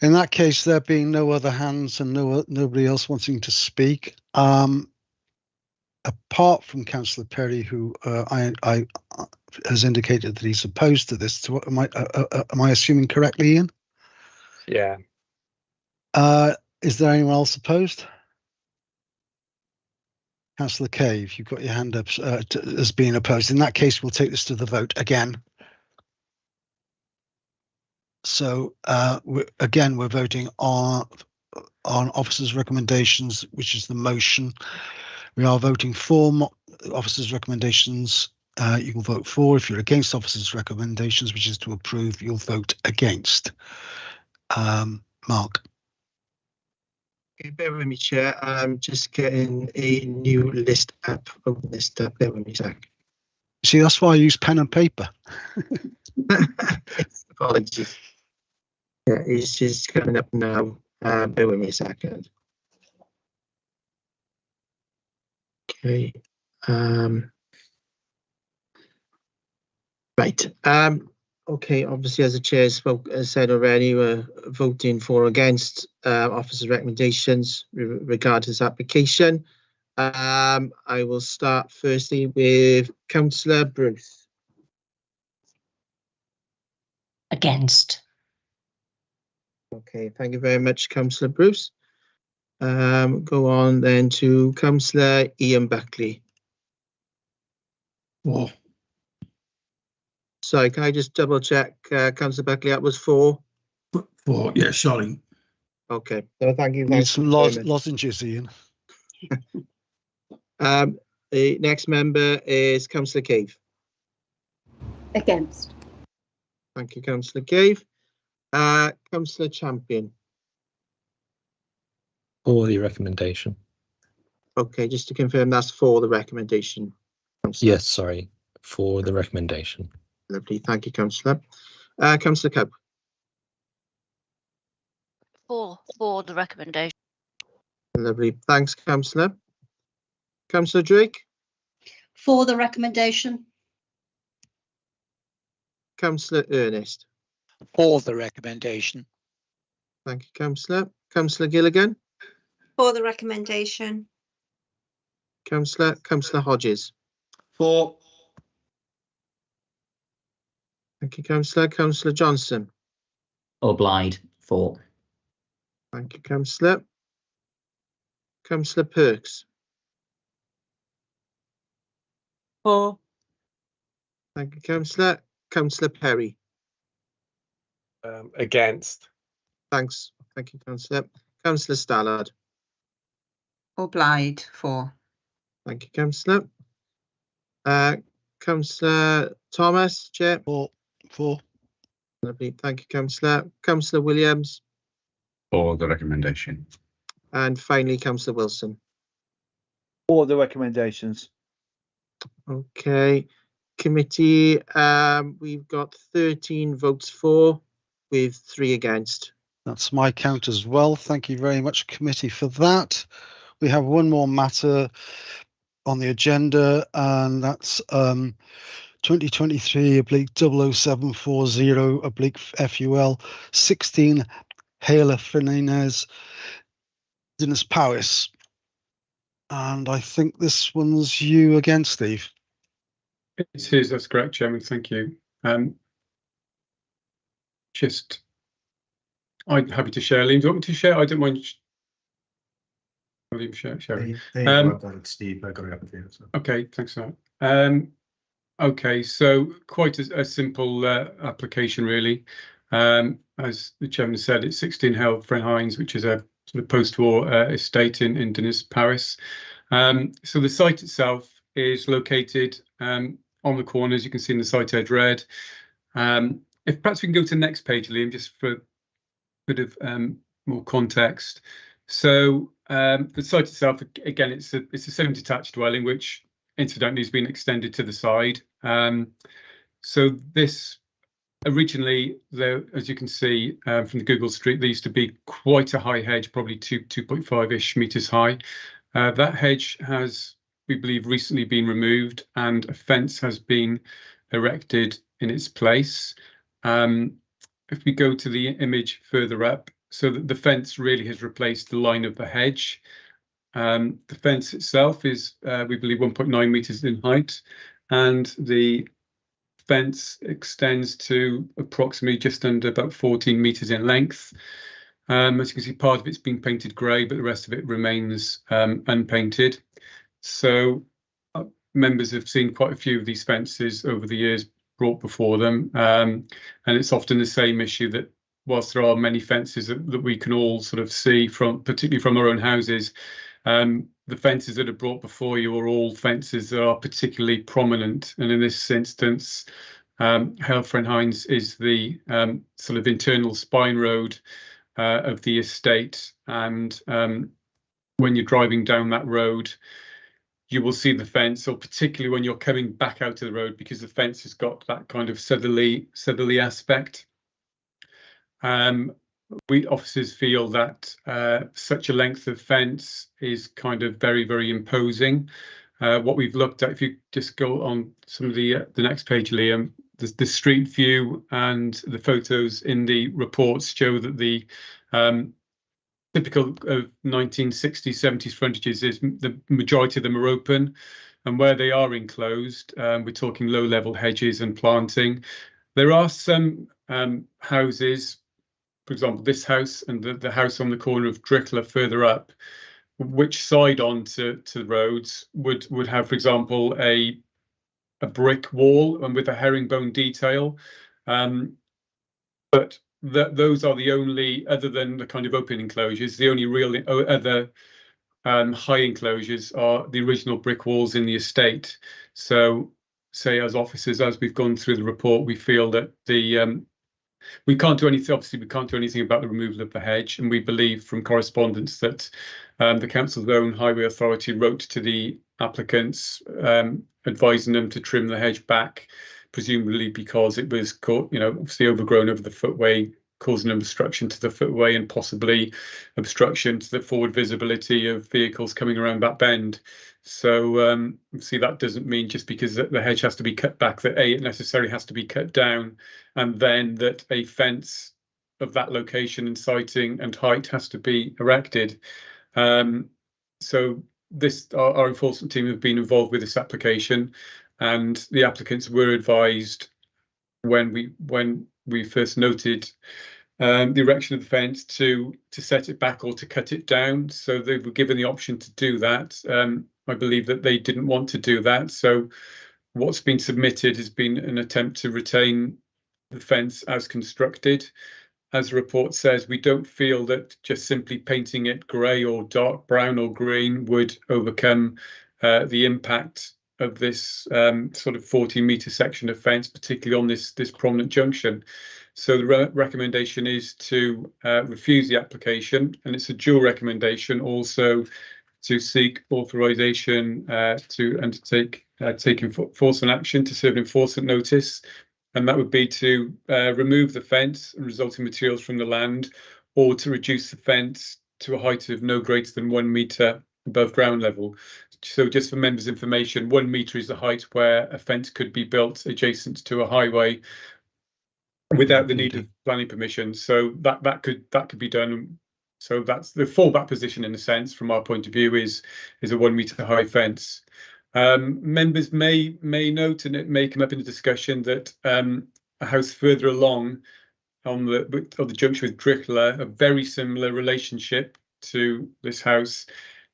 In that case, there being no other hands and nobody else wanting to speak, apart from Councillor Perry, who I has indicated that he's opposed to this. Am I assuming correctly, Ian? Yeah. Is there anyone else opposed? Councillor Cave, you've got your hand up as being opposed. In that case, we'll take this to the vote again. So we're voting on officers' recommendations, which is the motion. We are voting for officers' recommendations. You can vote for. If you're against officers' recommendations, which is to approve, you'll vote against. Mark. Okay, bear with me, Chair. I'm just getting a new list up. Open this up. Bear with me a sec. See, that's why I use pen and paper. Apologies. Yeah, it's just coming up now. Bear with me a second. Okay. Right. Okay. Obviously, as the chair said already, we're voting for or against officers' recommendations regarding this application. I will start firstly with Councillor Bruce. Against. Okay, thank you very much, Councillor Bruce. Go on then to Councillor Ian Buckley. For. Sorry, can I just double check, Councillor Buckley, that was for? For, yeah, sorry. Okay, so thank you. Need some lozenges, Ian. The next member is Councillor Cave. Against. Thank you, Councillor Cave. Councillor Champion. For the recommendation. Okay, just to confirm, that's for the recommendation. Yes, sorry, for the recommendation. Lovely, thank you, Councillor. Councillor Cope. For the recommendation. Lovely, thanks, Councillor. Councillor Drake. For the recommendation. Councillor Ernest. For the recommendation. Thank you, Councillor. Councillor Gilligan. For the recommendation. Councillor Hodges. For. Thank you, Councillor. Councillor Johnson. Obliged. For. Thank you, Councillor. Councillor Perks. For. Thank you, Councillor. Councillor Perry. Against. Thanks. Thank you, Councillor. Councillor Stallard. Obliged. For. Thank you, Councillor. Councillor Thomas, Chair. For. Lovely. Thank you, Councillor. Councillor Williams. For the recommendation. And finally, Councillor Wilson. For the recommendations. Okay. Committee, we've got 13 votes for with 3 against. That's my count as well. Thank you very much, committee, for that. We have one more matter on the agenda, and that's 2023/00740/FUL 16 Hela Fernandez, Dinas Powys. And I think this one's you again, Steve. It is, that's correct, Chairman. Thank you. I'm happy to share. Liam, do you want me to share? I don't mind. Sharing. I've got it, Steve. I've got it up here. So. Okay, thanks for that. Okay, so quite a simple application, really. As the Chairman said, it's 16 Hela Fernandez, which is a sort of post-war estate in Dinas Powys. So the site itself is located on the corner, as you can see in the site edge red. If perhaps we can go to the next page, Liam, just for a bit of more context. So the site itself, again, it's a semi-detached dwelling, which incidentally has been extended to the side. So this originally, there, as you can see from the Google Street, there used to be quite a high hedge, probably 2.5-ish meters high. That hedge has, we believe, recently been removed, and a fence has been erected in its place. If we go to the image further up, so that the fence really has replaced the line of the hedge. The fence itself is, we believe, 1.9 meters in height, and the fence extends to approximately just under about 14 meters in length. As you can see, part of it's been painted grey, but the rest of it remains unpainted. So members have seen quite a few of these fences over the years brought before them, and it's often the same issue that whilst there are many fences that we can all sort of see from, particularly from our own houses, the fences that are brought before you are all fences that are particularly prominent. And in this instance, Hela Fernandez is the sort of internal spine road of the estate. And when you're driving down that road, you will see the fence, or particularly when you're coming back out of the road, because the fence has got that kind of southerly aspect. We officers feel that such a length of fence is kind of very, very imposing. What we've looked at, if you just go on some of the next page, Liam, the street view and the photos in the reports show that the typical of 1960s, 70s frontages is the majority of them are open, and where they are enclosed, we're talking low-level hedges and planting. There are some houses, for example, this house and the house on the corner of Drickler further up, which side on to the roads would have, for example, a brick wall and with a herringbone detail. But those are the only, other than the kind of open enclosures, the only real other high enclosures are the original brick walls in the estate. So, say as officers, as we've gone through the report, we feel that we can't do anything. Obviously, we can't do anything about the removal of the hedge, and we believe from correspondence that the council's own highway authority wrote to the applicants advising them to trim the hedge back, presumably because it was, obviously overgrown over the footway, causing an obstruction to the footway and possibly obstruction to the forward visibility of vehicles coming around that bend. So see, that doesn't mean just because the hedge has to be cut back that it necessarily has to be cut down, and then that a fence of that location and siting and height has to be erected. So our enforcement team have been involved with this application, and the applicants were advised when we first noted the erection of the fence to set it back or to cut it down. So they were given the option to do that. I believe that they didn't want to do that. So what's been submitted has been an attempt to retain the fence as constructed. As the report says, we don't feel that just simply painting it grey or dark brown or green would overcome the impact of this sort of 14-metre section of fence, particularly on this prominent junction. So the recommendation is to refuse the application, and it's a dual recommendation also to seek authorization to undertake enforcement action, to serve an enforcement notice, and that would be to remove the fence and resulting materials from the land, or to reduce the fence to a height of no greater than 1 metre above ground level. So just for members' information, 1 metre is the height where a fence could be built adjacent to a highway without the need of planning permission. So that could be done. So that's the fallback position, in a sense, from our point of view, is a 1 metre high fence. Members may note, and it may come up in the discussion, that a house further along on the junction with Drickler, a very similar relationship to this house,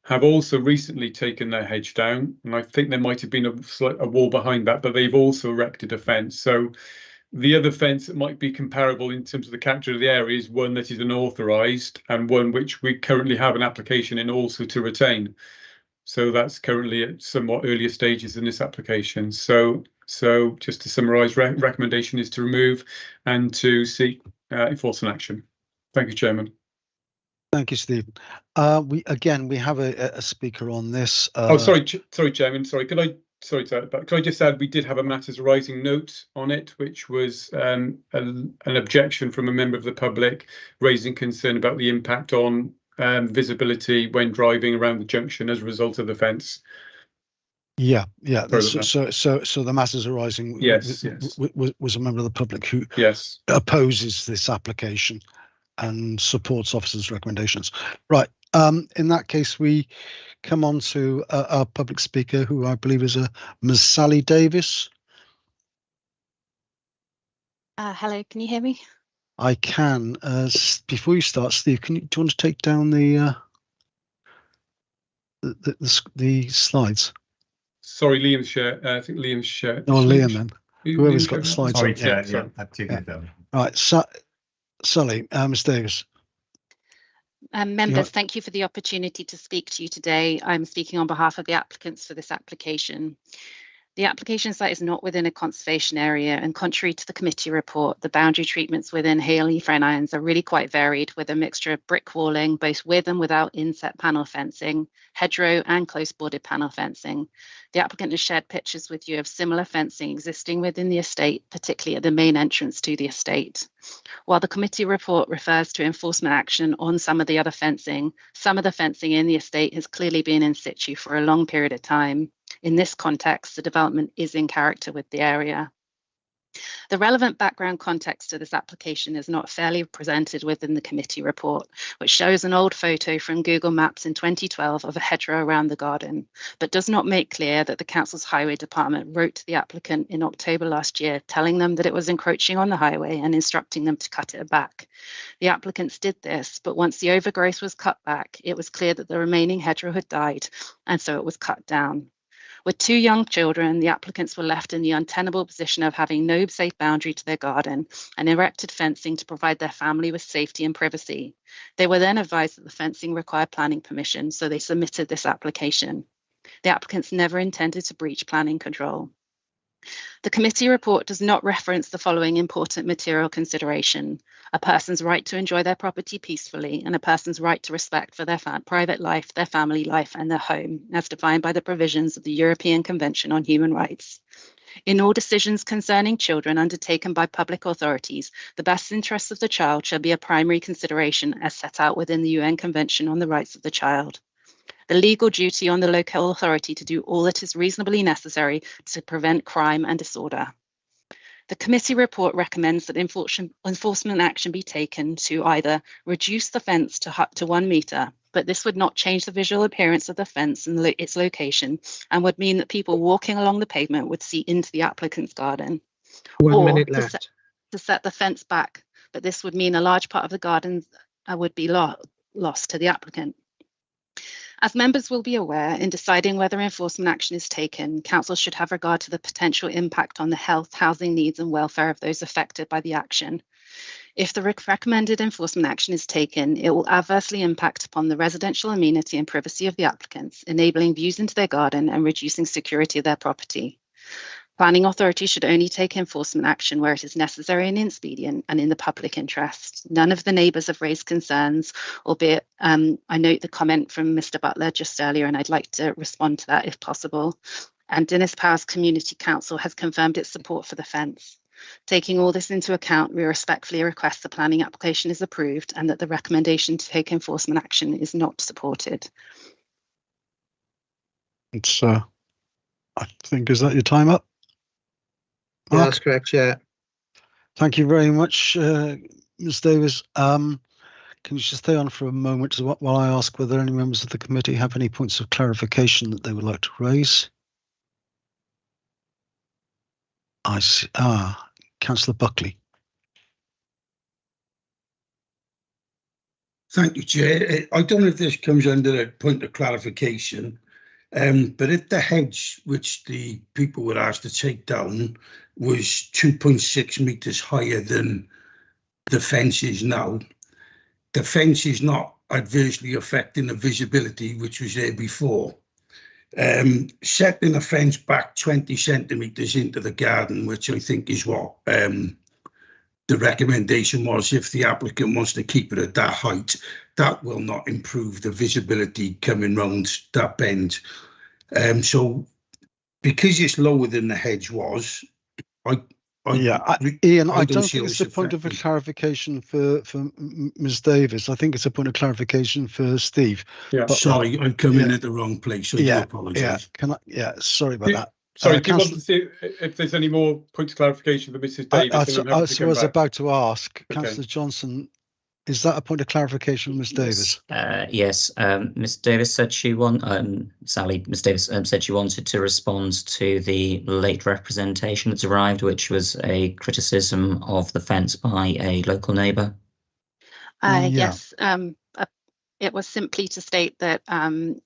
have also recently taken their hedge down, and I think there might have been a wall behind that, but they've also erected a fence. So the other fence that might be comparable in terms of the character of the area is one that is unauthorised, and one which we currently have an application in also to retain. So that's currently at somewhat earlier stages in this application. So just to summarise, recommendation is to remove and to seek enforcement action. Thank you, Chairman. Thank you, Stephen. We have a speaker on this. Sorry, Chairman. Could I just add, we did have a matters arising note on it, which was an objection from a member of the public raising concern about the impact on visibility when driving around the junction as a result of the fence. Yeah. So the matters arising was a member of the public who opposes this application and supports officers' recommendations. Right. In that case, we come on to our public speaker, who I believe is Ms. Sally Davis. Hello, can you hear me? I can. Before you start, Steve, do you want to take down the slides? Sorry, Liam's share. I think Liam's share. Oh, Liam then. Whoever's got the slides. Sorry, Chair. Yeah, I've taken them. Right, Sally, Ms. Davis. Members, thank you for the opportunity to speak to you today. I'm speaking on behalf of the applicants for this application. The application site is not within a conservation area, and contrary to the committee report, the boundary treatments within Hayley Fen Irons are really quite varied, with a mixture of brick walling, both with and without inset panel fencing, hedgerow and close bordered panel fencing. The applicant has shared pictures with you of similar fencing existing within the estate, particularly at the main entrance to the estate. While the committee report refers to enforcement action on some of the other fencing, some of the fencing in the estate has clearly been in situ for a long period of time. In this context, the development is in character with the area. The relevant background context to this application is not fairly presented within the committee report, which shows an old photo from Google Maps in 2012 of a hedgerow around the garden, but does not make clear that the council's highway department wrote to the applicant in October last year, telling them that it was encroaching on the highway and instructing them to cut it back. The applicants did this, but once the overgrowth was cut back, it was clear that the remaining hedgerow had died, and so it was cut down. With 2 young children, the applicants were left in the untenable position of having no safe boundary to their garden and erected fencing to provide their family with safety and privacy. They were then advised that the fencing required planning permission, so they submitted this application. The applicants never intended to breach planning control. The committee report does not reference the following important material consideration: a person's right to enjoy their property peacefully and a person's right to respect for their private life, their family life and their home, as defined by the provisions of the European Convention on Human Rights. In all decisions concerning children undertaken by public authorities, the best interests of the child shall be a primary consideration as set out within the UN Convention on the Rights of the Child. The legal duty on the local authority to do all that is reasonably necessary to prevent crime and disorder. The committee report recommends that enforcement action be taken to either reduce the fence to 1 metre, but this would not change the visual appearance of the fence and its location, and would mean that people walking along the pavement would see into the applicant's garden. 1 minute left. To set the fence back, but this would mean a large part of the garden would be lost to the applicant. As members will be aware, in deciding whether enforcement action is taken, council should have regard to the potential impact on the health, housing needs and welfare of those affected by the action. If the recommended enforcement action is taken, it will adversely impact upon the residential amenity and privacy of the applicants, enabling views into their garden and reducing security of their property. Planning authority should only take enforcement action where it is necessary and expedient and in the public interest. None of the neighbours have raised concerns, albeit I note the comment from Mr Butler just earlier, and I'd like to respond to that if possible. And Dinas Powers Community Council has confirmed its support for the fence. Taking all this into account, we respectfully request the planning application is approved and that the recommendation to take enforcement action is not supported. It's, I think, is that your time up? Yeah, that's correct, yeah. Thank you very much, Ms Davis. Can you just stay on for a moment while I ask whether any members of the committee have any points of clarification that they would like to raise? I see. Councillor Buckley. Thank you, Chair. I don't know if this comes under a point of clarification, but if the hedge which the people were asked to take down was 2.6 metres higher than the fence is now, the fence is not adversely affecting the visibility which was there before. Setting a fence back 20 centimetres into the garden, which I think is what the recommendation was, if the applicant wants to keep it at that height, that will not improve the visibility coming round that bend. So because it's lower than the hedge was, Ian, I don't think it's a point of a clarification for Ms Davis. I think it's a point of clarification for Steve. Yeah, but, sorry, I'm coming at the wrong place. So I do apologise. Sorry about that. Sorry, do you want to see if there's any more points of clarification for Mrs Davis? I was about to ask, Councillor Johnson, is that a point of clarification, Ms Davis? Yes, Ms Davis said she Ms Davis said she wanted to respond to the late representation that's arrived, which was a criticism of the fence by a local neighbour. Yes, it was simply to state that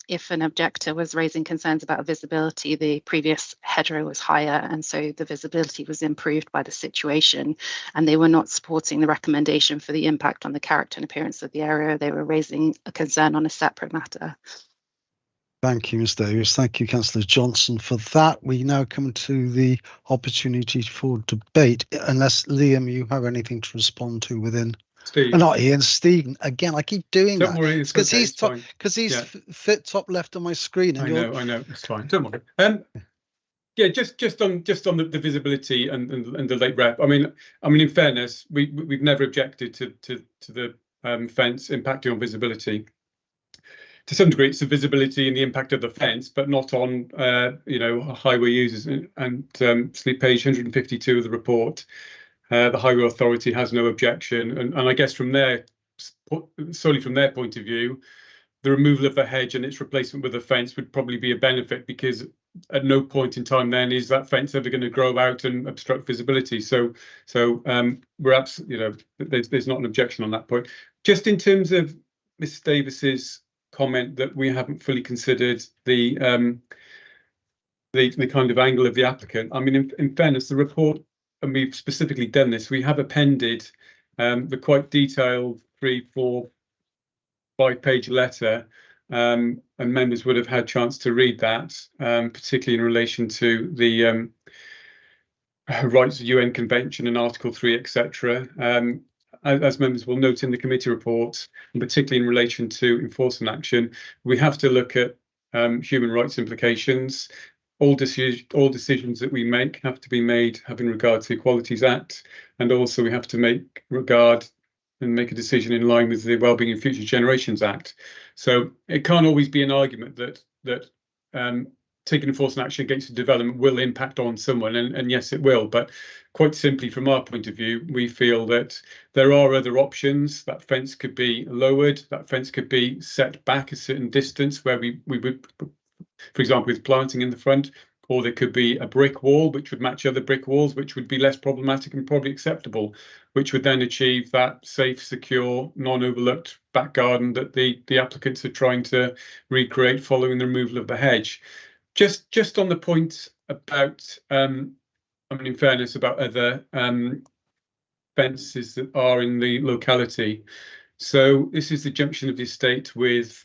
if an objector was raising concerns about visibility, the previous hedgerow was higher, and so the visibility was improved by the situation, and they were not supporting the recommendation for the impact on the character and appearance of the area. They were raising a concern on a separate matter. Thank you, Ms Davis. Thank you, Councillor Johnson, for that. We now come to the opportunity for debate, unless, Liam, you have anything to respond to within. Steve. Not Ian, Stephen. Again, I keep doing Don't that. worry, it's because he's fit top left on my screen. And I know, it's fine. Don't worry. Yeah, just on the visibility and the late rep. I mean, in fairness, we've never objected to the fence impacting on visibility. To some degree, it's the visibility and the impact of the fence, but not on highway users. And sleep page 152 of the report. The Highway Authority has no objection, and I guess solely from their point of view, the removal of the hedge and its replacement with a fence would probably be a benefit, because at no point in time then is that fence ever going to grow out and obstruct visibility. So we're absolutely, there's not an objection on that point. Just in terms of Ms Davis's comment that we haven't fully considered the kind of angle of the applicant. I mean, in fairness, the report, and we've specifically done this, we have appended the quite detailed 3-4-5 page letter, and members would have had a chance to read that, particularly in relation to the rights of UN Convention and Article 3, etc. As members will note in the committee report, and particularly in relation to enforcement action, we have to look at human rights implications. All decisions that we make have to be made having regard to the Equalities Act, and also we have to make a decision in line with the Wellbeing and Future Generations Act. So it can't always be an argument that taking enforcement action against a development will impact on someone, and yes, it will. But quite simply, from our point of view, we feel that there are other options. That fence could be lowered. That fence could be set back a certain distance where we would, for example, with planting in the front, or there could be a brick wall which would match other brick walls, which would be less problematic and probably acceptable, which would then achieve that safe, secure, non-overlooked back garden that the applicants are trying to recreate following the removal of the hedge. Just on the point about, in fairness, about other fences that are in the locality. So this is the junction of the estate with,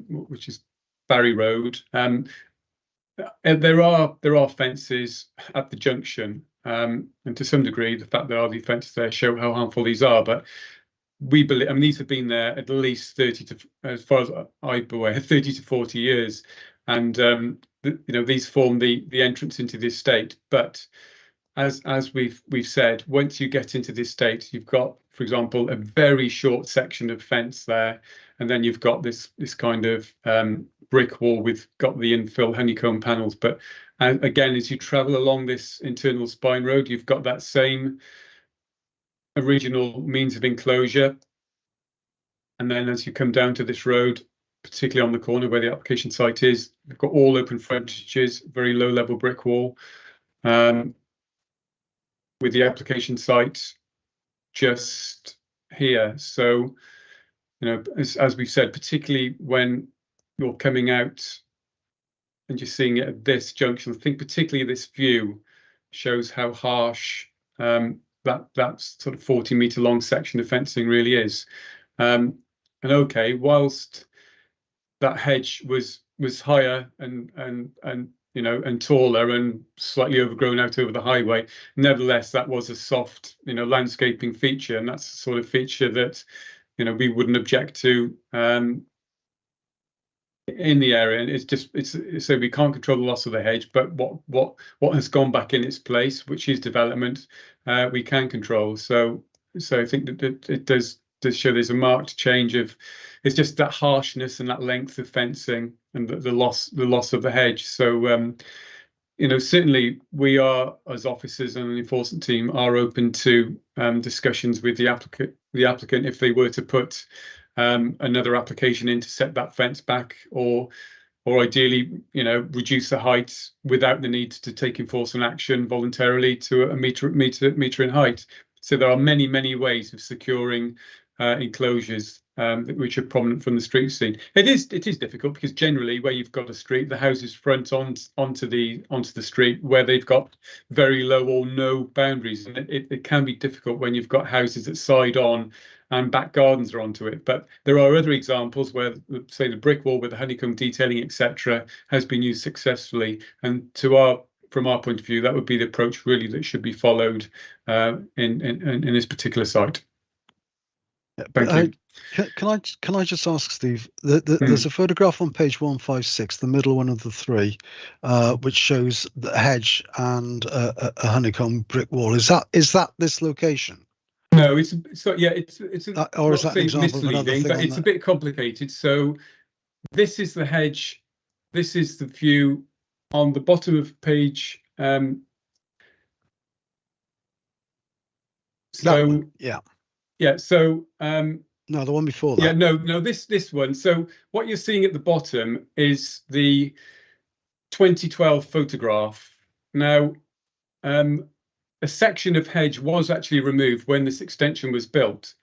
which is Barry Road. there are fences at the junction, and to some degree, the fact there are these fences there show how harmful these are. But we believe, I mean, these have been there at least 30 to, as far as I'm aware, 30 to 40 years, and these form the entrance into the estate. But as we've said, once you get into this estate, you've got, for example, a very short section of fence there, and then you've got this kind of brick wall with got the infill honeycomb panels. But again, as you travel along this internal spine road, you've got that same original means of enclosure. And then as you come down to this road, particularly on the corner where the application site is, you've got all open frontages, very low level brick wall, with the application site just here. So, as we've said, particularly when you're coming out and you're seeing it at this junction, I think particularly this view shows how harsh that sort of 40-metre long section of fencing really is. And okay, whilst that hedge was higher and taller and slightly overgrown out over the highway, nevertheless that was a soft landscaping feature, and that's the sort of feature that we wouldn't object to in the area. And it's so we can't control the loss of the hedge, but what has gone back in its place, which is development, we can control. So I think that it does show there's a marked change of, it's just that harshness and that length of fencing and the loss of the hedge. So certainly we are, as officers and the enforcement team, are open to discussions with the applicant if they were to put another application in to set that fence back, or ideally reduce the height without the need to take enforcement action voluntarily to a metre in height. So there are many ways of securing enclosures which are prominent from the street scene. It is difficult because generally where you've got a street, the houses front onto the street where they've got very low or no boundaries, and it can be difficult when you've got houses that side on and back gardens are onto it. But there are other examples where, say, the brick wall with the honeycomb detailing, etc., has been used successfully, and from our point of view, that would be the approach really that should be followed in this particular site. Thank you. Can I just ask, Steve? There's a photograph on page 156, the middle one of the three, which shows the hedge and a honeycomb brick wall. Is that this location? No, it's or is that an example of another thing? But it's a bit complicated. So this is the hedge. This is the view on the bottom of page. Yeah. So no, the one before that. Yeah, no, this one. So what you're seeing at the bottom is the 2012 photograph. Now, a section of hedge was actually removed when this extension was built.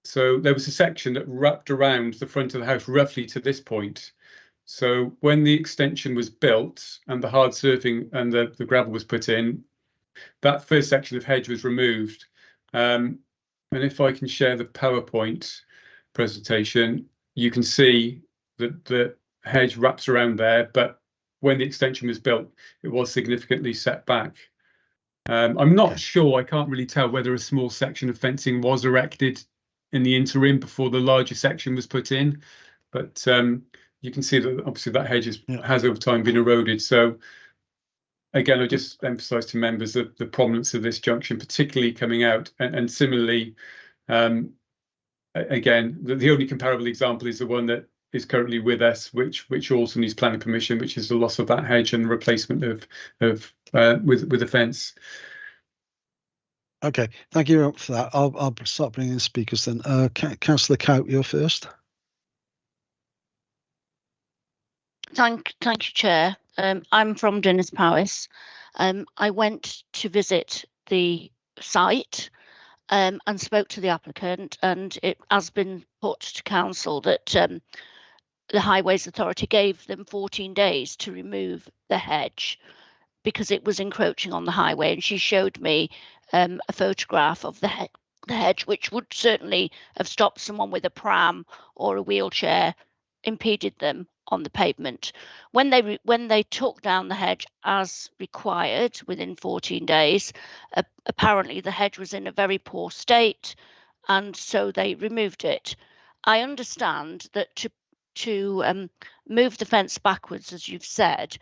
So there was a section that wrapped around the front of the house roughly to this point. So when the extension was built and the hard surfing and the gravel was put in, that first section of hedge was removed. And if I can share the PowerPoint presentation, you can see that the hedge wraps around there, but when the extension was built, it was significantly set back. I'm not sure, I can't really tell whether a small section of fencing was erected in the interim before the larger section was put in, but you can see that obviously that hedge has over time been eroded. So again, I just emphasise to members the prominence of this junction, particularly coming out, and similarly, again, the only comparable example is the one that is currently with us, which also needs planning permission, which is the loss of that hedge and the replacement with a fence. Okay, thank you for that. I'll start bringing in speakers then. Councillor Cout, you're first. Thank you, Chair. I'm from Dinas Powys. I went to visit the site and spoke to the applicant, and it has been put to council that the Highways Authority gave them 14 days to remove the hedge because it was encroaching on the highway, and she showed me a photograph of the hedge, which would certainly have stopped someone with a pram or a wheelchair, impeded them the pavement. When they took down the hedge as required within 14 days, apparently the hedge was in a very poor state, and so they removed it. I understand that to move the fence backwards, as you've said,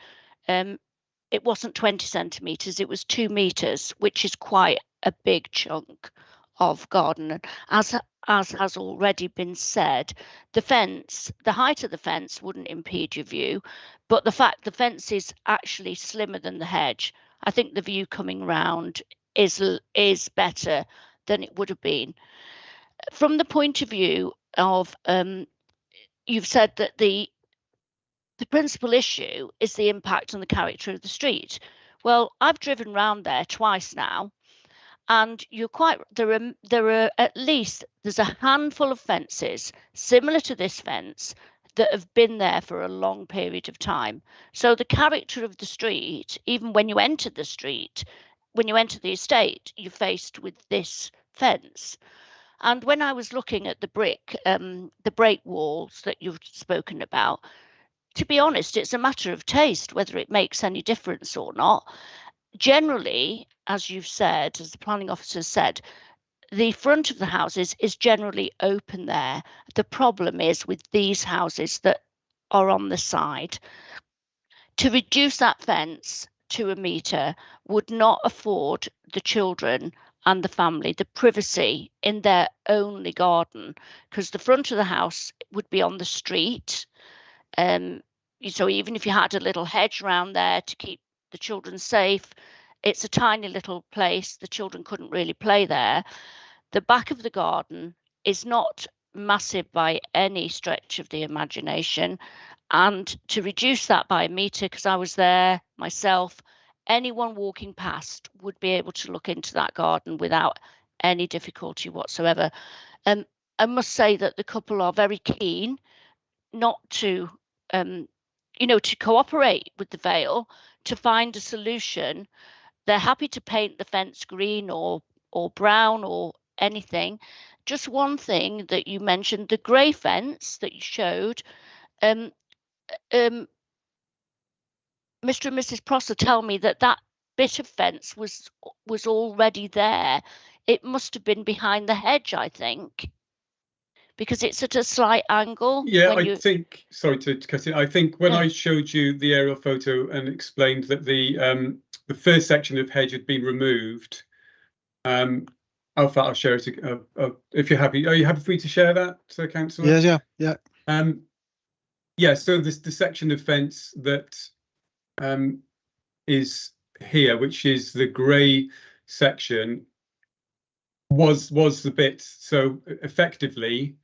it wasn't 20 centimetres, it was 2 metres, which is quite a big chunk of garden. As has already been said, the height of the fence wouldn't impede your view, but the fact the fence is actually slimmer than the hedge, I think the view coming round is better than it would have been. From the point of view of, you've said that the principal issue is the impact on the character of the street. Well, I've driven round there twice now, and there are at least, there's a handful of fences similar to this fence that have been there for a long period of time. So the character of the street, even when you enter the street, when you enter the estate, you're faced with this fence. And when I was looking at the break walls that you've spoken about, to be honest, it's a matter of taste whether it makes any difference or not. Generally, as you've said, as the planning officer said, the front of the houses is generally open there. The problem is with these houses that are on the side. To reduce that fence to 1 metre would not afford the children and the family the privacy in their only garden, because the front of the house would be on the street. So even if you had a little hedge around there to keep the children safe, it's a tiny little place. The children couldn't really play there. The back of the garden is not massive by any stretch of the imagination. And to reduce that by 1 metre, because I was there myself, anyone walking past would be able to look into that garden without any difficulty whatsoever. I must say that the couple are very keen not to, to cooperate with the Vale to find a solution. They're happy to paint the fence green or brown or anything. Just one thing that you mentioned, the grey fence that you showed, Mr. and Mrs. Prosser tell me that bit of fence was already there. It must have been behind the hedge, I think, because it's at a slight angle. Yeah, I think, sorry to cut it, I think when I showed you the aerial photo and explained that the first section of hedge had been removed, I'll share it if you're happy. Are you happy for me to share that, Councillor? Yeah. Yeah, so the section of fence that is here, which is the grey section, was the bit. So effectively,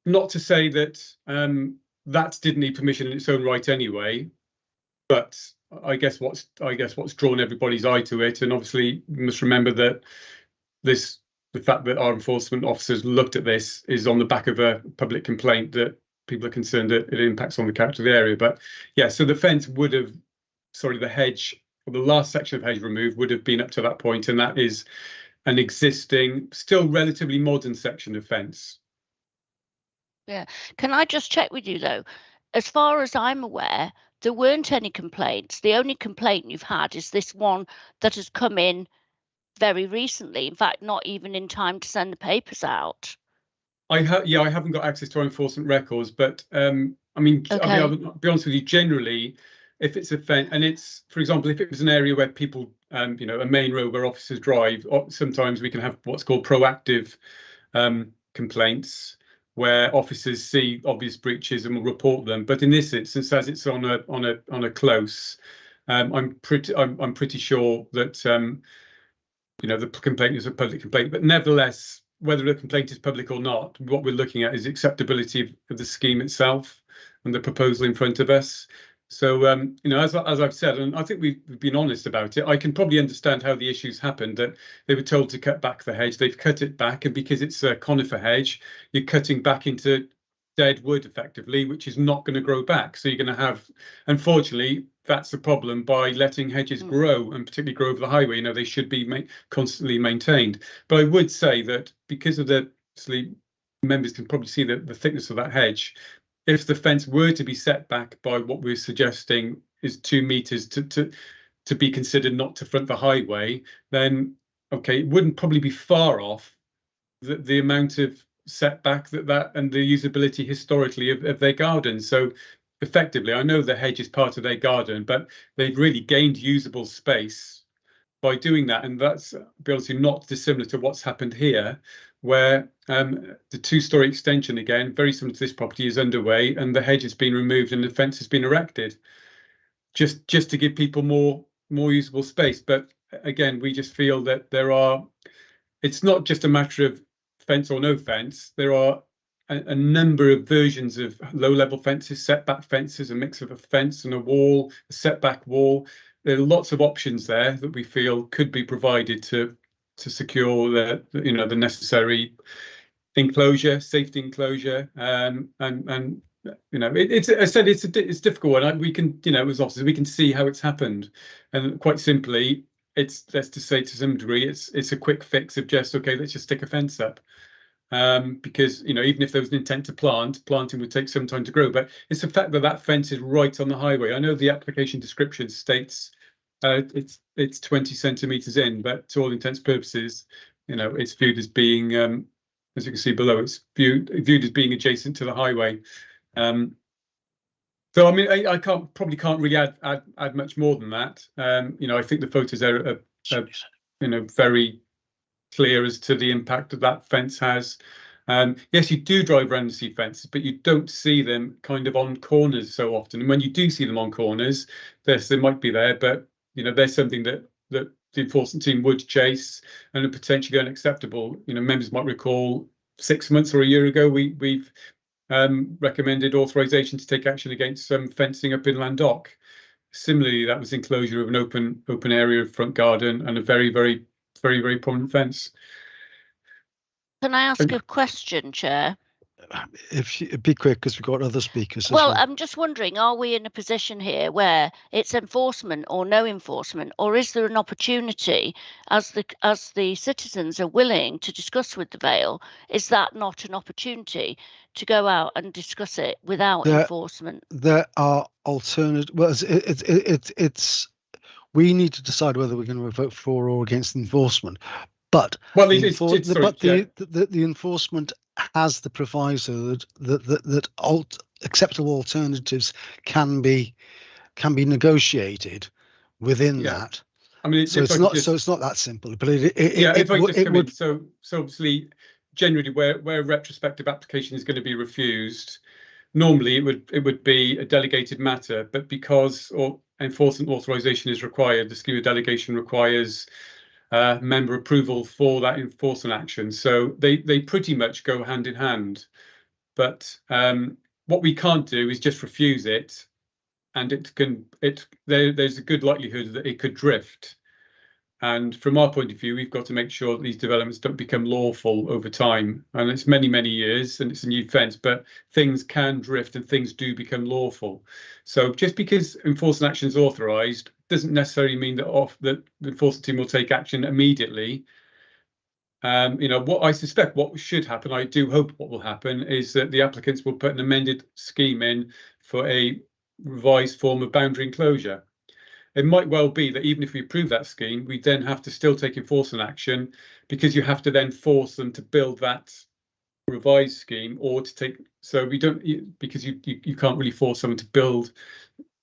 not to say that that didn't need permission in its own right anyway, but I guess what's drawn everybody's eye to it, and obviously you must remember that the fact that our enforcement officers looked at this is on the back of a public complaint that people are concerned that it impacts on the character of the area. But yeah, so the fence would have, the hedge, or the last section of hedge removed would have been up to that point, and that is an existing, still relatively modern section of fence. Yeah, can I just check with you though? As far as I'm aware, there weren't any complaints. The only complaint you've had is this one that has come in very recently. In fact, not even in time to send the papers out. I haven't got access to our enforcement records, but I'll be honest with you. Generally, if it's a fence, and it's, for example, if it was an area where people, a main road where officers drive, sometimes we can have what's called proactive complaints, where officers see obvious breaches and will report them. But in this instance, as it's on a close, I'm pretty sure that the complaint is a public complaint. But nevertheless, whether the complaint is public or not, what we're looking at is acceptability of the scheme itself and the proposal in front of us. So, as I've said, and I think we've been honest about it, I can probably understand how the issues happened, that they were told to cut back the hedge. They've cut it back, and because it's a conifer hedge, you're cutting back into dead wood effectively, which is not going to grow back. So you're going to have, unfortunately, that's the problem by letting hedges grow, and particularly grow over the highway. They should be constantly maintained. But I would say that because of members can probably see the thickness of that hedge, if the fence were to be set back by what we're suggesting is 2 meters to be considered not to front the highway, then okay, it wouldn't probably be far off the amount of setback that and the usability historically of their garden. So effectively, I know the hedge is part of their garden, but they've really gained usable space by doing that, and that's obviously not dissimilar to what's happened here, where the 2-story extension, again very similar to this property, is underway, and the hedge has been removed and the fence has been erected, just to give people more usable space. But again, we just feel that it's not just a matter of fence or no fence. There are a number of versions of low-level fences, setback fences, a mix of a fence and a wall, a setback wall. There are lots of options there that we feel could be provided to secure the necessary enclosure, safety enclosure, and it's difficult, and we can, as officers, we can see how it's happened, and quite simply, let's just say to some degree, it's a quick fix of just, okay, let's just stick a fence up. Because even if there was an intent to planting would take some time to grow, but it's the fact that fence is right on the highway. I know the application description states it's 20 centimeters in, but to all intents and purposes, it's viewed as being, as you can see below, it's viewed as being adjacent to the highway. So I mean, I probably can't really add much more than that. I think the photos are very clear as to the impact that fence has. Yes, you do drive around and see fences, but you don't see them kind of on corners so often. And when you do see them on corners, they might be there, but there's something that the enforcement team would chase and are potentially unacceptable. Members might recall 6 months or a year ago, we've recommended authorization to take action against some fencing up in Landock. Similarly, that was enclosure of an open area of front garden and a very, very, very, very prominent fence. Can I ask a question, Chair? If you be quick, because we've got other speakers. Well, I'm just wondering, are we in a position here where it's enforcement or no enforcement, or is there an opportunity as the citizens are willing to discuss with the Vale? Is that not an opportunity to go out and discuss it without enforcement? There are alternative. Well, it's we need to decide whether we're going to vote for or against enforcement. But the enforcement has the proviso that acceptable alternatives can be negotiated within that. I mean, so it's not that simple. But it would. So obviously, generally, where retrospective application is going to be refused, normally it would be a delegated matter. But because enforcement authorization is required, the scheme of delegation requires member approval for that enforcement action. So they pretty much go hand in hand. But what we can't do is just refuse it, and there's a good likelihood that it could drift. And from our point of view, we've got to make sure that these developments don't become lawful over time. And it's many, many years, and it's a new fence, but things can drift and things do become lawful. So just because enforcement action is authorised doesn't necessarily mean that the enforcement team will take action immediately. What I suspect what should happen, I do hope what will happen, is that the applicants will put an amended scheme in for a revised form of boundary enclosure. It might well be that even if we approve that scheme, we then have to still take enforcement action, because you have to then force them to build that revised scheme, or to take, so we don't, because you can't really force someone to build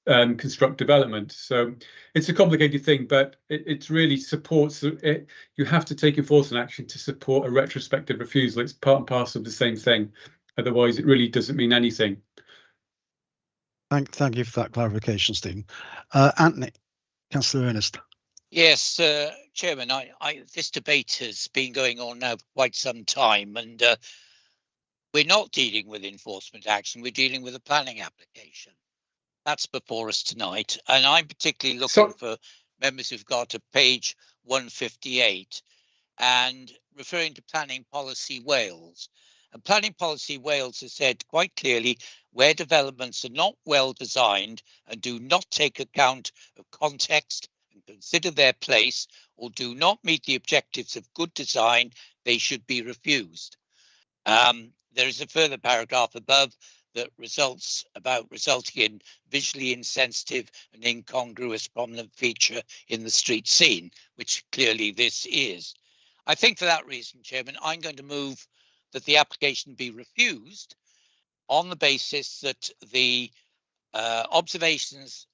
construct development. So it's a complicated thing, but it really supports it. You have to take enforcement action to support a retrospective refusal. It's part and parcel of the same thing. Otherwise, it really doesn't mean anything. Thank you for that clarification, Stephen. Anthony, Councillor Ernest. Yes, Chairman, this debate has been going on now for quite some time, and we're not dealing with enforcement action, we're dealing with a planning application. That's before us tonight, and I'm particularly looking for members who've got to page 158 and referring to Planning Policy Wales. And Planning Policy Wales has said quite clearly, where developments are not well designed and do not take account of context and consider their place, or do not meet the objectives of good design, they should be refused. There is a further paragraph above that resulting in visually insensitive and incongruous prominent feature in the street scene, which clearly this is. I think for that reason, Chairman, I'm going to move that the application be refused on the basis that the observations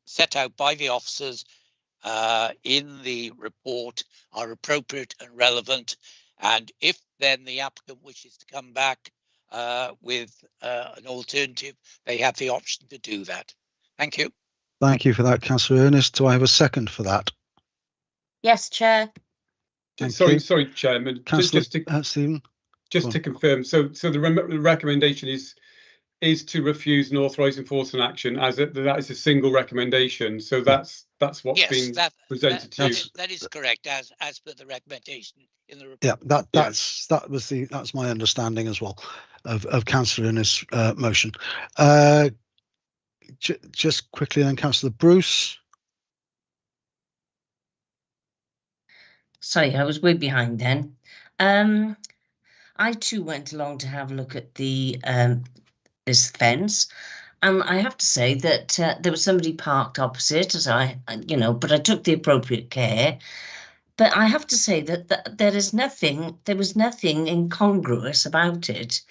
set out by the officers in the report are appropriate and relevant. And if then the applicant wishes to come back with an alternative, they have the option to do that. Thank you. Thank you for that, Councillor Ernest. Do I have a second for that? Yes, Chair. Sorry, Chairman. Stephen. Just to confirm, so the recommendation is to refuse and authorise enforcement action that is a single recommendation. So that's what's been presented to you. That is correct, as per the recommendation in the report. Yeah, that's my understanding as well of Councillor Ernest's motion. Just quickly then, Councillor Bruce. Sorry, I was way behind then. I too went along to have a look at the this fence, and I have to say that there was somebody parked opposite, but I took the appropriate care. But I have to say that there was nothing incongruous about it.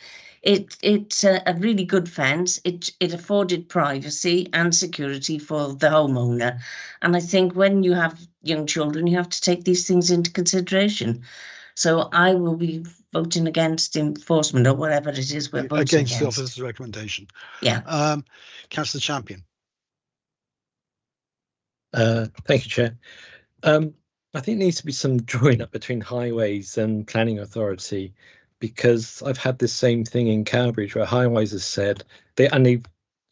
It's a really good fence. It afforded privacy and security for the homeowner, and I think when you have young children, you have to take these things into consideration. So I will be voting against enforcement or whatever it is we're voting against. The officer's recommendation. Yeah. Councillor Champion. Thank you, Chair. I think there needs to be some drawing up between highways and planning authority, because I've had this same thing in Cambridge where highways has said the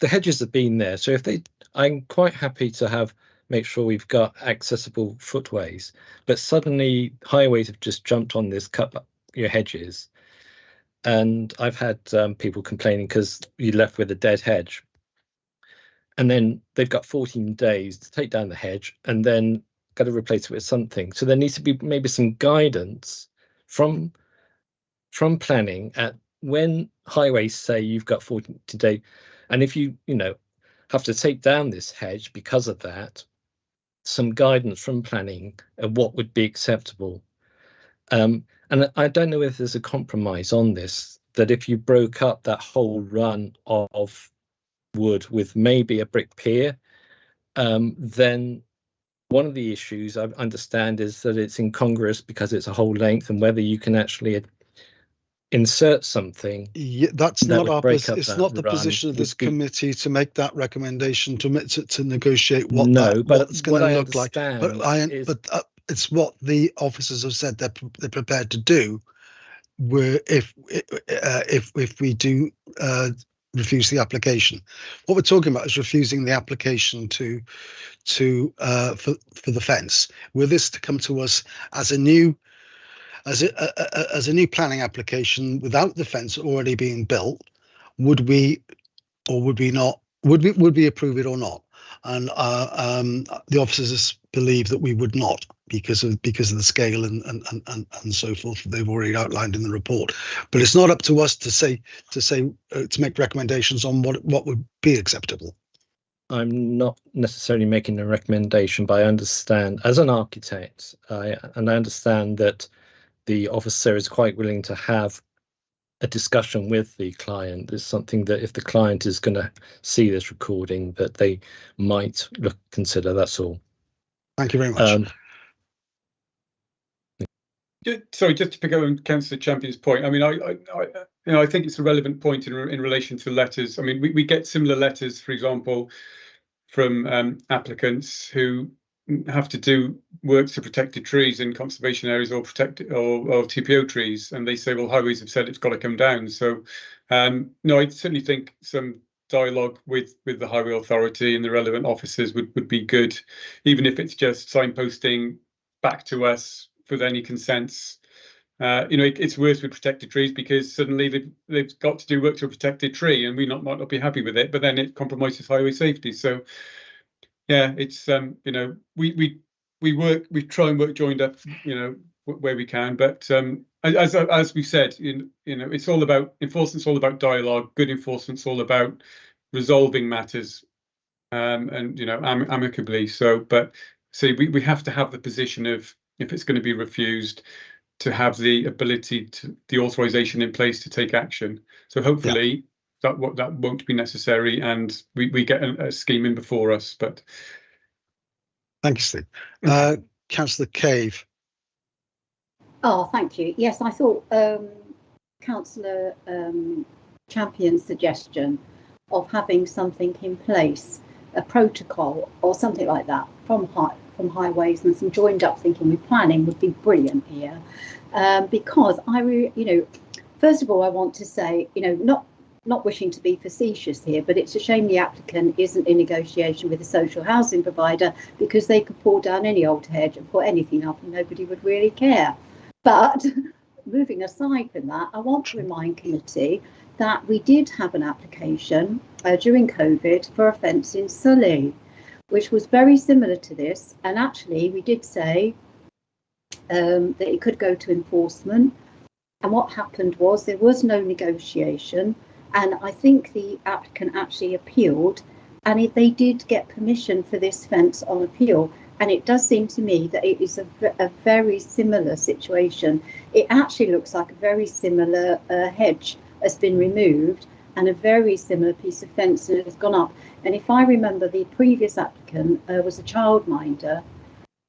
hedges have been there. So I'm quite happy to make sure we've got accessible footways, but suddenly highways have just jumped on this, cut your hedges. And I've had people complaining because you're left with a dead hedge. And then they've got 14 days to take down the hedge and then got to replace it with something. So there needs to be maybe some guidance from planning at when highways say you've got 14 days. And if you have to take down this hedge because of that, some guidance from planning of what would be acceptable. And I don't know if there's a compromise on this, that if you broke up that whole run of wood with maybe a brick pier, then one of the issues I understand is that it's incongruous because it's a whole length, and whether you can actually insert something. Yeah, that's not our position. It's not the position of this committee to make that recommendation, to negotiate what it's going to look like. But it's what the officers have said they're prepared to do. Where if we do refuse the application, what we're talking about is refusing the application for the fence. Were this to come to us as a new planning application without the fence already being built, would we or would we not? Would we approve it or not? And the officers believe that we would not, because of the scale and so forth that they've already outlined in the report. But it's not up to us to make recommendations on what would be acceptable. I'm not necessarily making a recommendation, but I understand as an architect, I understand that the officer is quite willing to have a discussion with the client. There's something that if the client is going to see this recording, that they might consider. That's all. Thank you very much. Sorry, just to pick up on Councillor Champion's point. I mean, I think it's a relevant point in relation to letters. I mean, we get similar letters, for example, from applicants who have to do works to protected trees in conservation areas or TPO trees, and they say, well, highways have said it's got to come down. So no, I certainly think some dialogue with the highway authority and the relevant officers would be good, even if it's just signposting back to us with any consents. It's worse with protected trees because suddenly they've got to do work to a protected tree, and we might not be happy with it, but then it compromises highway safety. So yeah, it's we try and work joined up, where we can. But as we said, it's all about enforcement's all about dialogue. Good enforcement's all about resolving matters, and amicably. So, but see, we have to have the position of, if it's going to be refused, to have the ability to the authorization in place to take action. So hopefully that won't be necessary, and we get a scheme in before us. But thank you, Steve. Councillor Cave. Oh, thank you. Yes, I thought Councillor Champion's suggestion of having something in place, a protocol or something like that from highways and some joined up thinking with planning would be brilliant here, because first of all, I want to say, not wishing to be facetious here, but it's a shame the applicant isn't in negotiation with a social housing provider, because they could pull down any old hedge and put anything up and nobody would really care. But moving aside from that, I want to remind committee that we did have an application during COVID for a fence in Sully, which was very similar to this. And actually, we did say that it could go to enforcement. And what happened was there was no negotiation. And I think the applicant actually appealed, and they did get permission for this fence on appeal. And it does seem to me that it is a very similar situation. It actually looks like a very similar hedge has been removed, and a very similar piece of fence has gone up. And if I remember, the previous applicant was a childminder,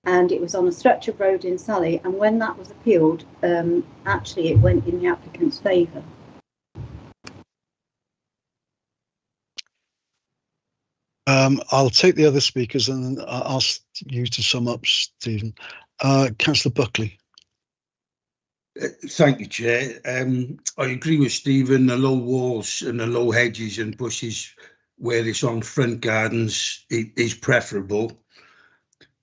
and it was on a stretch of road in Sully. And when that was appealed, actually it went in the applicant's favour. I'll take the other speakers and I'll ask you to sum up, Stephen. Councillor Buckley. Thank you, Chair. I agree with Stephen. The low walls and the low hedges and bushes where it's on front gardens is preferable.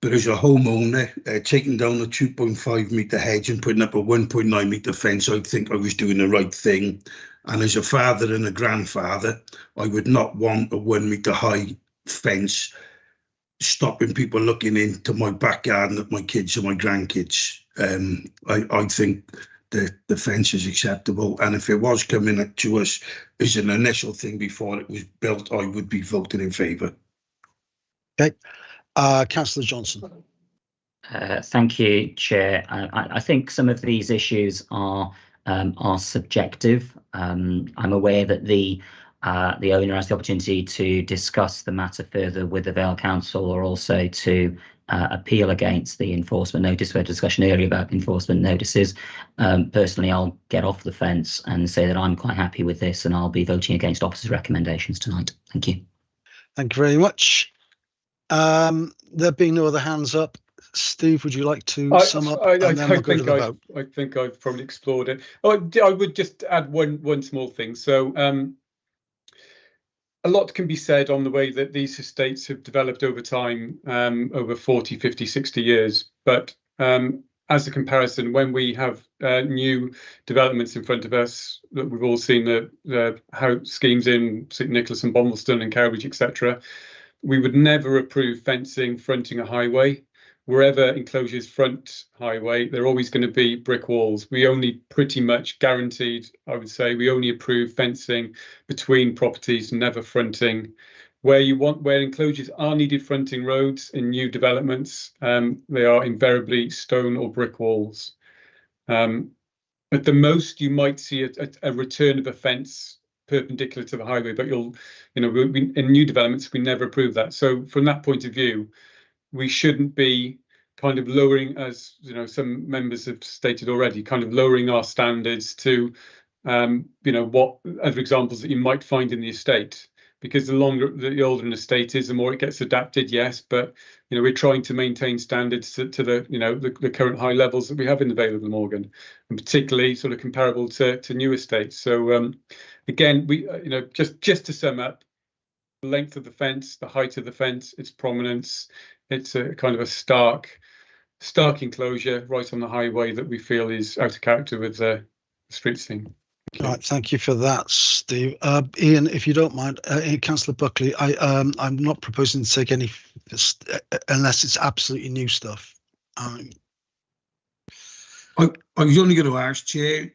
But as a homeowner, taking down a 2.5 metre hedge and putting up a 1.9 metre fence, I think I was doing the right thing. And as a father and a grandfather, I would not want a 1 metre high fence stopping people looking into my back garden at my kids and my grandkids. I think the fence is acceptable, and if it was coming to us as an initial thing before it was built, I would be voting in favour. Okay, Councillor Johnson. Thank you, Chair. I think some of these issues are subjective. I'm aware that the owner has the opportunity to discuss the matter further with the Vale Council, or also to appeal against the enforcement notice. We had a discussion earlier about enforcement notices. Personally, I'll get off the fence and say that I'm quite happy with this, and I'll be voting against officers' recommendations tonight. Thank you. Thank you very much. There being no other hands up, Steve, would you like to sum up? I think I've probably explored it. I would just add one small thing. So a lot can be said on the way that these estates have developed over time, over 40, 50, 60 years. But as a comparison, when we have new developments in front of us, that we've all seen the how schemes in St Nicholas and Bombleston and Cowbridge, etc., we would never approve fencing fronting a highway. Wherever enclosures front highway, they're always going to be brick walls. We only pretty much guaranteed, I would say, we only approve fencing between properties, never fronting. Where enclosures are needed fronting roads in new developments, they are invariably stone or brick walls. At the most, you might see a return of a fence perpendicular to the highway, but in new developments, we never approve that. So from that point of view, we shouldn't be kind of lowering, as some members have stated already, kind of lowering our standards to what other examples that you might find in the estate. Because the older an estate is, the more it gets adapted, yes, but we're trying to maintain standards to the current high levels that we have in the Vale of Glamorgan, and particularly sort of comparable to new estates. So again, we just to sum up, the length of the fence, the height of the fence, its prominence, it's a kind of a stark enclosure right on the highway that we feel is out of character with the street scene. All right, thank you for that, Steve. Ian, if you don't mind, Councillor Buckley, I'm not proposing to take any unless it's absolutely new stuff. I was only going to ask, Chair,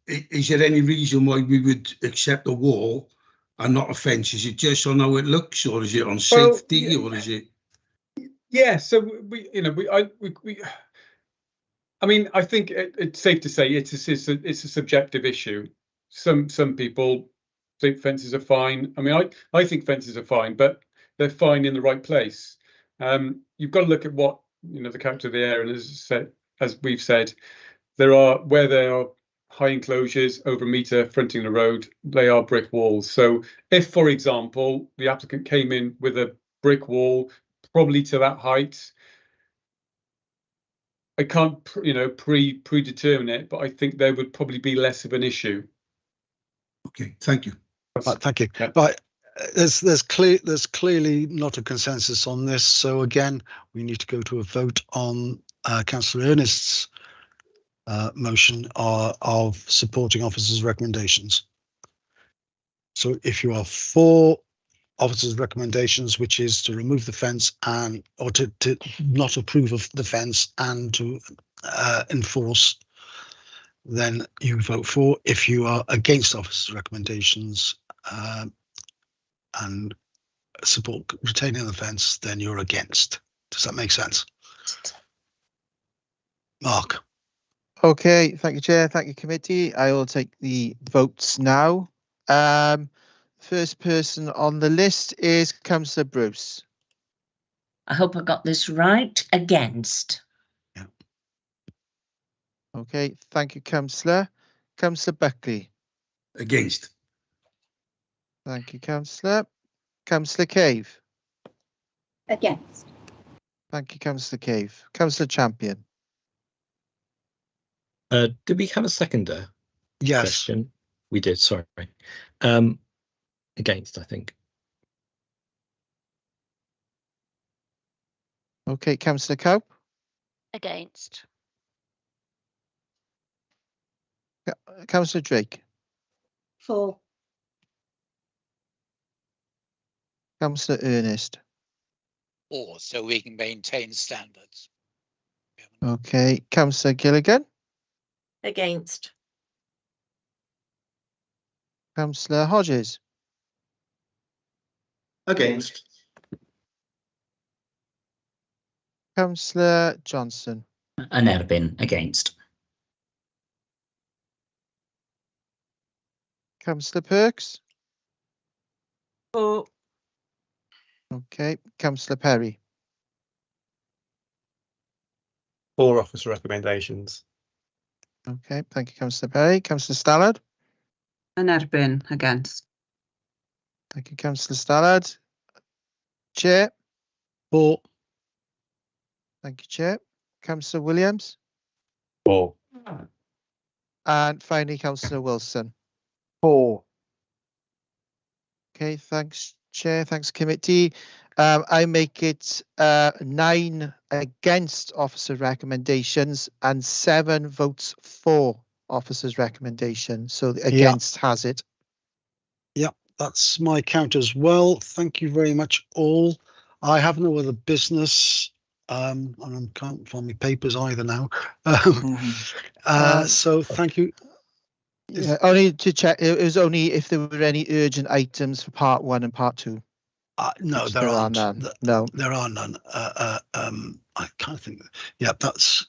is there any reason why we would accept a wall and not a fence? Is it just on how it looks, or is it on safety, or is it? Yeah, so I mean, I think it's safe to say it's a subjective issue. Some people think fences are fine. I mean, I think fences are fine, but they're fine in the right place. You've got to look at what the character of the area, and as we've said, where there are high enclosures over a metre fronting the road, they are brick walls. So if, for example, the applicant came in with a brick wall, probably to that height, I can't predetermine it, but I think there would probably be less of an issue. Okay, thank you. Thank you. Yeah. Right, there's clearly not a consensus on this. So again, we need to go to a vote on Councillor Ernest's motion of supporting officers' recommendations. So if you are for officers' recommendations, which is to remove the fence or to not approve of the fence and to enforce, then you vote for. If you are against officers' recommendations and support retaining the fence, then you're against. Does that make sense? Mark. Okay, thank you, Chair. Thank you, committee. I will take the votes now. First person on the list is Councillor Bruce. I hope I got this right. Against. Yeah. Okay, thank you, Councillor. Councillor Buckley. Against. Thank you, Councillor. Councillor Cave. Against. Thank you, Councillor Cave. Councillor Champion. Did we have a seconder? Yes. Question? We did, sorry. Against, I think. Okay, Councillor Cope. Against. Councillor Drake. For. Councillor Ernest. Or so we can maintain standards. Okay, Councillor Gilligan. Against. Councillor Hodges. Against. Councillor Johnson. An Erbyn. Against. Councillor Perks. For. Okay, Councillor Perry. For officer recommendations. Okay, thank you, Councillor Perry. Councillor Stallard. An Erbyn. Against. Thank you, Councillor Stallard. Chair. For. Thank you, Chair. Councillor Williams. For. And finally, Councillor Wilson. For. Okay, thanks, Chair. Thanks, committee. I make it 9 against officer recommendations and 7 votes for officer's recommendation. So the against has it. Yeah, that's my count as well. Thank you very much, all. I have no other business. And I can't find my papers either now. So thank you. Yeah, only to check. It was only if there were any urgent items for part 1 and part 2. No, there are none. No, there are none. I can't think. Yeah, that's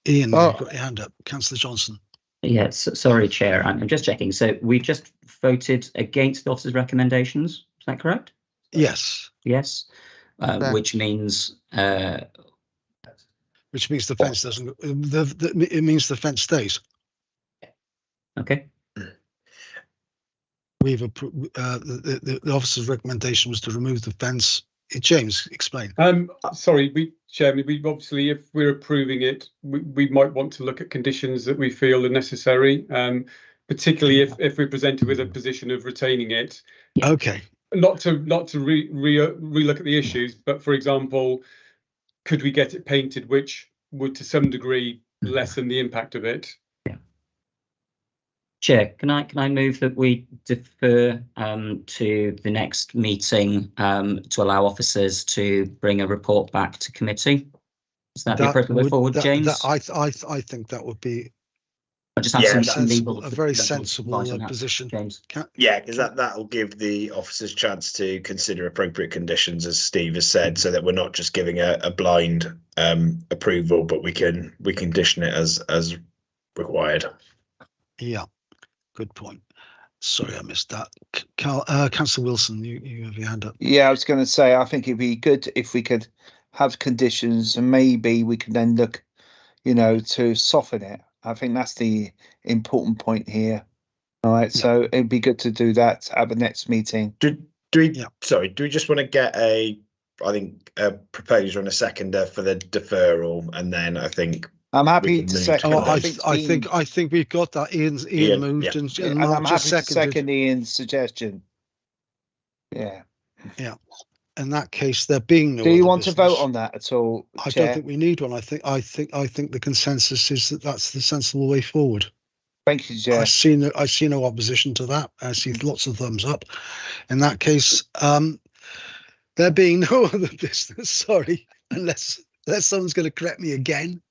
Ian. You've got your hand up, Councillor Johnson. Yes, sorry, Chair. I'm just checking. So we just voted against the officer's recommendations. Is that correct? Yes. Yes. Which means. Which means the fence doesn't. It means the fence stays. Okay. We've approved. The officer's recommendation was to remove the fence. James, explain. Sorry, Chairman. We obviously, if we're approving it, we might want to look at conditions that we feel are necessary. Particularly if we're presented with a position of retaining it. Okay. Not to re-look at the issues, but for example, could we get it painted, which would to some degree lessen the impact of it? Chair, can I move that we defer to the next meeting to allow officers to bring a report back to committee? Is that the appropriate way forward, James? I think that would be I just have some legal, a very sensible position. James. Yeah, because that'll give the officers a chance to consider appropriate conditions, as Steve has said, so that we're not just giving a blind approval, but we can condition it as required. Yeah, good point. Sorry, I missed that. Councillor Wilson, you have your hand up. Yeah, I was going to say, I think it'd be good if we could have conditions, and maybe we can then look, to soften it. I think that's the important point here. All right, so it'd be good to do that at the next meeting. Do we just want to get a proposer and a seconder for the deferral, and then I think I'm happy to second. I think we've got that. Ian moved and I'm happy just to second Ian's suggestion. Yeah. In that case, there being no. Do you want to vote on that at all, I don't think we need one. I think the consensus is that that's the sensible way forward. Thank you, Chair. I see no opposition to that. I see lots of thumbs up. In that case, there being no other business, sorry, unless someone's going to correct me again.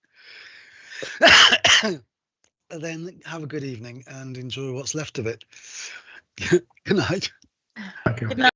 Then have a good evening and enjoy what's left of it. Good night. Thank you.